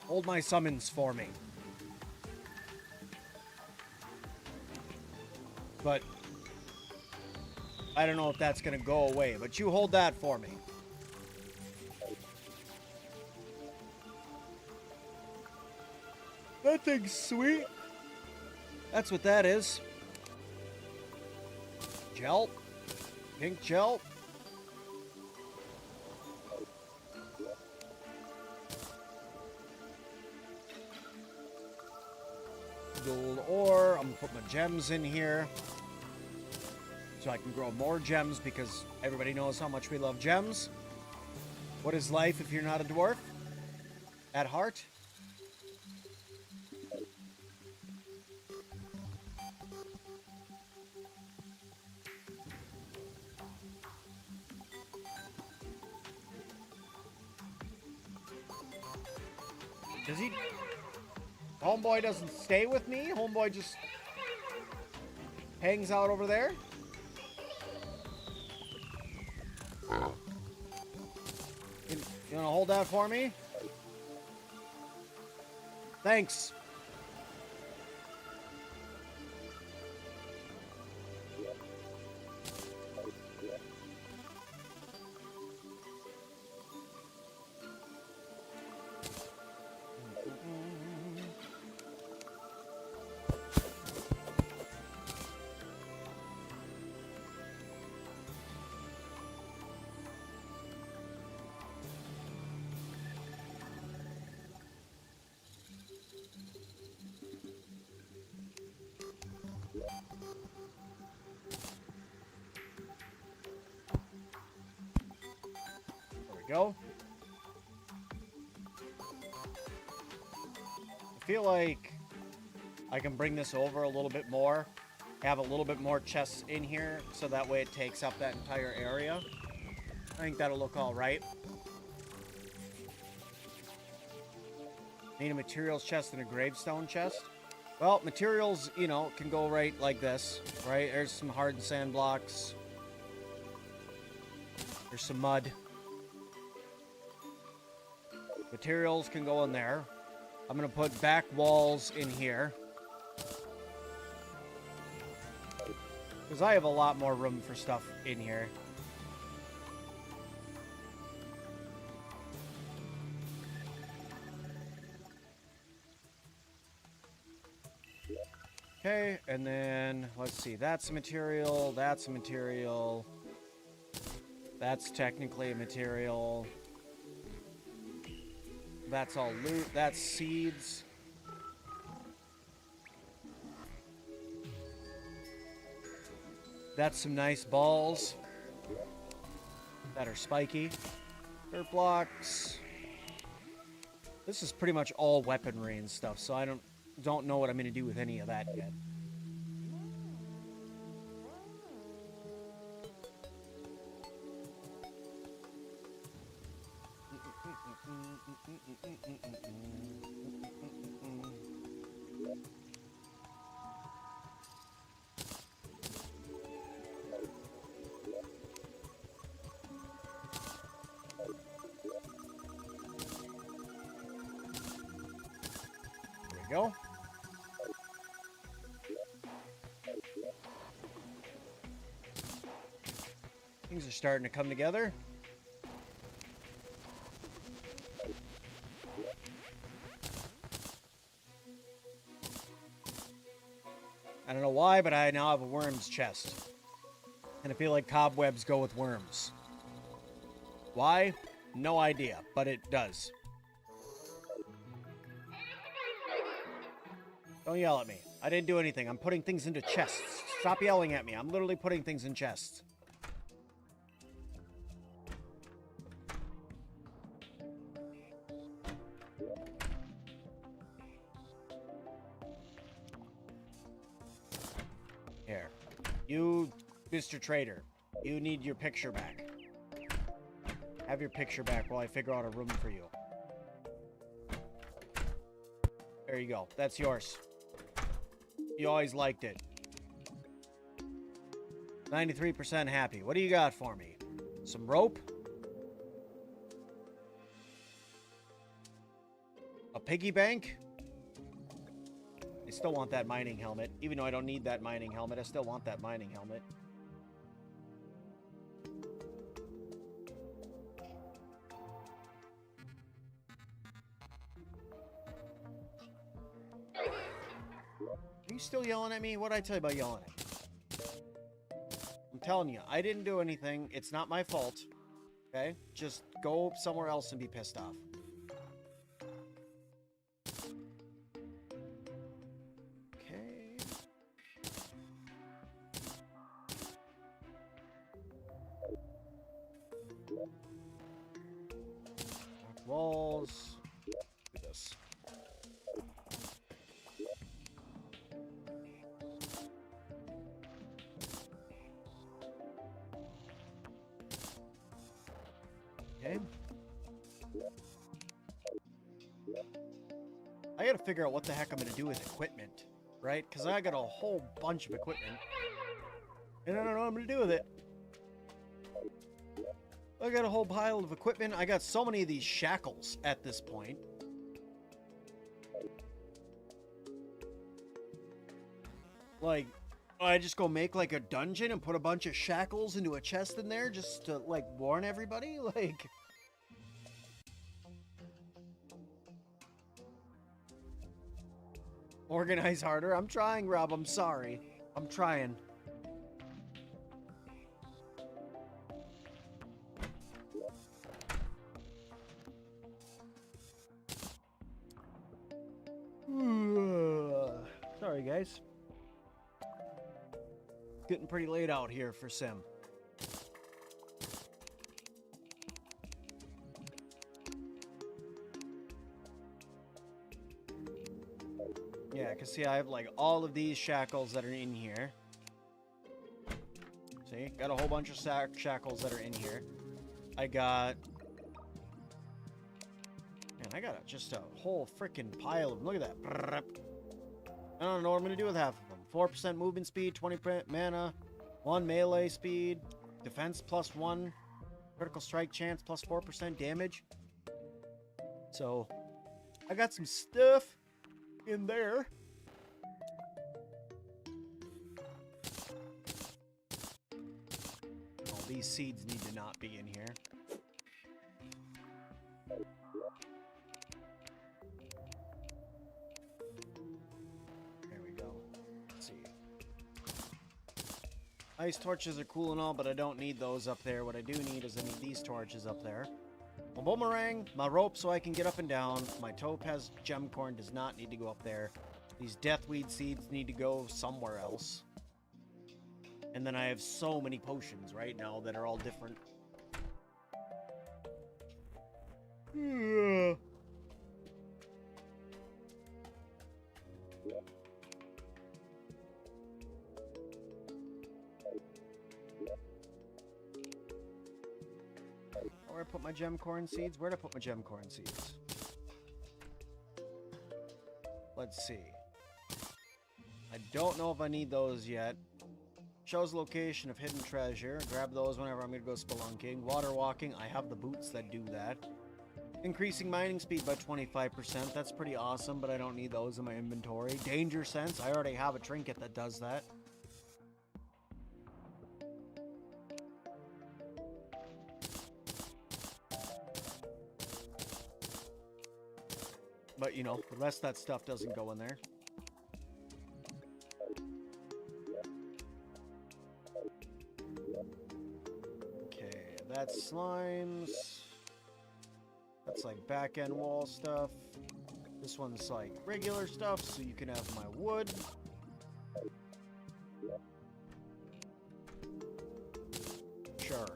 Hold my summons for me. But I don't know if that's gonna go away, but you hold that for me. That thing's sweet. That's what that is. Gel. Pink gel. Gold ore. I'm gonna put my gems in here so I can grow more gems because everybody knows how much we love gems. What is life if you're not a dwarf? At heart? Does he... Homeboy doesn't stay with me? Homeboy just hangs out over there? You wanna hold that for me? Thanks. Go. I feel like I can bring this over a little bit more, have a little bit more chests in here, so that way it takes up that entire area. I think that'll look all right. Need a materials chest and a gravestone chest. Well, materials, you know, can go right like this, right? There's some hardened sand blocks. There's some mud. Materials can go in there. I'm going to put back walls in here. Because I have a lot more room for stuff in here. Okay, and then, let's see. That's a material. That's a material. That's technically a material. That's all loot. That's seeds. That's some nice balls that are spiky. Dirt blocks. This is pretty much all weaponry and stuff, so I don't know what I'm going to do with any of that yet. Go. Things are starting to come together. I don't know why, but I now have a worms chest. And I feel like cobwebs go with worms. Why? No idea, but it does. Don't yell at me. I didn't do anything. I'm putting things into chests. Stop yelling at me. I'm literally putting things in chests. Here. You, Mr. Trader, you need your picture back. Have your picture back while I figure out a room for you. There you go. That's yours. You always liked it. 93% happy. What do you got for me? Some rope? A piggy bank? I still want that mining helmet. Even though I don't need that mining helmet, I still want that mining helmet. Are you still yelling at me? What'd I tell you about yelling at me? I'm telling you, I didn't do anything. It's not my fault. Okay? Just go somewhere else and be pissed off. Okay. Walls. Do this. Okay. I gotta figure out what the heck I'm gonna do with equipment, right? Because I got a whole bunch of equipment. And I don't know what I'm gonna do with it. I got a whole pile of equipment. I got so many of these shackles at this point. Like, I just go make like a dungeon and put a bunch of shackles into a chest in there just to like warn everybody? Like... Organize harder. I'm trying, Rob. I'm sorry. I'm trying. Sorry, guys. It's getting pretty late out here for Sim. Yeah, because see, I have like all of these shackles that are in here. See, got a whole bunch of shackles that are in here. I got... Man, I got just a whole freaking pile of them. Look at that. I don't know what I'm going to do with half of them. 4% movement speed, 20% mana, 1 melee speed, defense plus 1, critical strike chance plus 4% damage. So, I got some stuff in there. Oh, these seeds need to not be in here. There we go. Let's see. Ice torches are cool and all, but I don't need those up there. What I do need is I need these torches up there. My boomerang, my rope so I can get up and down. My topaz gemcorn does not need to go up there. These deathweed seeds need to go somewhere else. And then I have so many potions right now that are all different. Where I put my gemcorn seeds? Where'd I put my gemcorn seeds? Let's see. I don't know if I need those yet. Shows location of hidden treasure. Grab those whenever I'm going to go spelunking. Water walking. I have the boots that do that. Increasing mining speed by 25%. That's pretty awesome, but I don't need those in my inventory. Danger sense. I already have a trinket that does that. But, you know, the rest of that stuff doesn't go in there. Okay, that's slimes. That's like back-end wall stuff. This one's like regular stuff, so you can have my wood. Sure.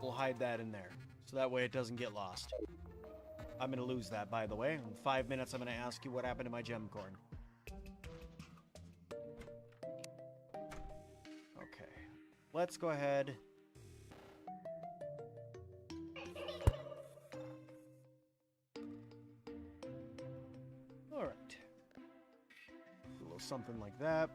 We'll hide that in there, so that way it doesn't get lost. I'm going to lose that, by the way. In 5 minutes, I'm going to ask you what happened to my gemcorn. Okay. Let's go ahead. Alright. A little something like that.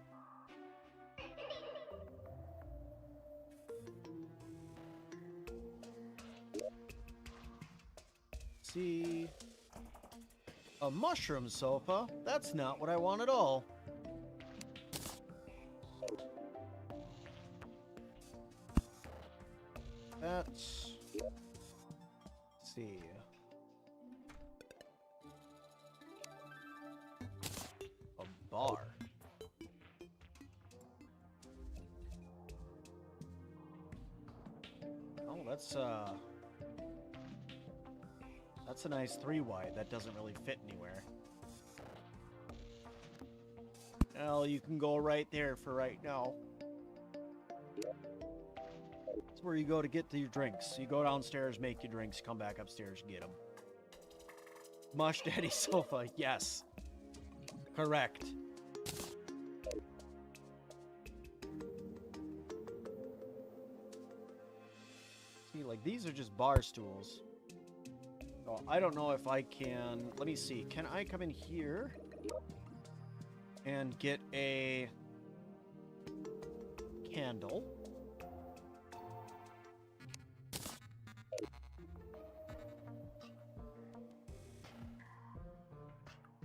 See, a mushroom sofa. That's not what I want at all. That's, let's see. A bar. Oh, that's a nice 3 wide. That doesn't really fit anywhere. Well, you can go right there for right now. That's where you go to get to your drinks. You go downstairs, make your drinks, come back upstairs, get them. Mush Daddy sofa, yes. Correct. See, like, these are just bar stools. Oh, I don't know if I can... Let me see. Can I come in here and get a candle?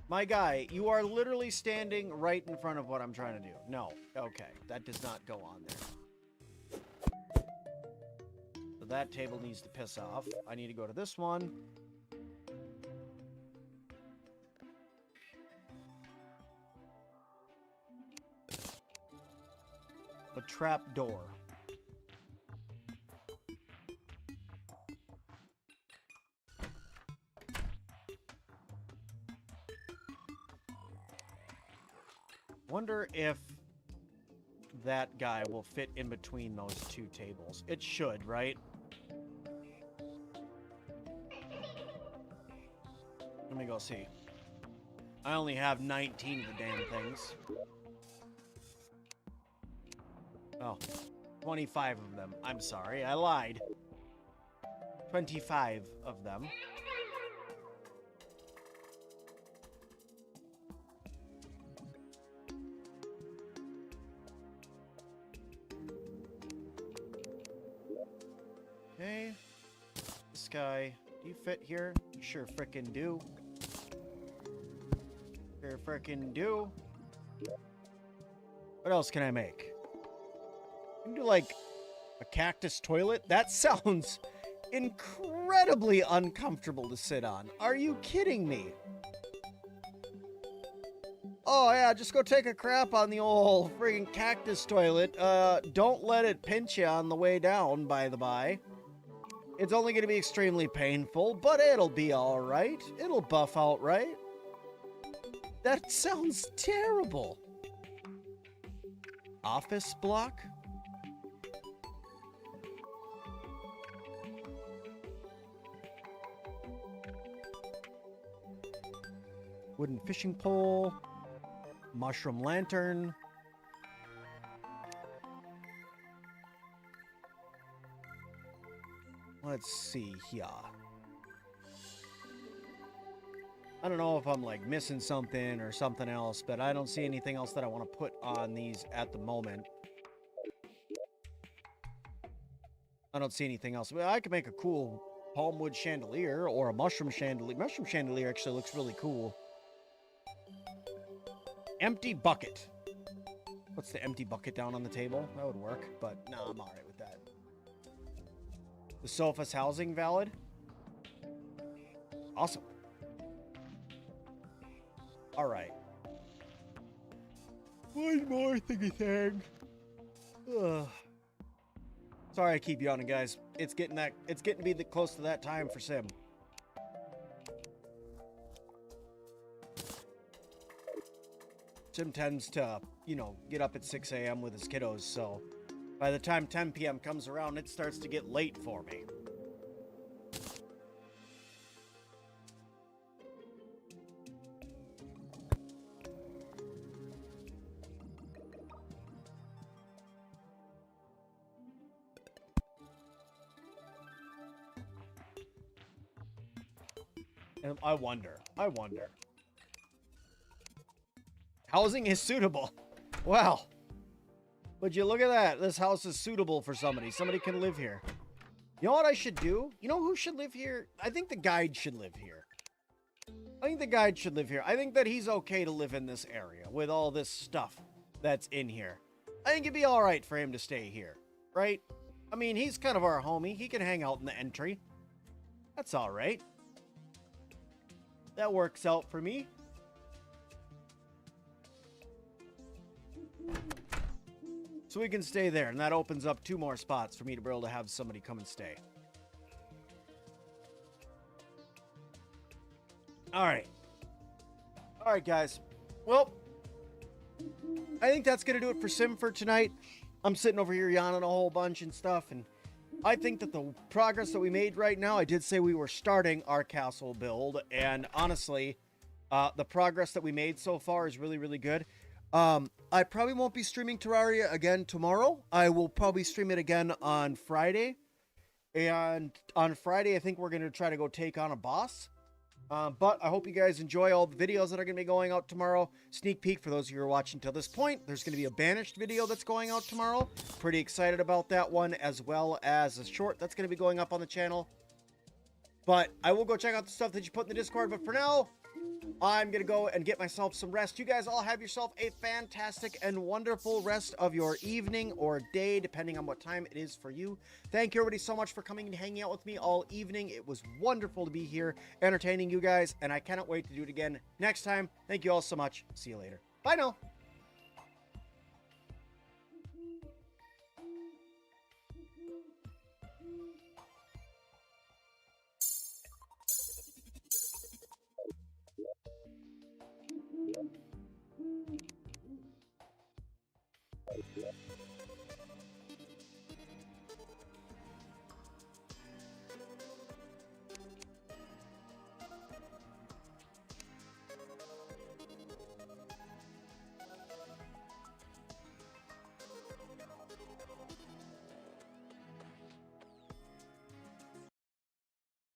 My guy, you are literally standing right in front of what I'm trying to do. No. Okay. That does not go on there. So that table needs to piss off. I need to go to this one. A trap door. Wonder if that guy will fit in between those 2 tables. It should, right? Let me go see. I only have 19 of the damn things. Oh, 25 of them. I'm sorry, I lied. 25 of them. Okay. This guy, do you fit here? You sure frickin' do. Sure frickin' do. What else can I make? You can do, like, a cactus toilet? That sounds incredibly uncomfortable to sit on. Are you kidding me? Oh, yeah, just go take a crap on the old friggin' cactus toilet. Don't let it pinch you on the way down, by the by. It's only going to be extremely painful, but it'll be alright. It'll buff out right. That sounds terrible. Office block? Wooden fishing pole. Mushroom lantern. Let's see here. I don't know if I'm like missing something or something else, but I don't see anything else that I want to put on these at the moment. I don't see anything else. Well, I could make a cool palm wood chandelier or a mushroom chandelier. Mushroom chandelier actually looks really cool. Empty bucket. What's the empty bucket down on the table? That would work, but nah, I'm alright with that. The sofa's housing valid? Awesome. Alright. One more thingy thing. Ugh. Sorry I keep yawning, guys. It's getting to be close to that time for Sim. Sim tends to, you know, get up at 6 a.m. with his kiddos, so by the time 10 p.m. comes around, it starts to get late for me. And I wonder. Housing is suitable. Wow. Would you look at that? This house is suitable for somebody. Somebody can live here. You know what I should do? You know who should live here? I think the guide should live here. I think the guide should live here. I think that he's okay to live in this area with all this stuff that's in here. I think it'd be all right for him to stay here, right? I mean, he's kind of our homie. He can hang out in the entry. That's all right. That works out for me. So we can stay there, and that opens up 2 more spots for me to be able to have somebody come and stay. All right. All right, guys. Well, I think that's going to do it for Sim for tonight. I'm sitting over here yawning a whole bunch and stuff, and I think that the progress that we made right now, I did say we were starting our castle build, and honestly, the progress that we made so far is really, really good. I probably won't be streaming Terraria again tomorrow. I will probably stream it again on Friday. And on Friday, I think we're going to try to go take on a boss. But I hope you guys enjoy all the videos that are going to be going out tomorrow. Sneak peek for those of you who are watching till this point. There's going to be a Banished video that's going out tomorrow. Pretty excited about that one, as well as a short that's going to be going up on the channel. But I will go check out the stuff that you put in the Discord. But for now, I'm going to go and get myself some rest. You guys all have yourself a fantastic and wonderful rest of your evening or day, depending on what time it is for you. Thank you, everybody, so much for coming and hanging out with me all evening. It was wonderful to be here entertaining you guys, and I cannot wait to do it again next time. Thank you all so much. See you later. Bye now.